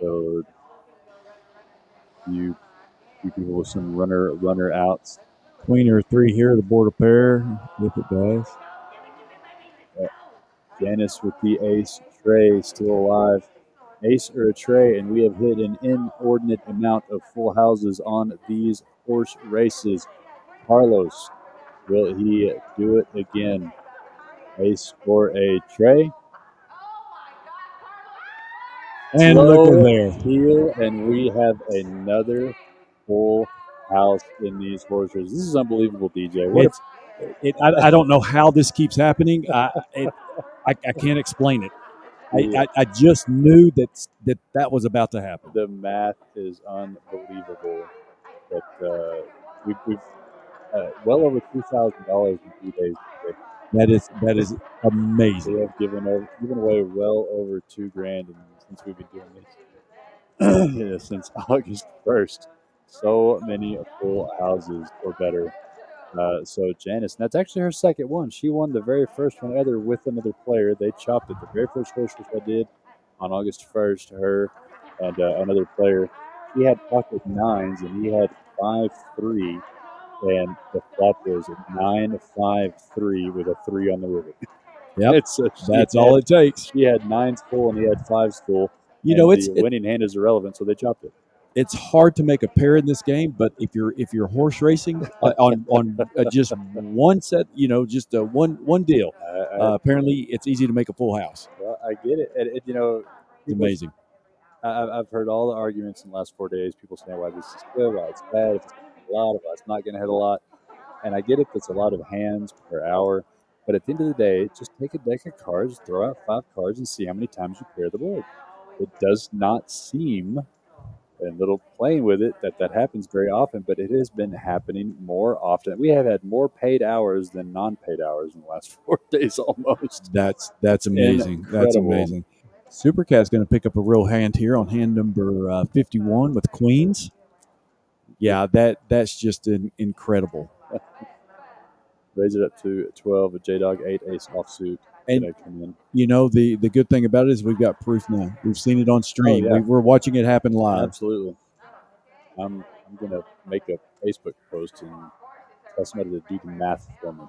Speaker 2: So you people with some runner outs.
Speaker 3: Queen or 3 here, the board of pair, if it does.
Speaker 2: Janice with the ace. Trey still alive. Ace or a tray, and we have hit an inordinate amount of full houses on these horse races. Carlos, will he do it again? Ace or a tray?
Speaker 3: And look at there.
Speaker 2: Heel, and we have another full house in these horse races. This is unbelievable, DJ.
Speaker 3: I don't know how this keeps happening. I can't explain it. I just knew that was about to happen.
Speaker 2: The math is unbelievable. But we've well over $2,000 in 2 days today.
Speaker 3: That is amazing.
Speaker 2: We have given away well over $2,000 since we've been doing this since August 1st. So many full houses or better. So Janice, and that's actually her second one. She won the very first one ever with another player. They chopped it. The very first horse race I did on August 1st, her and another player. She had pocket 9s and he had 5-3. and the flop was 9-5-3 with a 3 on the river.
Speaker 3: Yep,
Speaker 2: So
Speaker 3: that's all it takes.
Speaker 2: She had 9s full and he had 5s full.
Speaker 3: You know,
Speaker 2: the winning hand is irrelevant, so they chopped it.
Speaker 3: It's hard to make a pair in this game, but if you're horse racing on just one set, just one deal, apparently it's easy to make a full house.
Speaker 2: Well, I get it. And
Speaker 3: it's amazing.
Speaker 2: I've heard all the arguments in the last 4 days. People saying why this is good, why it's bad, if it's a lot, why it's not going to hit a lot. And I get it. That's a lot of hands per hour. But at the end of the day, just take a deck of cards, throw out 5 cards, and see how many times you pair the board. It does not seem, and little playing with it, that happens very often, but it has been happening more often. We have had more paid hours than non-paid hours in the last 4 days almost.
Speaker 3: That's amazing.
Speaker 2: Incredible.
Speaker 3: That's amazing. Supercat's going to pick up a real hand here on hand number 51 with queens. Yeah, that's just incredible.
Speaker 2: Raise it up to 12, a J-Dog 8, ace offsuit.
Speaker 3: And the good thing about it is we've got proof now. We've seen it on stream.
Speaker 2: Oh, yeah.
Speaker 3: We're watching it happen live.
Speaker 2: Absolutely. I'm going to make a Facebook post and tell somebody to do the math for me.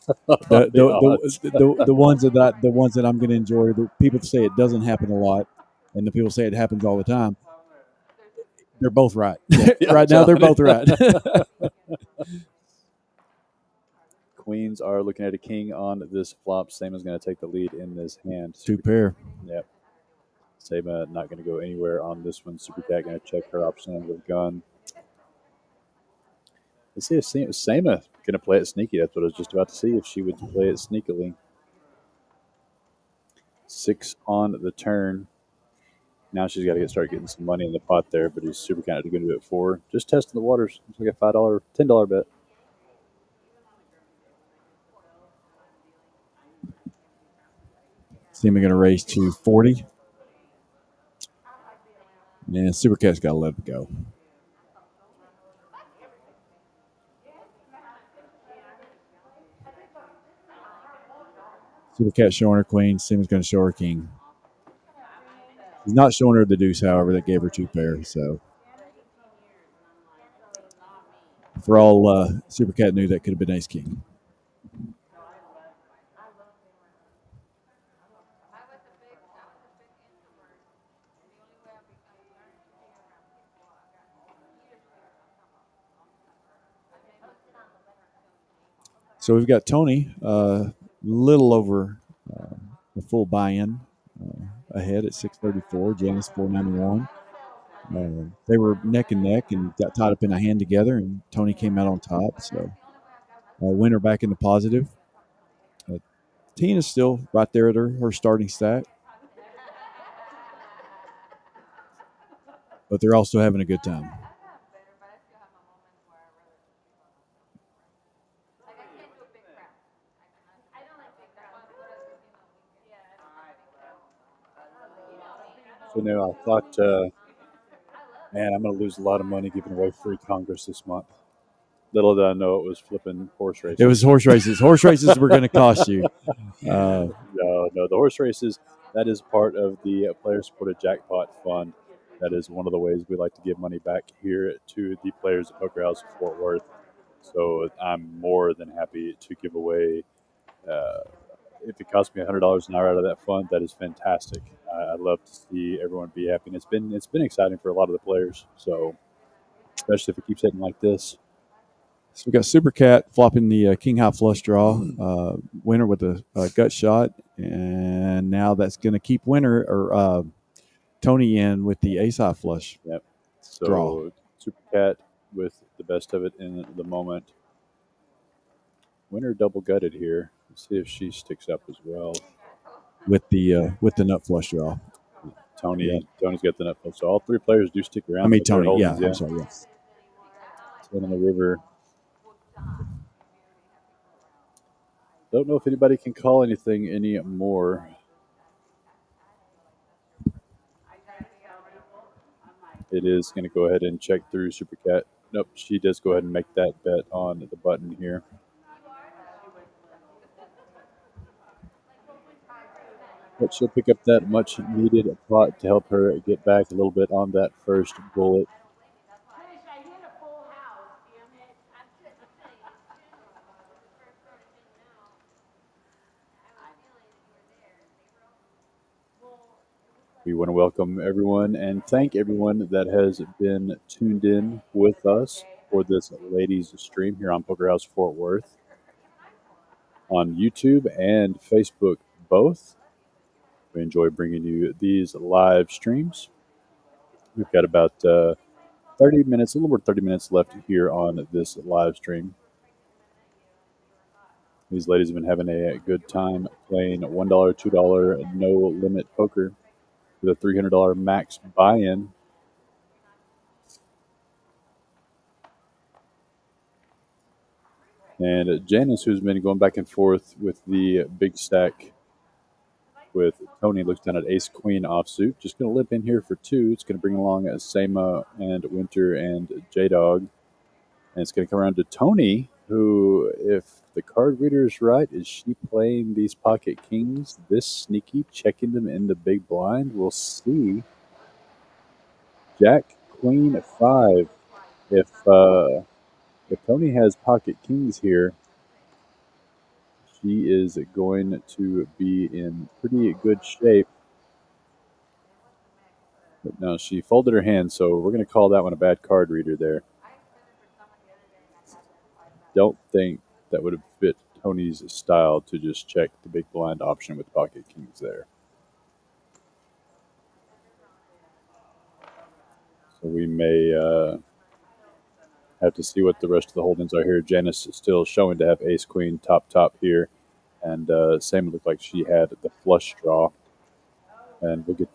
Speaker 3: the ones that I'm going to enjoy. The people say it doesn't happen a lot, and the people say it happens all the time. They're both right.
Speaker 2: Yeah,
Speaker 3: right now, they're both right.
Speaker 2: Queens are looking at a king on this flop. Sama's going to take the lead in this hand.
Speaker 3: 2 pair.
Speaker 2: Yep. Sama not going to go anywhere on this one. Supercat going to check her option with gun. Let's see if Sama going to play it sneaky. That's what I was just about to see, if she would play it sneakily. 6 on the turn. Now she's got to start getting some money in the pot there, but he's Supercat going to do it 4. Just testing the waters. It's like a $5, $10 bet.
Speaker 3: Sama going to raise to 40. And Supercat's got to let it go. Supercat showing her queen. Sama's going to show her king. He's not showing her the deuce, however, that gave her 2 pairs. So, for all Supercat knew, that could have been ace king. So we've got Tony, little over the full buy-in ahead at 634. Janice 491. They were neck and neck and got tied up in a hand together, and Tony came out on top. So winner back in the positive. Tina's still right there at her starting stack, but they're also having a good time.
Speaker 2: So now I thought, man, I'm going to lose a lot of money giving away free Congress this month. Little did I know it was flipping horse races.
Speaker 3: It was horse races. Horse races were going to cost you.
Speaker 2: No, the horse races, that is part of the player-supported jackpot fund. That is one of the ways we like to give money back here to the players at Poker House of Fort Worth. So I'm more than happy to give away. If it costs me $100 an hour out of that fund, that is fantastic. I love to see everyone be happy. And it's been exciting for a lot of the players. So especially if it keeps hitting like this.
Speaker 3: So we got Supercat flopping the king high flush draw, winner with a gut shot, and now that's going to keep winner or Tony in with the ace high flush.
Speaker 2: Yep. So
Speaker 3: draw.
Speaker 2: Supercat with the best of it in the moment. Winner double gutted here. Let's see if she sticks up as well
Speaker 3: with the nut flush draw.
Speaker 2: Tony's got the nut flush. So all 3 players do stick around.
Speaker 3: I mean Tony, yeah. I'm sorry,
Speaker 2: yes. 10 on the river. Don't know if anybody can call anything anymore. It is going to go ahead and check through Supercat. Nope, she does go ahead and make that bet on the button here. But she'll pick up that much needed pot to help her get back a little bit on that first bullet. We want to welcome everyone and thank everyone that has been tuned in with us for this ladies stream here on Poker House Fort Worth on YouTube and Facebook both. We enjoy bringing you these live streams. We've got about 30 minutes, a little over 30 minutes left here on this live stream. These ladies have been having a good time playing $1, $2 no limit poker with a $300 max buy-in. And Janice, who's been going back and forth with the big stack with Tony, looks down at Ace Queen offsuit. Just going to lip in here for two. It's going to bring along Sama and Winter and J Dog. And it's going to come around to Tony, who, if the card reader is right, is she playing these pocket kings this sneaky, checking them in the big blind? We'll see. Jack, Queen, 5. If Tony has pocket kings here, she is going to be in pretty good shape. But no, she folded her hand, so we're going to call that one a bad card reader there. Don't think that would have fit Tony's style to just check the big blind option with pocket kings there. So we may have to see what the rest of the holdings are here. Janice is still showing to have ace queen top here, and Sam looked like she had the flush draw. And we'll get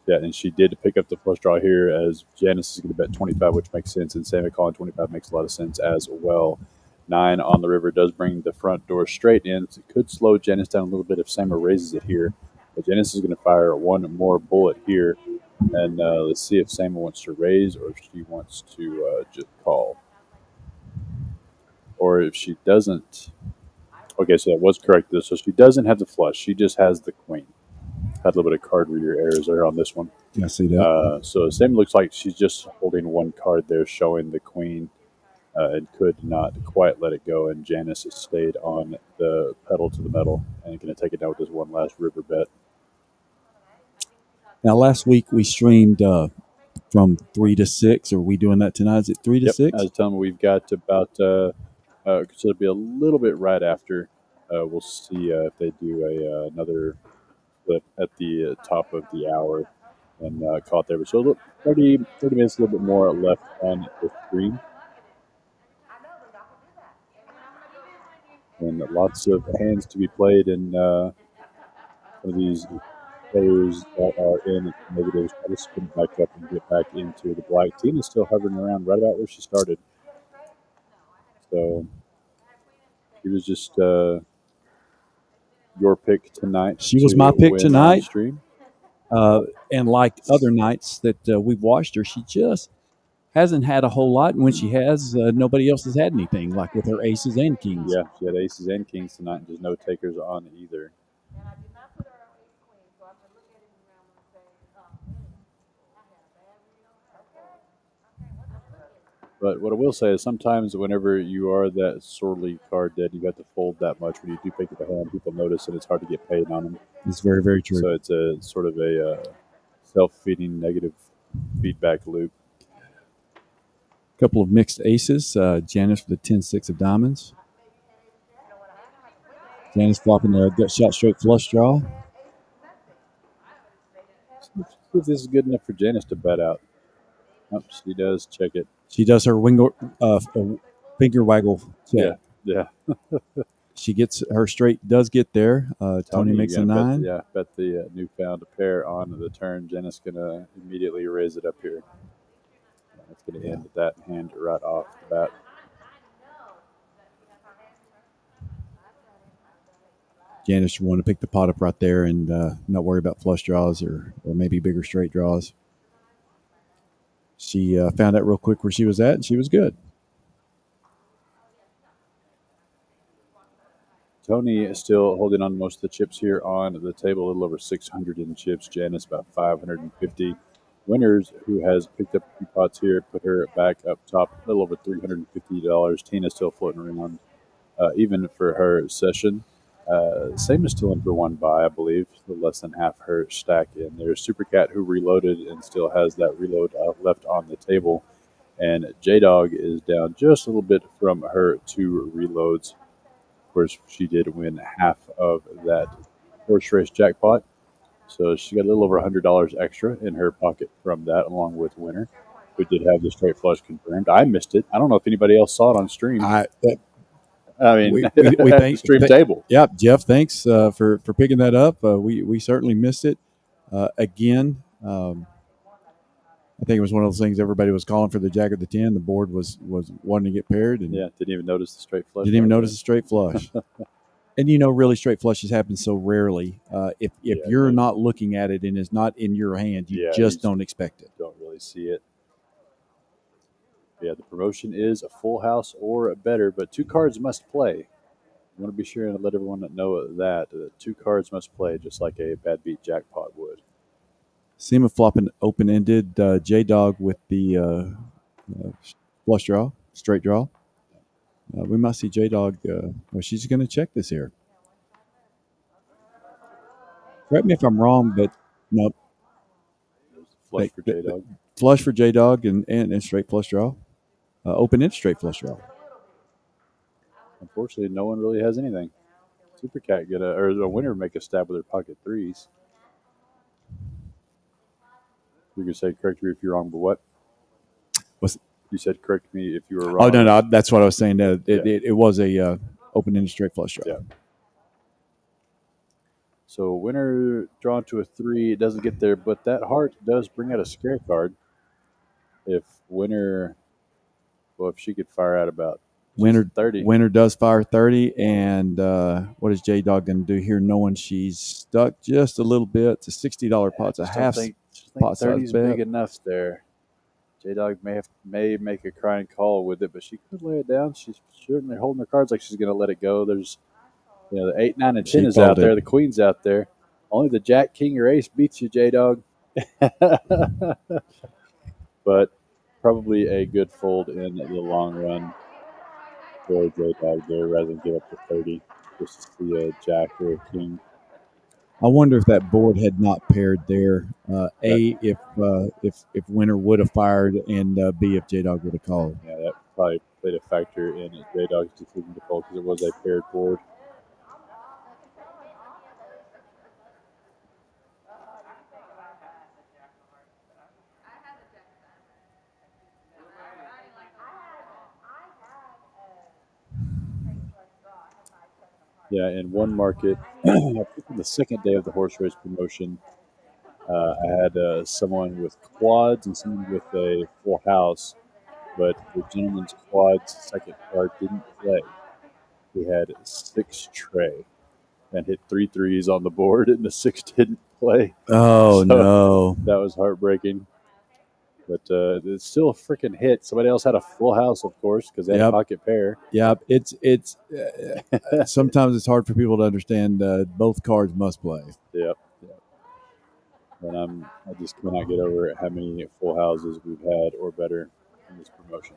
Speaker 2: and she did pick up the flush draw here, as Janice is going to bet 25, which makes sense, and Sam calling 25 makes a lot of sense as well. 9 on the river does bring the front door straight in. So it could slow Janice down a little bit if Sam raises it here. But Janice is going to fire one more bullet here. And let's see if Sam wants to raise or if she wants to just call. Or if she doesn't. Okay, so that was correct. So she doesn't have the flush. She just has the queen. Had a little bit of card reader errors there on this one.
Speaker 3: I see that.
Speaker 2: So Sam looks like she's just holding one card there, showing the queen, and could not quite let it go. And Janice has stayed on the pedal to the metal and going to take it down with this one last river bet.
Speaker 3: Now, last week we streamed from 3 to 6. Are we doing that tonight? Is it 3 to 6?
Speaker 2: I was telling you, we've got about, so it'll be a little bit right after. We'll see if they do another flip at the top of the hour and call it there. But so 30 minutes, a little bit more left on the stream. And lots of hands to be played, and some of these players that are in negatives try to spin back up and get back into the black. Team is still hovering around right about where she started. So she was just your pick tonight.
Speaker 3: She was my pick tonight. Stream. And like other nights that we've watched her, she just hasn't had a whole lot. And when she has, nobody else has had anything, like with her aces and kings.
Speaker 2: Yeah, she had aces and kings tonight, and there's no takers on either. But what I will say is sometimes whenever you are that sorely card dead, you have to fold that much. When you do pick up a hand, people notice, and it's hard to get paid on them.
Speaker 3: It's very, very true.
Speaker 2: So it's a sort of a self-feeding negative feedback loop.
Speaker 3: A couple of mixed aces. Janice with the 10-6 of diamonds. Janice flopping the gut shot straight flush draw.
Speaker 2: See if this is good enough for Janice to bet out. Oh, she does check it.
Speaker 3: She does her finger waggle check.
Speaker 2: Yeah.
Speaker 3: She gets her straight, does get there. Tony makes a 9.
Speaker 2: Bet the newfound pair on the turn. Janice going to immediately raise it up here. That's going to end that hand right off the bat.
Speaker 3: Janice want to pick the pot up right there and not worry about flush draws or maybe bigger straight draws. She found out real quick where she was at, and she was good.
Speaker 2: Tony is still holding on to most of the chips here on the table, a little over 600 in chips. Janice about 550. Winners, who has picked up a few pots here, put her back up top, a little over $350. Tina's still floating around, even for her session. Same is still in for one buy, I believe. Less than half her stack in. There's Super Cat who reloaded and still has that reload left on the table. And J Dog is down just a little bit from her 2 reloads. Of course, she did win half of that horse race jackpot. So she got a little over $100 extra in her pocket from that, along with Winner, who did have the straight flush confirmed. I missed it. I don't know if anybody else saw it on stream.
Speaker 3: I
Speaker 2: mean,
Speaker 3: we
Speaker 2: at the stream table.
Speaker 3: Yeah, Jeff, thanks for picking that up. We certainly missed it again. I think it was one of those things everybody was calling for the Jack of the 10. The board was wanting to get paired, and
Speaker 2: Yeah, didn't even notice the straight flush.
Speaker 3: didn't even notice the straight flush. And really straight flushes happen so rarely. If you're not looking at it and it's not in your hand, you just don't expect it.
Speaker 2: Don't really see it. Yeah, the promotion is a full house or better, but 2 cards must play. I want to be sure and let everyone know that 2 cards must play, just like a bad beat jackpot would.
Speaker 3: SEMA flopping open-ended, J-Dog with the flush draw, straight draw. We might see J-Dog. Well, she's going to check this here. Correct me if I'm wrong, but nope.
Speaker 2: Flush for J-Dog.
Speaker 3: Flush for J-Dog and straight flush draw. Open-ended straight flush draw.
Speaker 2: Unfortunately, no one really has anything. Super Cat or a Winner make a stab with her pocket 3s. You can say correct me if you're wrong, but what? You said correct me if you were wrong.
Speaker 3: Oh no, that's what I was saying. It was a open-ended straight flush draw.
Speaker 2: Yeah. So Winner drawn to a 3, it doesn't get there, but that heart does bring out a scare card. If Winner, if she could fire out about
Speaker 3: Winner
Speaker 2: 30.
Speaker 3: Winner does fire 30, and what is J-Dog going to do here, knowing she's stuck just a little bit? It's a $60 pot. It's a half pot
Speaker 2: 30
Speaker 3: size
Speaker 2: is
Speaker 3: bet.
Speaker 2: big enough there. J-Dog may make a crying call with it, but she could lay it down. She's certainly holding her cards like she's going to let it go. There's, the 8, 9, and 10 is out there. The Queen's out there. Only the Jack, King, or Ace beats you, J-Dog. But probably a good fold in the long run for J-Dog there, rather than give up to 30 just to see a Jack or a King.
Speaker 3: I wonder if that board had not paired there. If Winner would have fired, and B, if J-Dog would have called.
Speaker 2: Yeah, that probably played a factor in J-Dog's decision to fold because it was a paired board. Yeah, in one market, I think on the second day of the horse race promotion, I had someone with quads and someone with a full house, but the gentleman's quads second card didn't play. He had 6 tray and hit 3 threes on the board, and the 6 didn't play.
Speaker 3: Oh, no.
Speaker 2: That was heartbreaking. But it's still a freaking hit. Somebody else had a full house, of course, because they had a pocket pair.
Speaker 3: Yeah, it's sometimes it's hard for people to understand. Both cards must play.
Speaker 2: Yep. And I just cannot get over how many full houses we've had or better in this promotion.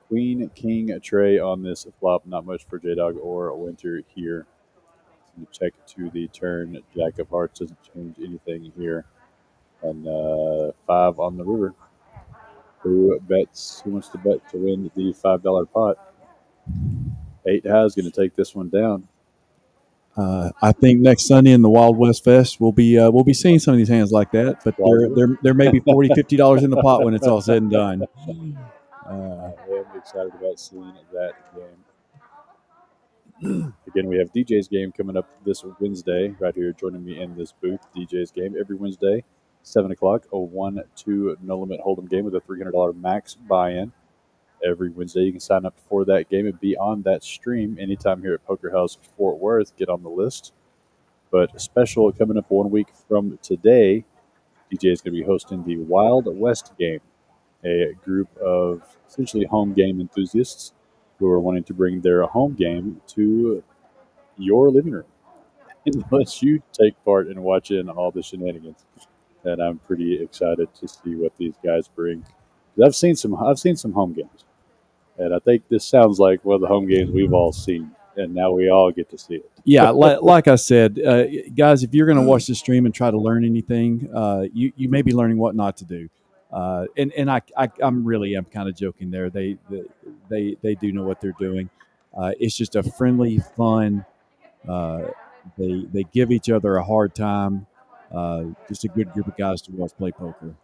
Speaker 2: Queen, King, tray on this flop. Not much for J-Dog or Winter here. Check to the turn. Jack of Hearts doesn't change anything here. And 5 on the river. Who wants to bet to win the $5 pot? 8 High is going to take this one down.
Speaker 3: I think next Sunday in the Wild West Fest we'll be seeing some of these hands like that, but there may be $40, $50 in the pot when it's all said and done.
Speaker 2: I am excited about seeing that game. Again, we have DJ's game coming up this Wednesday right here. Joining me in this booth, DJ's game every Wednesday, 7 o'clock. A 1-2 no limit hold'em game with a $300 max buy-in. Every Wednesday, you can sign up for that game and be on that stream anytime here at Poker House Fort Worth. Get on the list. But special coming up 1 week from today, DJ is going to be hosting the Wild West game, a group of essentially home game enthusiasts who are wanting to bring their home game to your living room and let you take part in watching all the shenanigans. And I'm pretty excited to see what these guys bring. I've seen some home games, and I think this sounds like one of the home games we've all seen, and now we all get to see it.
Speaker 3: Yeah, like I said, guys, if you're going to watch this stream and try to learn anything, you may be learning what not to do. And I'm really kind of joking there. They do know what they're doing. It's just a friendly, fun. They give each other a hard time. Just a good group of guys to watch play poker.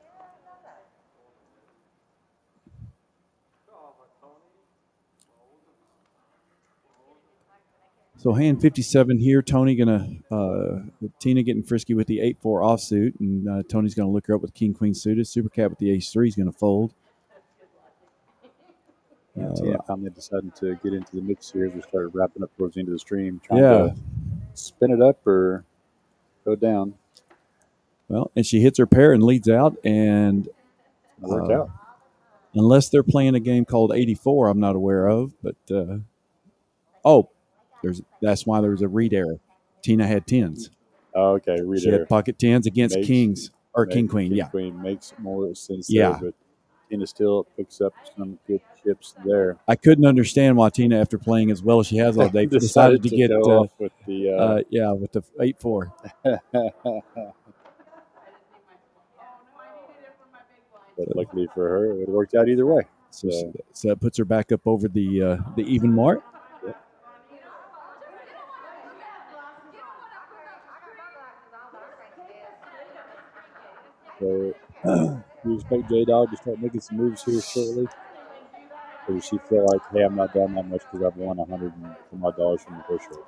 Speaker 3: So hand 57 here. Tony Tina getting frisky with the 8-4 offsuit, and Tony's gonna look her up with king queen suited. Super cat with the ace-3 is gonna fold.
Speaker 2: Tina finally decided to get into the mix here as we started wrapping up towards the end of the stream, trying to spin it up or go down.
Speaker 3: Well, and she hits her pair and leads out, and
Speaker 2: worked out.
Speaker 3: Unless they're playing a game called 84, I'm not aware of. But that's why there was a read error. Tina had tens.
Speaker 2: Oh, okay, read
Speaker 3: she
Speaker 2: error.
Speaker 3: had pocket tens against kings or king queen.
Speaker 2: King
Speaker 3: Yeah,
Speaker 2: queen makes more sense. There, but Tina still picks up some good chips there.
Speaker 3: I couldn't understand why Tina, after playing as well as she has all day, decided to get
Speaker 2: go off with the
Speaker 3: with the 8-4.
Speaker 2: But luckily for her, it worked out either way.
Speaker 3: So that puts her back up over the even mark.
Speaker 2: Yep. So, do you expect J-Dog to start making some moves here shortly? Or does she feel like, hey, I'm not down that much because I've won $100 from the first race?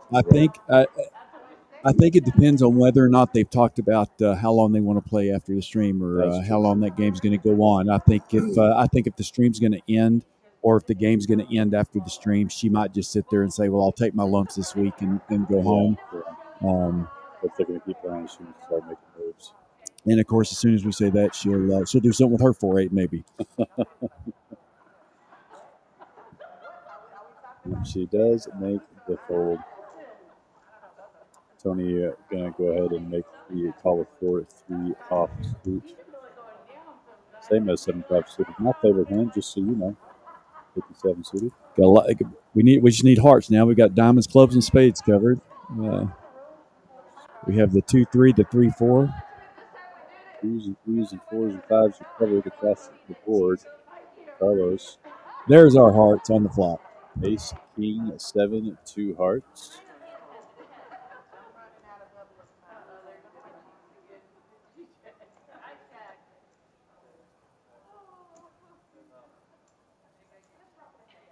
Speaker 3: I think it depends on whether or not they've talked about how long they want to play after the stream, or how long that game's going to go on. I think if the stream's going to end, or if the game's going to end after the stream, she might just sit there and say, "Well, I'll take my lumps this week and go home."
Speaker 2: But they're going to keep playing. She can start making moves.
Speaker 3: And of course, as soon as we say that, she'll do something with her 4-8 maybe.
Speaker 2: She does make the fold. Tony going to go ahead and make the call with 4-3 off suit. Same as 7-5 suited. My favorite hand, just so you know. 57 suited.
Speaker 3: We just need hearts now. We got diamonds, clubs, and spades covered. We have the 2-3, the 3-4.
Speaker 2: 2s and 3s and 4s and 5s are covered across the board. Carlos.
Speaker 3: There's our hearts on the flop.
Speaker 2: Ace, king, 7, 2 hearts.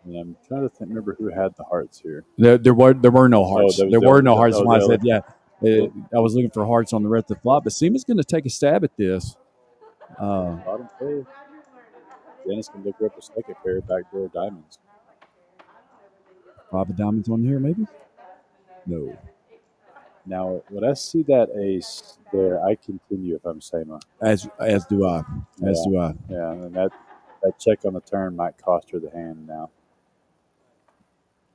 Speaker 2: And I'm trying to remember who had the hearts here.
Speaker 3: There were no hearts.
Speaker 2: There
Speaker 3: were no hearts.
Speaker 2: Oh,
Speaker 3: I said, I was looking for hearts on the rest of the flop. But Seema's going to take a stab at this.
Speaker 2: Bottom pair. Dennis can look up a second pair of backdoor diamonds.
Speaker 3: 5 of diamonds on here, maybe? No.
Speaker 2: Now, when I see that ace there, I continue if I'm Seema.
Speaker 3: As do I. Do I.
Speaker 2: Yeah, and that check on the turn might cost her the hand now.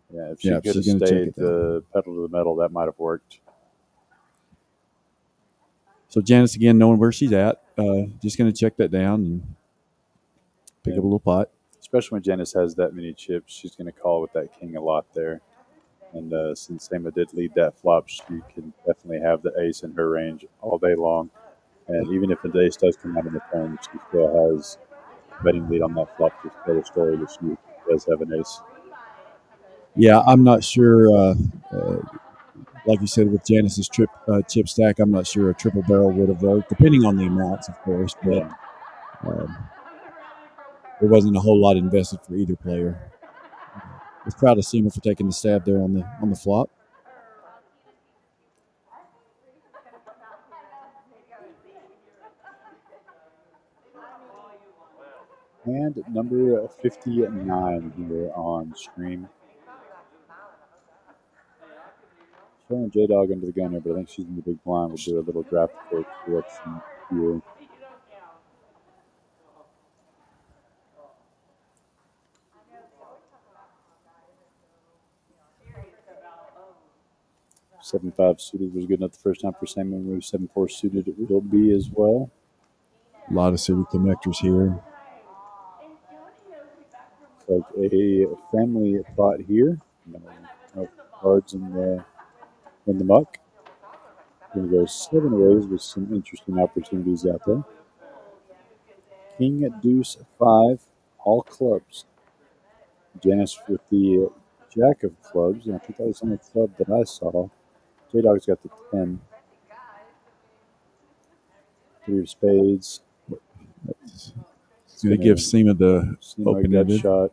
Speaker 2: Yeah, if she could have stayed the pedal to the metal, that might have worked.
Speaker 3: So Janice, again, knowing where she's at, just going to check that down and pick up a little pot.
Speaker 2: Especially when Janice has that many chips, she's going to call with that king a lot there. And since Seema did lead that flop, she can definitely have the ace in her range all day long. And even if the ace does come out in the turn, she still has betting lead on that flop to tell the story that she does have an ace.
Speaker 3: Yeah, I'm not sure. Like you said, with Janice's chip stack, I'm not sure a triple barrel would have worked, depending on the amounts, of course. But there wasn't a whole lot invested for either player. I was proud of Seema for taking the stab there on the flop.
Speaker 2: And number 59 here on stream. Showing J-Dog under the gun here, but I think she's in the big blind. We'll do a little draft correction here. $7-5 suited was good enough the first time for Seema. Maybe 7-4 suited it will be as well.
Speaker 3: A lot of suited connectors here.
Speaker 2: like a family pot here. No cards in the muck. We're gonna go 7 ways with some interesting opportunities out there. King, deuce, 5, all clubs. Janice with the jack of clubs, and I think that was the only club that I saw. J Dog's got the 10. 3 of spades.
Speaker 3: It's going to give Seema the open-ended
Speaker 2: shot.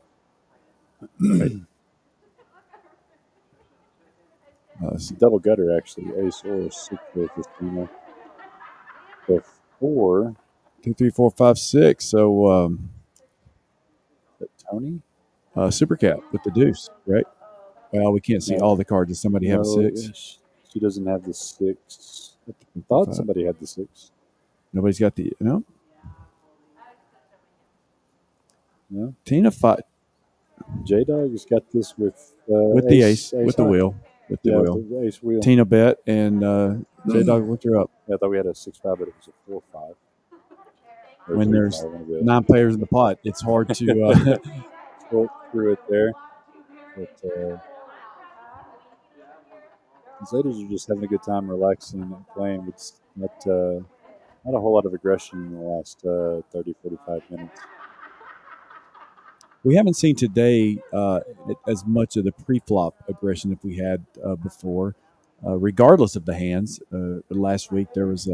Speaker 2: Double gutter, actually. Ace or 6 with Seema. The 4.
Speaker 3: 2, 3, 4, 5, 6. So
Speaker 2: Tony?
Speaker 3: Super Cat with the deuce, right? Well, we can't see all the cards. Does somebody have a 6?
Speaker 2: She doesn't have the 6. I thought somebody had the 6.
Speaker 3: Nobody's got the no.
Speaker 2: No.
Speaker 3: Tina 5.
Speaker 2: J Dog has got this with
Speaker 3: the ace with the wheel. With the wheel.
Speaker 2: The ace wheel.
Speaker 3: Tina bet and J Dog looked her up.
Speaker 2: Yeah, I thought we had a 6-5, but it was a 4-5.
Speaker 3: When there's 9 players in the pot, it's hard to
Speaker 2: sort through it there. But these ladies are just having a good time, relaxing and playing. It's not a whole lot of aggression in the last 30, 45 minutes.
Speaker 3: We haven't seen today as much of the pre-flop aggression that we had before, regardless of the hands. Last week there was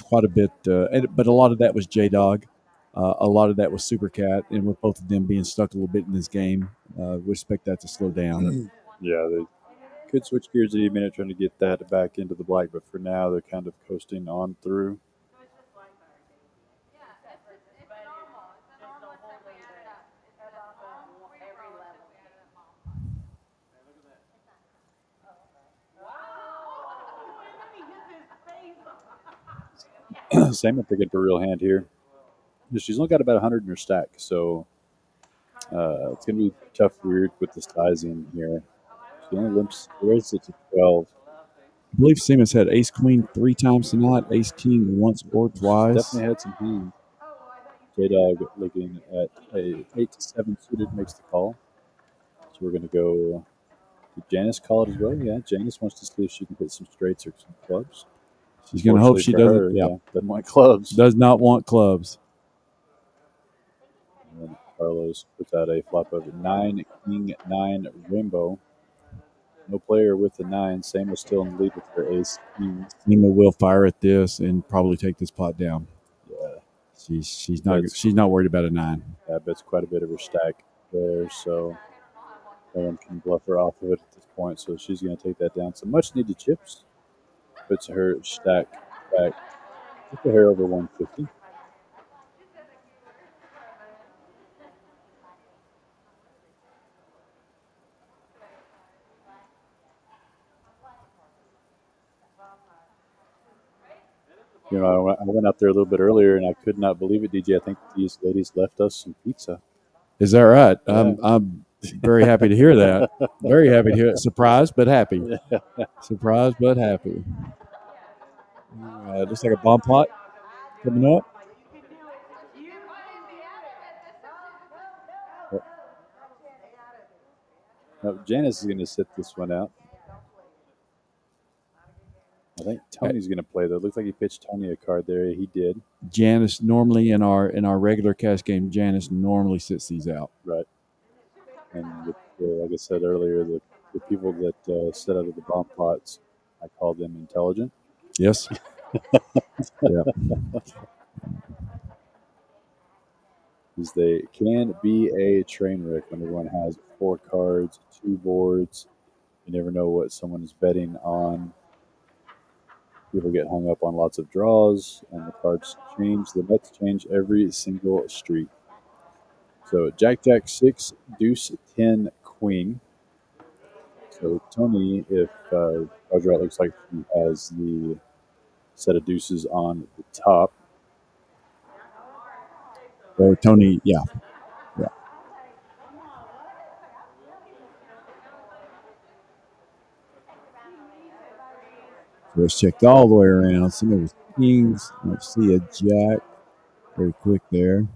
Speaker 3: quite a bit, but a lot of that was J Dog, a lot of that was Super Cat, and with both of them being stuck a little bit in this game, we expect that to slow down.
Speaker 2: Yeah, they could switch gears any minute trying to get that back into the black, but for now they're kind of coasting on through. Same with picking for real hand here. She's only got about 100 in her stack, so it's going to be tough weird with the sizing here. She only raises it to 12.
Speaker 3: I believe Seamus had ace queen 3 times tonight, ace king once or twice.
Speaker 2: Definitely had some hands. J Dog looking at a 8 to 7 suited makes the call. So we're going to go. Did Janice call it as well? Yeah, Janice wants to see if she can hit some straights or some clubs.
Speaker 3: She's going to hope she doesn't.
Speaker 2: Doesn't want clubs.
Speaker 3: Does not want clubs.
Speaker 2: And then Carlos puts out a flop of 9, king, 9, rainbow. No player with the 9. Sam was still in the lead with her ace, king.
Speaker 3: Seema will fire at this and probably take this pot down.
Speaker 2: Yeah,
Speaker 3: she's not worried about a 9.
Speaker 2: Yeah, that's quite a bit of her stack there, so no one can bluff her off of it at this point. So she's going to take that down. So much needed chips. Puts her stack back. Put her over 150. You know, I went out there a little bit earlier, and I could not believe it, DJ. I think these ladies left us some pizza.
Speaker 3: Is that right?
Speaker 2: Yeah.
Speaker 3: I'm very happy to hear that. Very happy to hear it. Surprised but happy.
Speaker 2: Yeah.
Speaker 3: Surprised but happy. Looks like a bomb pot coming up.
Speaker 2: Now, Janice is going to sit this one out. I think Tony's going to play, though. It looks like he pitched Tony a card there. He did.
Speaker 3: Janice normally in our regular cash game, Janice normally sits these out.
Speaker 2: Right. And like I said earlier, the people that sit out of the bomb pots, I call them intelligent.
Speaker 3: Yes. Yeah.
Speaker 2: Is they can be a train wreck when everyone has 4 cards, 2 boards. You never know what someone is betting on. People get hung up on lots of draws, and the cards change. The nuts change every single street. So Jack, 6, deuce, 10, queen. So Tony, if Roger out looks like he has the set of deuces on the top.
Speaker 3: So Tony, yeah. So it's checked all the way around. Some of his kings. I see a jack. Very quick there.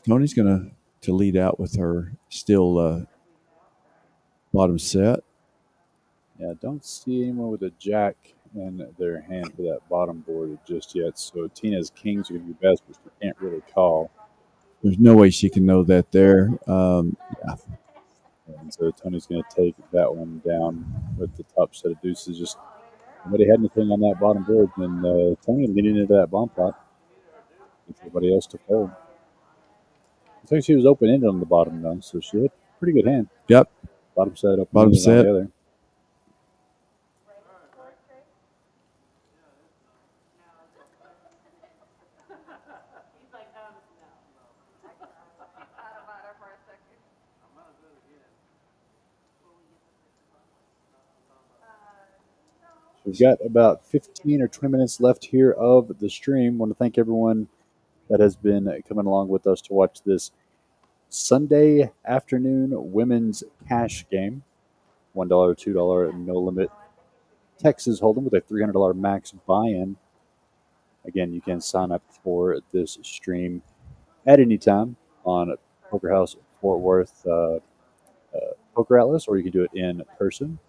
Speaker 3: Tony's going to lead out with her still bottom set.
Speaker 2: Yeah, don't see anyone with a jack in their hand for that bottom board just yet. So Tina's kings are going to be best, but she can't really call.
Speaker 3: There's no way she can know that there.
Speaker 2: And so Tony's going to take that one down with the top set of deuces. Just nobody had anything on that bottom board, and Tony leading into that bomb pot. Everybody else to fold. I think she was open ended on the bottom though, so she had a pretty good hand.
Speaker 3: Yep.
Speaker 2: Bottom set, open
Speaker 3: Bottom
Speaker 2: ended on
Speaker 3: set.
Speaker 2: the other. We've got about 15 or 20 minutes left here of the stream. Want to thank everyone that has been coming along with us to watch this Sunday afternoon women's cash game. $1, $2, no limit. Texas Hold'em with a $300 max buy-in. Again, you can sign up for this stream at any time on Poker House Fort Worth Poker Atlas, or you can do it in person.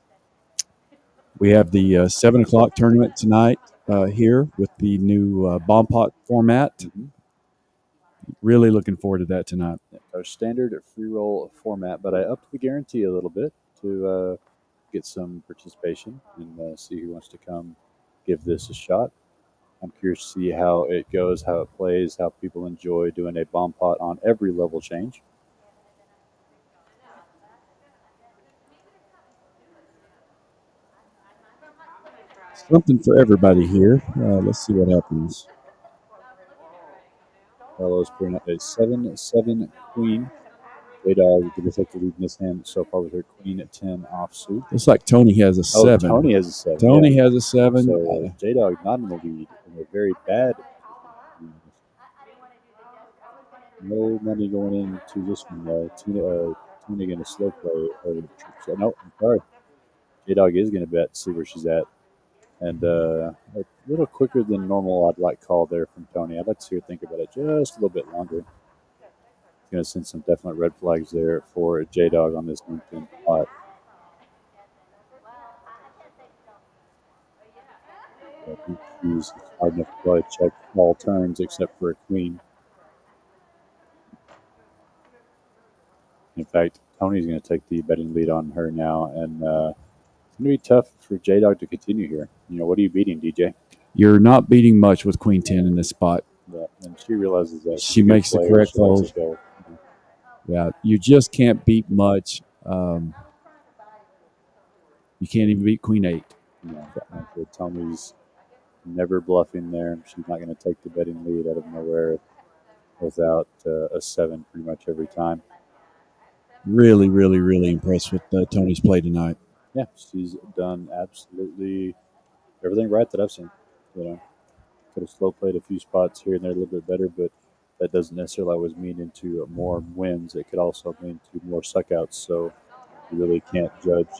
Speaker 3: We have the 7 o'clock tournament tonight here with the new bomb pot format.
Speaker 2: Mm-hmm.
Speaker 3: Really looking forward to that tonight.
Speaker 2: Our standard free roll format, but I upped the guarantee a little bit to get some participation and see who wants to come give this a shot. I'm curious to see how it goes, how it plays, how people enjoy doing a bomb pot on every level change.
Speaker 3: Something for everybody here. Let's see what happens.
Speaker 2: Carlos putting up a 7-7 queen. J-Dog going to take the lead in this hand so far with her queen at 10 offsuit.
Speaker 3: Looks like Tony has a 7.
Speaker 2: Tony has a 7.
Speaker 3: Tony has a 7.
Speaker 2: So J-Dog not in the lead in a very bad. No money going into this one. Tony going to slow play. No, I'm sorry. J-Dog is going to bet, see where she's at. And a little quicker than normal, I'd like call there from Tony. I'd like to see her think about it just a little bit longer. Going to send some definite red flags there for J-Dog on this LinkedIn pot. I think she's hard enough to probably check all turns except for a queen. In fact, Tony's going to take the betting lead on her now, and it's going to be tough for J-Dog to continue here. What are you beating, DJ?
Speaker 3: You're not beating much with queen 10 in this spot.
Speaker 2: Yeah, and she realizes that
Speaker 3: she makes the correct fold. Yeah, you just can't beat much. You can't even beat queen 8.
Speaker 2: Yeah, Tony's never bluffing there. She's not going to take the betting lead out of nowhere without a 7 pretty much every time.
Speaker 3: Really, really, really impressed with Tony's play tonight.
Speaker 2: Yeah, she's done absolutely everything right that I've seen. Could have slow played a few spots here and there a little bit better, but that doesn't necessarily always mean into more wins. It could also mean to more suckouts. So you really can't judge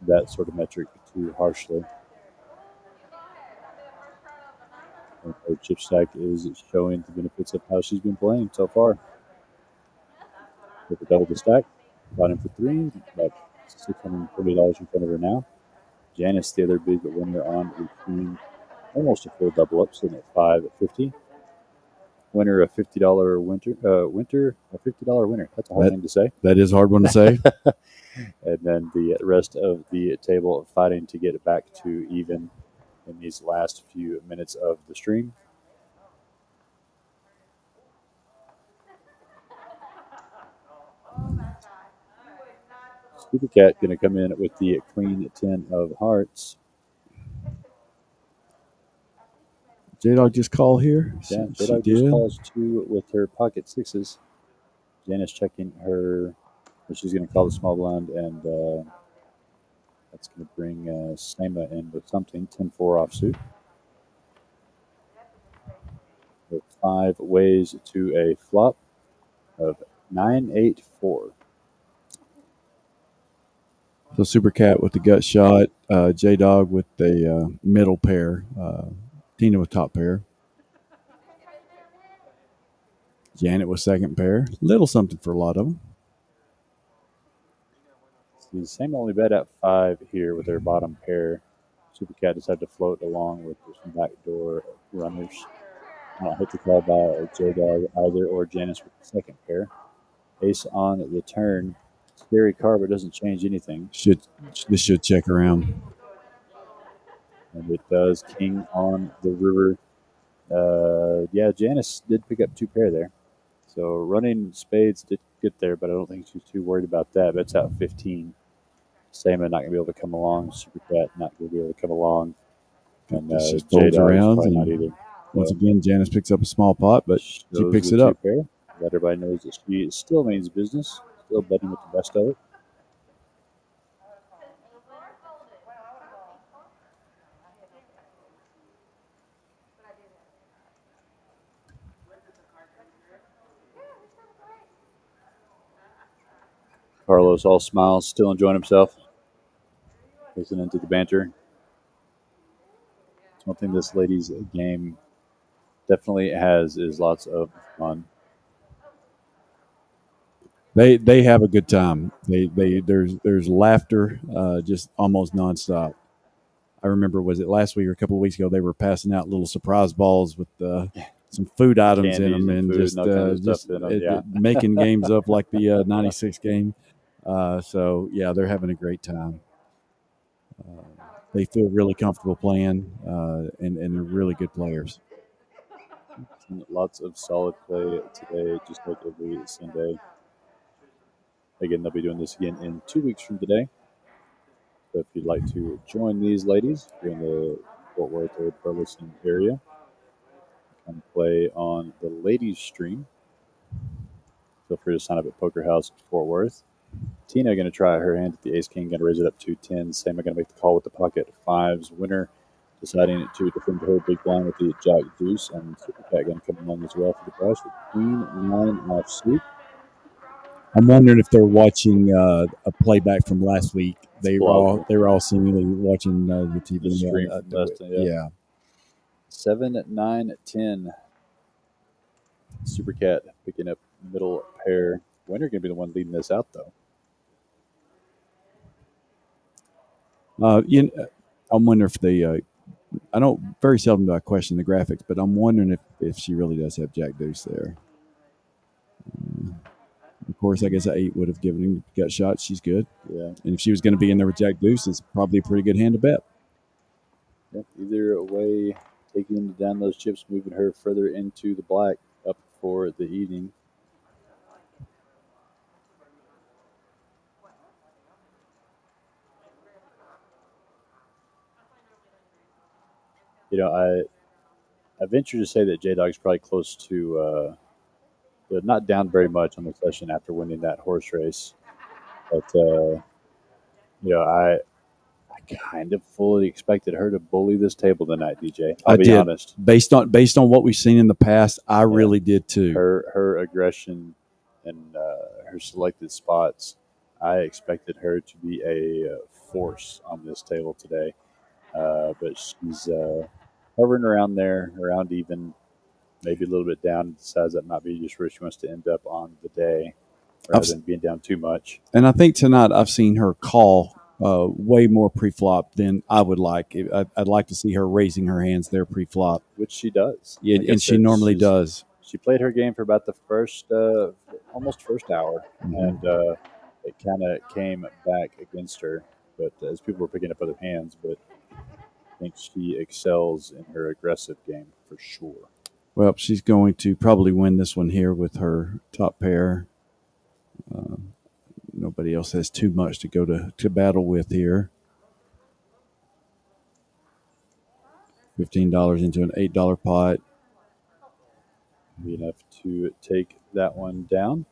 Speaker 2: that sort of metric too harshly. And her chip stack is showing the benefits of how she's been playing so far. With the double the stack, bought in for 3, about $640 in front of her now. Janice, the other big winner on routine, almost a full double up, sitting at $550. Winner a $50 a $50 winner. That's a hard thing to say.
Speaker 3: That is a hard one to say.
Speaker 2: And then the rest of the table fighting to get it back to even in these last few minutes of the stream. Super Cat going to come in with the queen 10 of hearts.
Speaker 3: J-Dog just call here.
Speaker 2: Yeah, J-Dog just calls 2 with her pocket 6s. Janice checking her. She's going to call the small blind, and that's going to bring Sama in with something. 10-4 offsuit. With 5 ways to a flop of 9-8-4.
Speaker 3: So Super Cat with the gut shot, J-Dog with the middle pair, Tina with top pair. Janet was second pair. Little something for a lot of them.
Speaker 2: See, Sam only bet at 5 here with her bottom pair. Supercat decided to float along with some backdoor runners. I don't hit the call by J-Dog either or Janice with the second pair. Ace on the turn. Scary card, but doesn't change anything.
Speaker 3: This should check around.
Speaker 2: And it does. King on the river. Yeah, Janice did pick up 2 pair there. So running spades did get there, but I don't think she's too worried about that. Bet's out 15. Salmon not going to be able to come along. Supercat not going to be able to come along. And
Speaker 3: This just folds
Speaker 2: J-Dog's
Speaker 3: around.
Speaker 2: probably
Speaker 3: And
Speaker 2: not either.
Speaker 3: once again, Janice picks up a small pot, but she
Speaker 2: Shows
Speaker 3: picks
Speaker 2: the
Speaker 3: it up.
Speaker 2: 2 pair. Let everybody knows that she still means business. Still betting with the best of it. Carlos all smiles, still enjoying himself, listening to the banter. One thing this ladies' game definitely has is lots of fun.
Speaker 3: They have a good time. There's laughter, just almost nonstop. I remember, was it last week or a couple of weeks ago? They were passing out little surprise balls with some food items in
Speaker 2: Candies
Speaker 3: them,
Speaker 2: and
Speaker 3: and
Speaker 2: food
Speaker 3: just
Speaker 2: and all kinds of stuff in 'em, yeah.
Speaker 3: making games up like the '96 game. So yeah, they're having a great time. They feel really comfortable playing, and they're really good players.
Speaker 2: Lots of solid play today, just like every Sunday. Again, they'll be doing this again in 2 weeks from today. So if you'd like to join these ladies, if you're in the Fort Worth or Burleson area, come play on the ladies stream. Feel free to sign up at Poker House Fort Worth. Tina going to try her hand at the Ace King, going to raise it up to 10. Sam going to make the call with the pocket 5s. Winner deciding to defend her big blind with the Jack Deuce, and Supercat going to come along as well for the price with Queen 9 offsuit.
Speaker 3: I'm wondering if they're watching a playback from last week. They were all seemingly watching the TV.
Speaker 2: The stream from Dustin, yeah. 7, 9, 10. Supercat picking up middle pair. Winner going to be the one leading this out, though.
Speaker 3: I'm wondering if they. I don't very seldom do I question the graphics, but I'm wondering if she really does have Jack Deuce there. Of course, I guess an 8 would have given him gut shot. She's good.
Speaker 2: Yeah.
Speaker 3: And if she was going to be in there with Jack Deuce, it's probably a pretty good hand to bet.
Speaker 2: Yep. Either way, taking down those chips, moving her further into the black, up for the evening. I venture to say that J-Dog's probably close to not down very much on the session after winning that horse race. But, I kind of fully expected her to bully this table tonight, DJ. I'll be honest.
Speaker 3: Based on what we've seen in the past, I really did too.
Speaker 2: Her aggression and her selected spots, I expected her to be a force on this table today. But she's hovering around there, around even, maybe a little bit down. Decides that might be just where she wants to end up on the day, rather than being down too much.
Speaker 3: And I think tonight I've seen her call way more pre-flop than I would like. I'd like to see her raising her hands there pre-flop,
Speaker 2: which she does.
Speaker 3: Yeah, and she normally does.
Speaker 2: She played her game for about the first, almost first hour, and it kind of came back against her. But as people were picking up other hands, but I think she excels in her aggressive game for sure.
Speaker 3: Well, she's going to probably win this one here with her top pair. Nobody else has too much to go to battle with here. $15 into an $8 pot.
Speaker 2: Be enough to take that one down.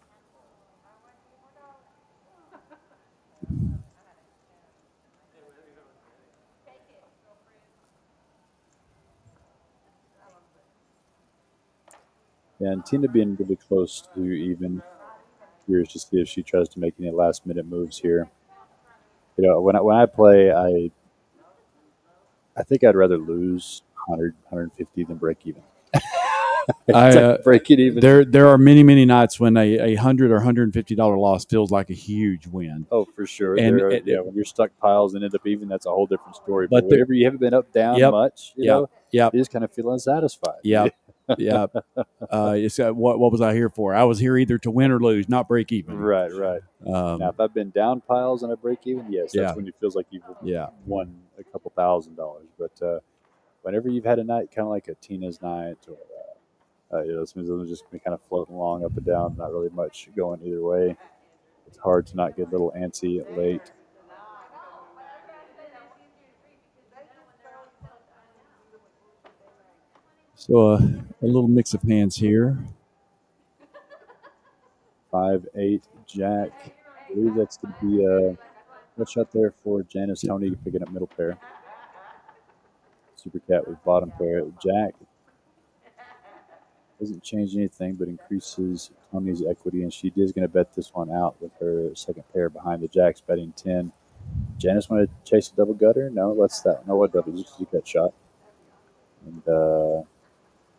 Speaker 2: Yeah, and Tina being really close to even. Curious to see if she tries to make any last-minute moves here. When I play, I think I'd rather lose 100, 150 than break even. It's like break it even.
Speaker 3: There are many nights when a $100 or $150 loss feels like a huge win.
Speaker 2: Oh, for sure.
Speaker 3: And
Speaker 2: when you're stuck piles and end up even, that's a whole different story.
Speaker 3: But
Speaker 2: But whenever you haven't been up down
Speaker 3: Yep,
Speaker 2: much, you
Speaker 3: yep,
Speaker 2: know,
Speaker 3: yep,
Speaker 2: you just kind of feel unsatisfied.
Speaker 3: yep, yep. It's what was I here for? I was here either to win or lose, not break even.
Speaker 2: Right. Now, if I've been down piles and I break even, yes, that's
Speaker 3: Yeah.
Speaker 2: when it feels like you've
Speaker 3: Yeah.
Speaker 2: won a couple $1,000s. But whenever you've had a night kind of like a Tina's night, or sometimes it'll just be kind of floating along up and down, not really much going either way. It's hard to not get a little antsy late.
Speaker 3: So a little mix of hands here.
Speaker 2: 5-8 Jack. I believe that's going to be a shot there for Janice Tony picking up middle pair. Super Cat with bottom pair. Jack doesn't change anything but increases Tony's equity, and she is going to bet this one out with her second pair behind the Jacks, betting 10. Janice want to chase a double gutter? No, let's that. No, what double? Just a gut shot. And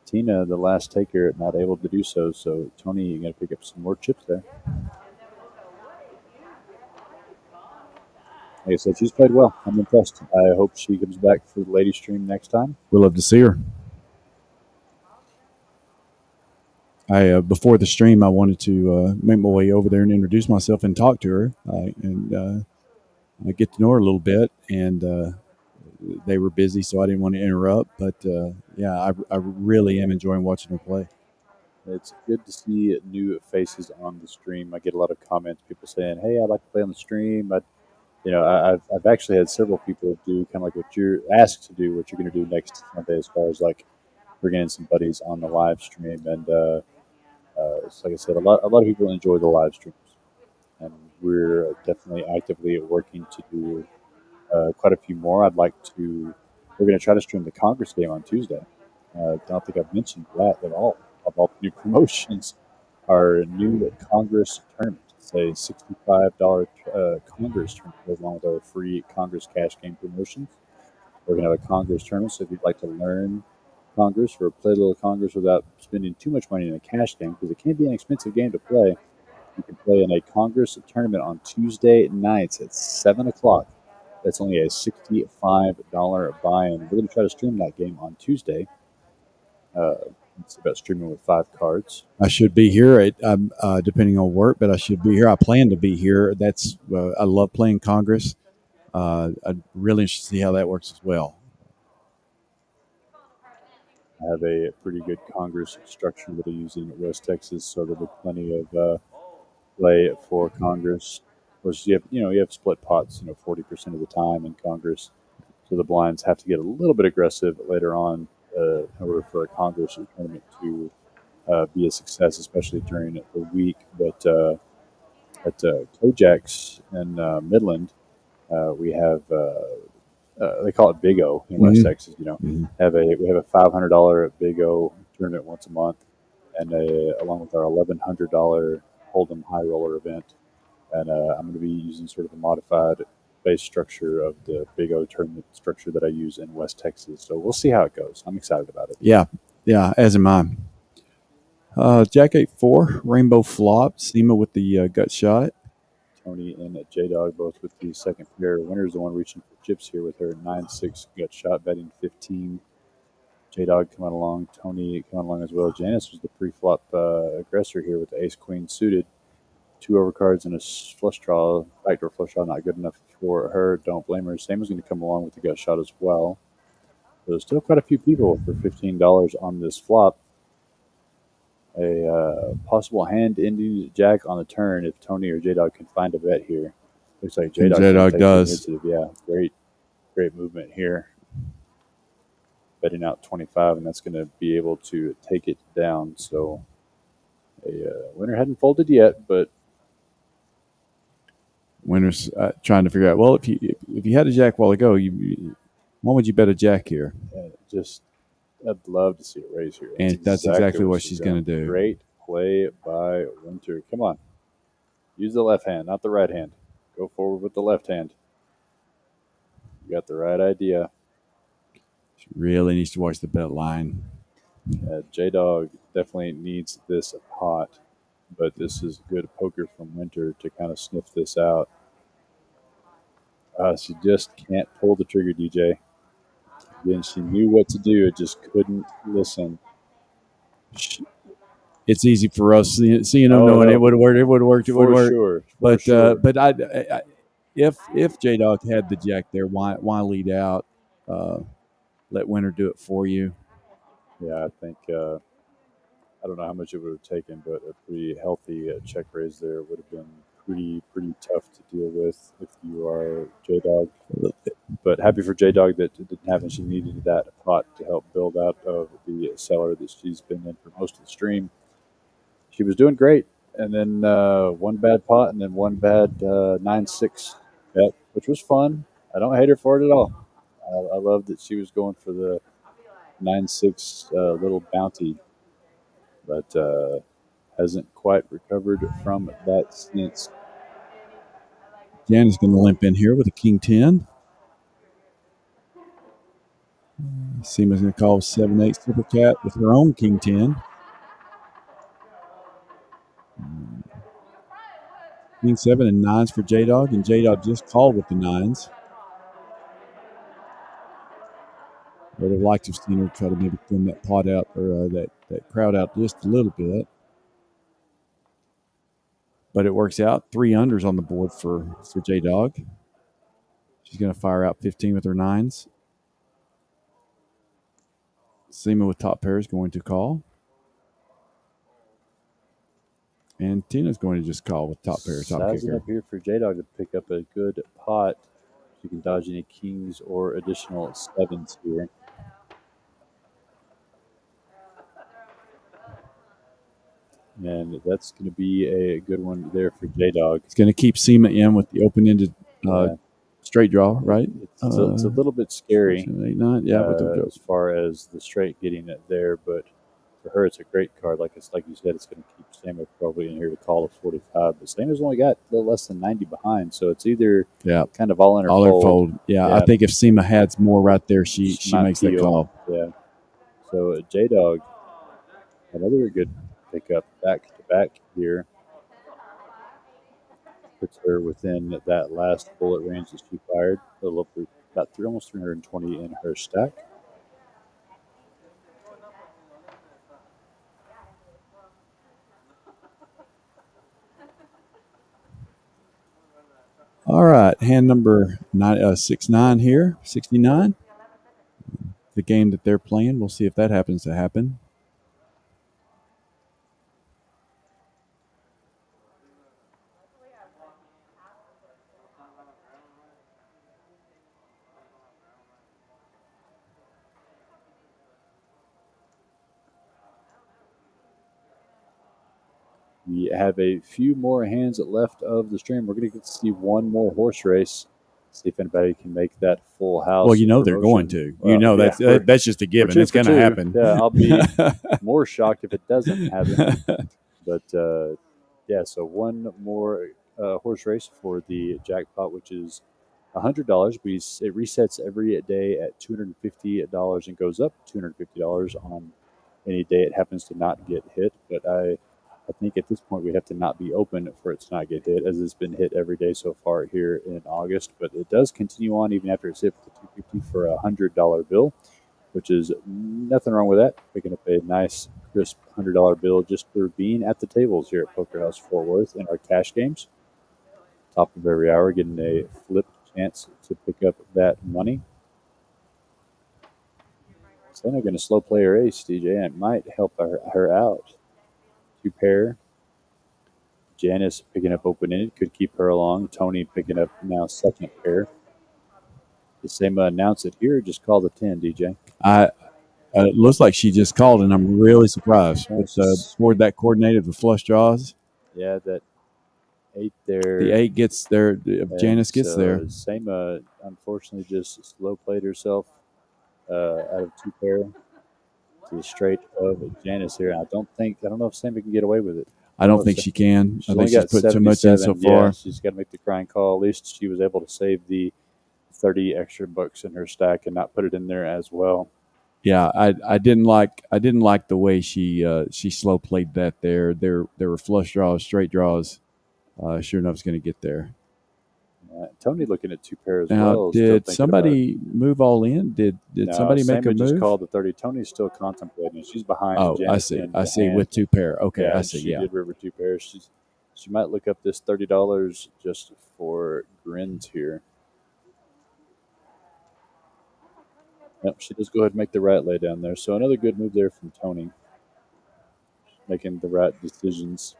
Speaker 2: Tina, the last taker, not able to do so. So Tony, you're going to pick up some more chips there. Like I said, she's played well. I'm impressed. I hope she comes back for the lady stream next time.
Speaker 3: We'll love to see her. Before the stream, I wanted to make my way over there and introduce myself and talk to her and get to know her a little bit. And they were busy, so I didn't want to interrupt. But yeah, I really am enjoying watching her play.
Speaker 2: It's good to see new faces on the stream. I get a lot of comments, people saying, "Hey, I'd like to play on the stream." I've actually had several people do kind of like what you're asked to do, what you're going to do next Sunday, as far as like bringing in some buddies on the live stream. And it's like I said, a lot of people enjoy the live streams, and we're definitely actively working to do quite a few more. We're going to try to stream the Congress game on Tuesday. I don't think I've mentioned that at all. Of all the new promotions, our new Congress tournament. It's a $65 Congress tournament goes along with our free Congress cash game promotions. We're going to have a Congress tournament, so if you'd like to learn Congress or play a little Congress without spending too much money in a cash game, because it can be an expensive game to play, you can play in a Congress tournament on Tuesday nights at 7 o'clock. That's only a $65 buy-in. We're going to try to stream that game on Tuesday. It's about streaming with 5 cards.
Speaker 3: I should be here, depending on work, but I should be here. I plan to be here. I love playing Congress. I'm really interested to see how that works as well.
Speaker 2: I have a pretty good Congress structure that I use in West Texas, so there'll be plenty of play for Congress. Of course, you have split pots, 40% of the time in Congress, so the blinds have to get a little bit aggressive later on in order for a Congress tournament to be a success, especially during the week. But at Kojak's in Midland, we have they call it Big O in West Texas. We have a $500 Big O tournament once a month, and along with our $1,100 Hold'em High Roller event. And I'm going to be using sort of a modified base structure of the Big O tournament structure that I use in West Texas. So we'll see how it goes. I'm excited about it.
Speaker 3: Yeah, as am I. Jack 8-4, Rainbow flop, Seema with the gut shot.
Speaker 2: Tony and J-Dog both with the second pair. Winner's the one reaching for chips here with her 9-6 gut shot, betting 15. J-Dog coming along, Tony coming along as well. Janice was the pre-flop aggressor here with the ace-queen suited. 2 overcards and a flush draw. Backdoor flush draw not good enough for her. Don't blame her. Sam is going to come along with the gut shot as well. There's still quite a few people for $15 on this flop. A possible hand ending Jack on the turn if Tony or J-Dog can find a bet here. Looks like J-Dog
Speaker 3: does.
Speaker 2: Yeah, great movement here. Betting out 25, and that's going to be able to take it down. So a winner hadn't folded yet, but
Speaker 3: winner's trying to figure out. Well, if you had a Jack a while ago, why would you bet a Jack here?
Speaker 2: I'd love to see it raise here.
Speaker 3: That's exactly what she's going to do.
Speaker 2: Great play by Winter. Come on. Use the left hand, not the right hand. Go forward with the left hand. You got the right idea.
Speaker 3: She really needs to watch the bet line.
Speaker 2: J-Dog definitely needs this pot, but this is good poker from Winter to kind of sniff this out. She just can't pull the trigger, DJ. Again, she knew what to do, it just couldn't listen.
Speaker 3: It's easy for us seeing them knowing it would work. It would work. It would work.
Speaker 2: Sure,
Speaker 3: But
Speaker 2: sure.
Speaker 3: but if J Dog had the jack there, why lead out? Let Winter do it for you.
Speaker 2: Yeah, I think I don't know how much it would have taken, but a pretty healthy check raise there would have been pretty tough to deal with if you are J Dog. But happy for J Dog that it didn't happen. She needed that pot to help build out of the cellar that she's been in for most of the stream. She was doing great, and then one bad pot, and then one bad 9-6 bet, which was fun. I don't hate her for it at all. I love that she was going for the 9-6 little bounty, but hasn't quite recovered from that since.
Speaker 3: Jan is going to limp in here with a king 10. Seema's going to call 7-8 Super Cat with her own king 10. King 7 and 9s for J Dog, and J Dog just called with the 9s. Would have liked to have seen her try to maybe thin that pot out or that crowd out just a little bit. But it works out. 3 unders on the board for J Dog. She's going to fire out 15 with her 9s. Seema with top pair is going to call. And Tina's going to just call with top pair, top
Speaker 2: Sizing
Speaker 3: kicker.
Speaker 2: up here for J Dog to pick up a good pot. She can dodge any kings or additional 7s here. And that's going to be a good one there for J Dog.
Speaker 3: It's going to keep Seema in with the open-ended straight draw, right?
Speaker 2: It's a little bit scary.
Speaker 3: 8, 9, yeah,
Speaker 2: as far as the straight getting it there, but for her, it's a great card. Like you said, it's going to keep Seema probably in here to call a 45. But Seema's only got a little less than 90 behind, so it's either kind of all in her fold.
Speaker 3: Yeah, I think if Seema had more right there, she makes that call.
Speaker 2: Yeah. So J Dog, another good pickup back to back here. Puts her within that last bullet range that she fired. A little about almost 320 in her stack.
Speaker 3: All right, hand number 69 here, 69. The game that they're playing. We'll see if that happens to happen.
Speaker 2: We have a few more hands left of the stream. We're going to get to see one more horse race. See if anybody can make that full house.
Speaker 3: Well, you know they're going to. Well, that's just a given. It's going to happen.
Speaker 2: Yeah, I'll be more shocked if it doesn't happen. But so one more horse race for the jackpot, which is $100. It resets every day at $250 and goes up $250 on any day it happens to not get hit. But I think at this point we have to not be open for it to not get hit, as it's been hit every day so far here in August. But it does continue on even after it's hit with the $250 for a $100 bill, which is nothing wrong with that. Picking up a nice, crisp $100 bill just for being at the tables here at Poker House Fort Worth in our cash games. Top of every hour, getting a flip chance to pick up that money. So they're going to slow play her ace, DJ, and it might help her out. 2 pair. Janice picking up open-ended, could keep her along. Tony picking up now second pair. The same announce it here, just call the 10, DJ.
Speaker 3: It looks like she just called, and I'm really surprised. With board that coordinated with flush draws.
Speaker 2: Yeah, that 8 there.
Speaker 3: The 8 gets there. Janice gets there.
Speaker 2: Same, unfortunately, just slow played herself out of 2 pair to the straight of Janice here. I don't know if Sammy can get away with it.
Speaker 3: I don't think she can. I think
Speaker 2: she's
Speaker 3: put too much in so far.
Speaker 2: Yeah, she's got to make the crying call. At least she was able to save the 30 extra bucks in her stack and not put it in there as well.
Speaker 3: Yeah, I didn't like the way she slow played that there. There were flush draws, straight draws. Sure enough, it's going to get there.
Speaker 2: Tony looking at 2 pair as
Speaker 3: Now,
Speaker 2: well.
Speaker 3: did somebody move all in? Did
Speaker 2: no,
Speaker 3: somebody make a
Speaker 2: Sama just
Speaker 3: move?
Speaker 2: called the 30. Tony's still contemplating. She's behind
Speaker 3: Oh,
Speaker 2: Janice.
Speaker 3: I see. With 2 pair. Okay,
Speaker 2: yeah,
Speaker 3: I see.
Speaker 2: she
Speaker 3: Yeah.
Speaker 2: did river 2 pairs. She might look up this $30 just for grins here. Yep, she does go ahead and make the right lay down there. So another good move there from Tony, making the right decisions.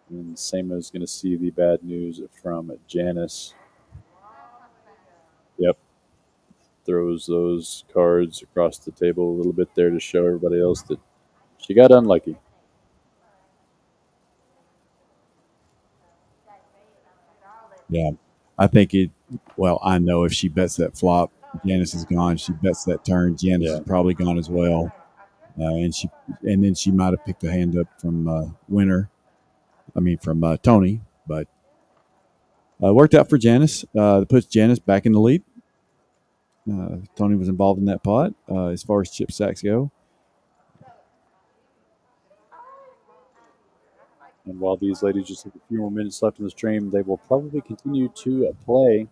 Speaker 2: And Sama is going to see the bad news from Janice. Yep. Throws those cards across the table a little bit there to show everybody else that she got unlucky.
Speaker 3: Yeah. I think it. Well, I know if she bets that flop, Janice is gone. She bets that turn, Janice is probably gone as well. And then she might have picked a hand up from Winner. I mean, from Tony, but worked out for Janice. Puts Janice back in the lead. Tony was involved in that pot as far as chip sacks go.
Speaker 2: And while these ladies just have a few more minutes left in the stream, they will probably continue to play.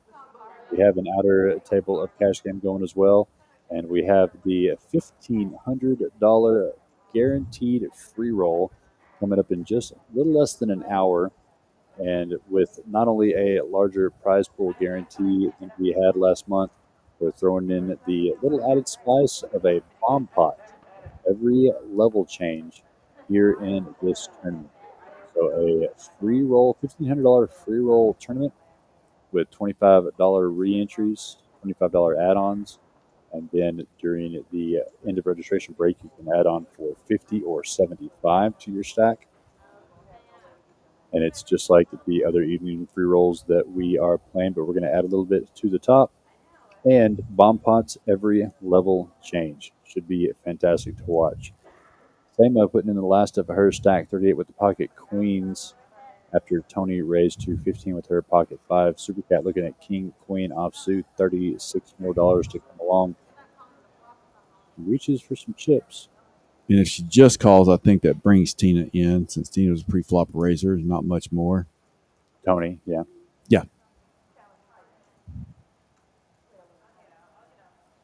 Speaker 2: We have an outer table of cash game going as well. And we have the $1,500 guaranteed free roll coming up in just a little less than an hour. And with not only a larger prize pool guarantee than we had last month, we're throwing in the little added spice of a bomb pot every level change here in this tournament. So a free roll, $1,500 free roll tournament with $25 re-entries, $25 add-ons, and then during the end of registration break, you can add on for 50 or 75 to your stack. And it's just like the other evening free rolls that we are playing, but we're going to add a little bit to the top. And bomb pots every level change should be fantastic to watch. Sama putting in the last of her stack, 38 with the pocket queens. After Tony raised to 15 with her pocket 5. Supercat looking at king, queen, offsuit, $36 more to come along. Reaches for some chips.
Speaker 3: And if she just calls, I think that brings Tina in, since Tina was a pre-flop raiser, not much more.
Speaker 2: Tony, yeah.
Speaker 3: Yeah.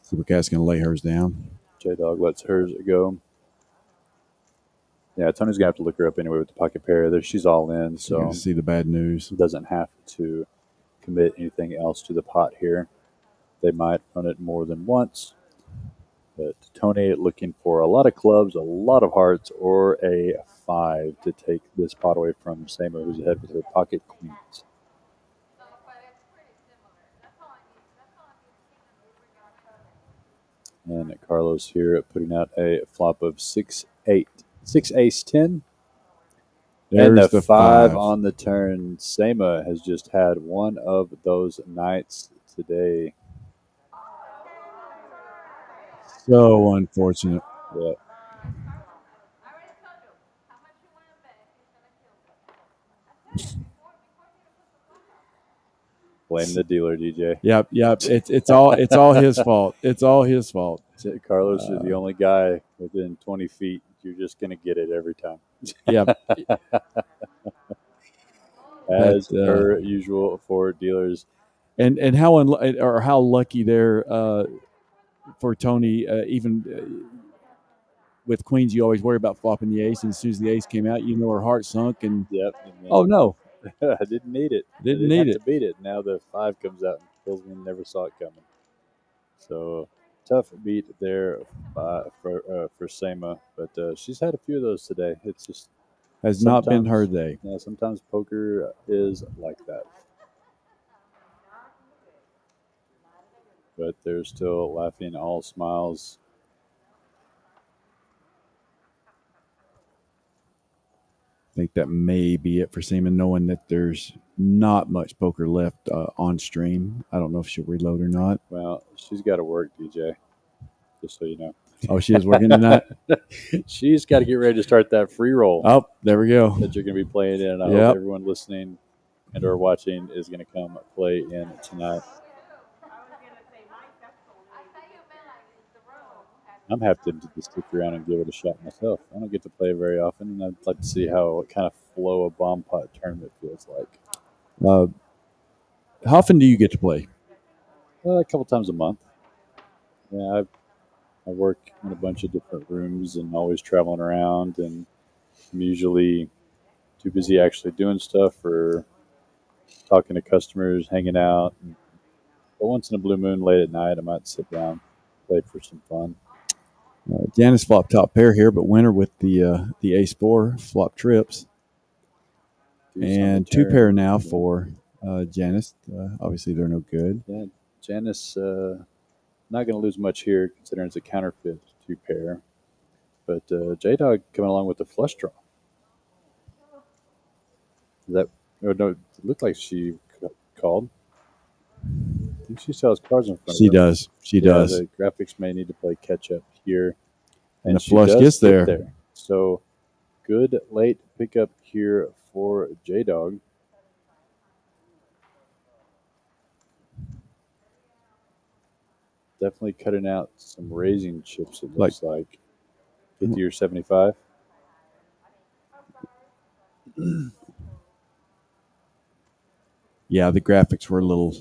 Speaker 3: Supercat's going to lay hers down.
Speaker 2: J-Dog lets hers go. Yeah, Tony's going to have to look her up anyway with the pocket pair. There, she's all in, so
Speaker 3: you're going to see the bad news.
Speaker 2: Doesn't have to commit anything else to the pot here. They might run it more than once. But Tony looking for a lot of clubs, a lot of hearts, or a 5 to take this pot away from Sama, who's ahead with her pocket queens. And Carlos here putting out a flop of 6-8. 6 ace 10.
Speaker 3: There's
Speaker 2: and the 5
Speaker 3: 5
Speaker 2: on the turn. Sama has just had one of those nights today.
Speaker 3: So unfortunate.
Speaker 2: Yeah. Blame the dealer, DJ.
Speaker 3: Yep. It's all his fault. It's all his fault.
Speaker 2: Carlos, you're the only guy within 20 feet. You're just going to get it every time.
Speaker 3: Yep.
Speaker 2: As per usual for dealers.
Speaker 3: And how lucky there for Tony. Even with queens, you always worry about flopping the ace, and as soon as the ace came out, you know her heart sunk. And oh no,
Speaker 2: I didn't need it.
Speaker 3: Didn't need
Speaker 2: to beat it. Now the 5 comes out and kills me. Never saw it coming. So tough beat there for Sama, but she's had a few of those today. It's just
Speaker 3: has not been her day.
Speaker 2: Yeah, sometimes poker is like that. But they're still laughing, all smiles.
Speaker 3: I think that may be it for Seaman, knowing that there's not much poker left on stream. I don't know if she'll reload or not.
Speaker 2: Well, she's got to work, DJ, just so you know.
Speaker 3: Oh, she is working tonight?
Speaker 2: She's got to get ready to start that free roll.
Speaker 3: Oh, there we go.
Speaker 2: That you're going to be playing in. I hope everyone listening and or watching is going to come play in tonight. I'm half tempted to stick around and give it a shot myself. I don't get to play very often, and I'd like to see what kind of flow a bomb pot tournament feels like.
Speaker 3: How often do you get to play?
Speaker 2: A couple times a month. Yeah, I work in a bunch of different rooms and always traveling around, and I'm usually too busy actually doing stuff or talking to customers, hanging out. But once in a blue moon, late at night, I might sit down, play for some fun.
Speaker 3: Janice flop top pair here, but winner with the ace four flop trips,
Speaker 2: Deuce on the
Speaker 3: and two
Speaker 2: turn.
Speaker 3: pair now for Janice. Obviously, they're no good.
Speaker 2: Yeah, Janice not going to lose much here considering it's a counterfeit two pair. But J Dog coming along with the flush draw. That no, it looked like she called. I think she still has cards in front
Speaker 3: She
Speaker 2: of her.
Speaker 3: does. She does.
Speaker 2: The graphics may need to play catch up here.
Speaker 3: And the
Speaker 2: she
Speaker 3: flush
Speaker 2: does
Speaker 3: gets
Speaker 2: get
Speaker 3: there.
Speaker 2: So good late pickup here for J Dog. Definitely cutting out some raising chips, it looks like. 50 or 75.
Speaker 3: Yeah, the graphics were a little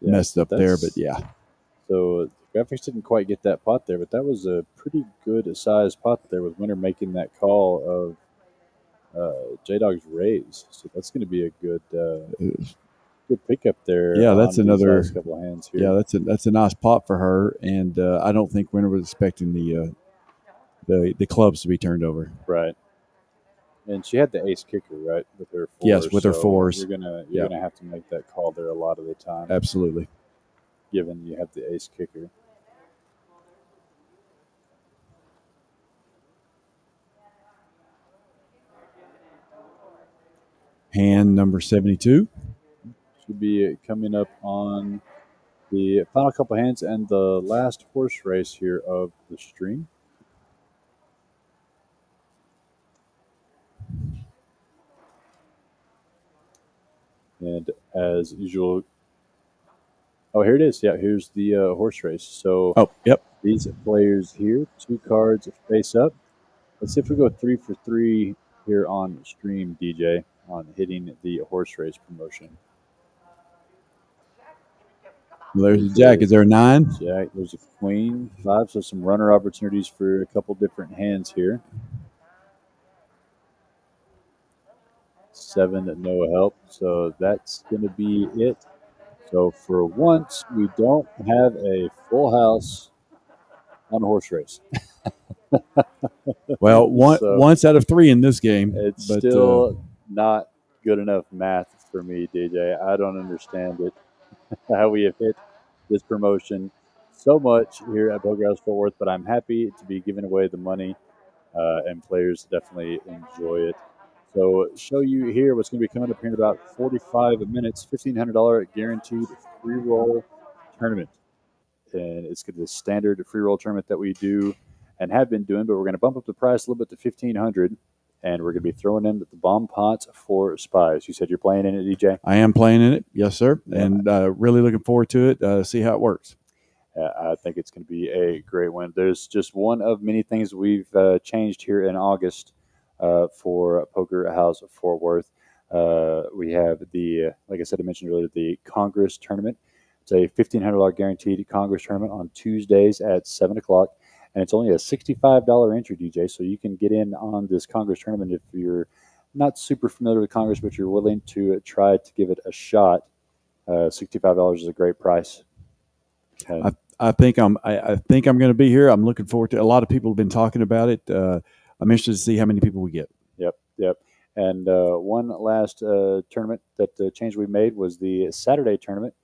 Speaker 3: messed up there, but yeah.
Speaker 2: So the graphics didn't quite get that pot there, but that was a pretty good sized pot there with Winter making that call of J Dog's raise. So that's going to be a good pickup there.
Speaker 3: Yeah, that's another
Speaker 2: last couple of hands here.
Speaker 3: Yeah, that's a nice pot for her, and I don't think Winter was expecting the clubs to be turned over.
Speaker 2: Right. And she had the ace kicker, right, with her fours.
Speaker 3: Yes, with her fours.
Speaker 2: You're gonna have to make that call there a lot of the time.
Speaker 3: Absolutely.
Speaker 2: Given you have the ace kicker.
Speaker 3: Hand number 72.
Speaker 2: Should be coming up on the final couple hands and the last horse race here of the stream. And as usual, here it is. Yeah, here's the horse race. So,
Speaker 3: yep.
Speaker 2: These players here, 2 cards face up. Let's see if we go 3 for 3 here on stream, DJ, on hitting the horse race promotion.
Speaker 3: Well, there's a jack. Is there a 9?
Speaker 2: Jack. There's a queen, 5. So some runner opportunities for a couple different hands here. 7, no help. So that's going to be it. So for once, we don't have a full house on a horse race.
Speaker 3: Well, once out of 3 in this game.
Speaker 2: It's still not good enough math for me, DJ. I don't understand it. How we have hit this promotion so much here at Poker House Fort Worth, but I'm happy to be giving away the money, and players definitely enjoy it. So show you here what's going to be coming up here in about 45 minutes, $1,500 guaranteed free roll tournament. And it's the standard free roll tournament that we do and have been doing, but we're going to bump up the price a little bit to $1,500, and we're going to be throwing in the bomb pots for spies. You said you're playing in it, DJ?
Speaker 3: I am playing in it, yes, sir, and really looking forward to it, see how it works.
Speaker 2: I think it's going to be a great one. There's just one of many things we've changed here in August for Poker House Fort Worth. We have like I said, I mentioned earlier, the Congress tournament. It's a $1,500 guaranteed Congress tournament on Tuesdays at 7 o'clock. And it's only a $65 entry, DJ. So you can get in on this Congress tournament if you're not super familiar with Congress, but you're willing to try to give it a shot. $65 is a great price.
Speaker 3: I think I'm going to be here. I'm looking forward to it. A lot of people have been talking about it. I'm interested to see how many people we get.
Speaker 2: Yep. And one last tournament that change we made was the Saturday tournament,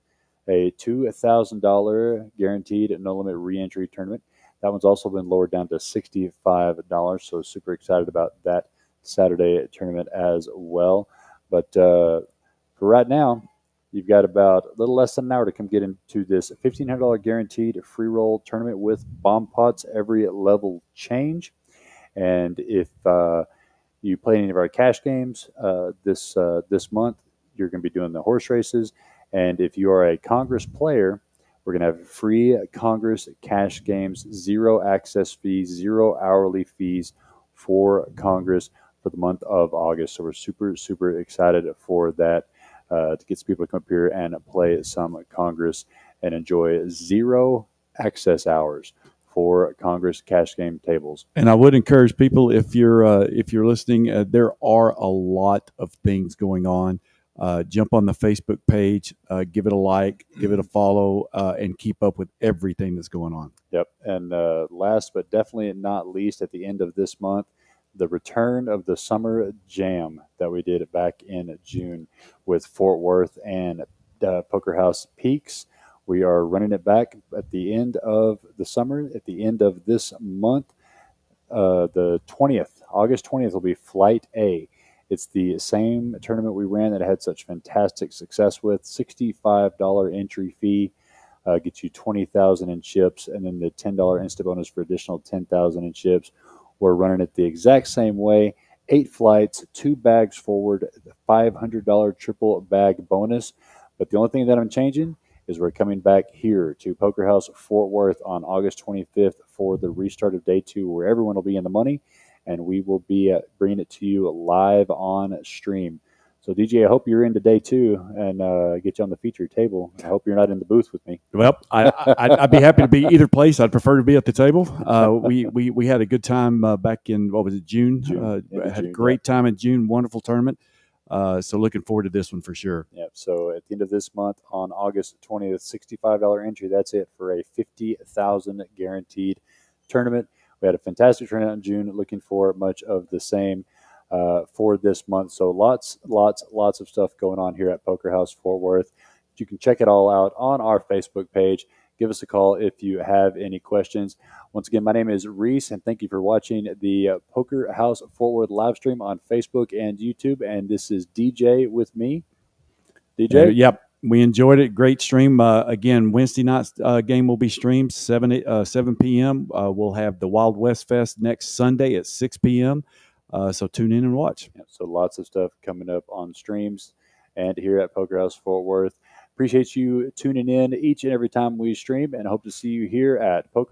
Speaker 2: a $2,000 guaranteed no limit re-entry tournament. That one's also been lowered down to $65. So super excited about that Saturday tournament as well. But for right now, you've got about a little less than an hour to come get into this $1,500 guaranteed free roll tournament with bomb pots every level change. And if you play any of our cash games this month, you're going to be doing the horse races. And if you are a Congress player, We're going to have free Congress cash games, 0 access fees, 0 hourly fees for Congress for the month of August. So we're super, super excited for that to get some people to come up here and play some Congress and enjoy 0 access hours for Congress cash game tables.
Speaker 3: And I would encourage people, if you're listening, there are a lot of things going on. Jump on the Facebook page, give it a like, give it a follow, and keep up with everything that's going on.
Speaker 2: Yep. And last but definitely not least, at the end of this month, the return of the Summer Jam that we did back in June with Fort Worth and Poker House Peaks. We are running it back at the end of the summer, at the end of this month. The 20th, August 20th, will be Flight A. It's the same tournament we ran that I had such fantastic success with. $65 entry fee gets you 20,000 in chips, and then the $10 Insta bonus for additional 10,000 in chips. We're running it the exact same way. 8 flights, 2 bags forward, $500 triple bag bonus. But the only thing that I'm changing is we're coming back here to Poker House Fort Worth on August 25th for the restart of day 2, where everyone will be in the money, and we will be bringing it to you live on stream. So, DJ, I hope you're into day 2 and get you on the featured table. I hope you're not in the booth with me.
Speaker 3: Well, I'd be happy to be either place. I'd prefer to be at the table. We had a good time back in, what was it, June? Had a great time in June. Wonderful tournament. So looking forward to this one for sure.
Speaker 2: Yep. So at the end of this month on August 20th, $65 entry. That's it for a $50,000 guaranteed tournament. We had a fantastic tournament in June. Looking for much of the same for this month. So lots of stuff going on here at Poker House Fort Worth. You can check it all out on our Facebook page. Give us a call if you have any questions. Once again, my name is Reese, and thank you for watching the Poker House Fort Worth live stream on Facebook and YouTube. And this is DJ with me. DJ?
Speaker 3: Yep. We enjoyed it. Great stream. Again, Wednesday night's game will be streamed 7 p.m. We'll have the Wild West Fest next Sunday at 6 p.m. So tune in and watch.
Speaker 2: Yep, so lots of stuff coming up on streams and here at Poker House Fort Worth. Appreciate you tuning in each and every time we stream, and hope to see you here at Poker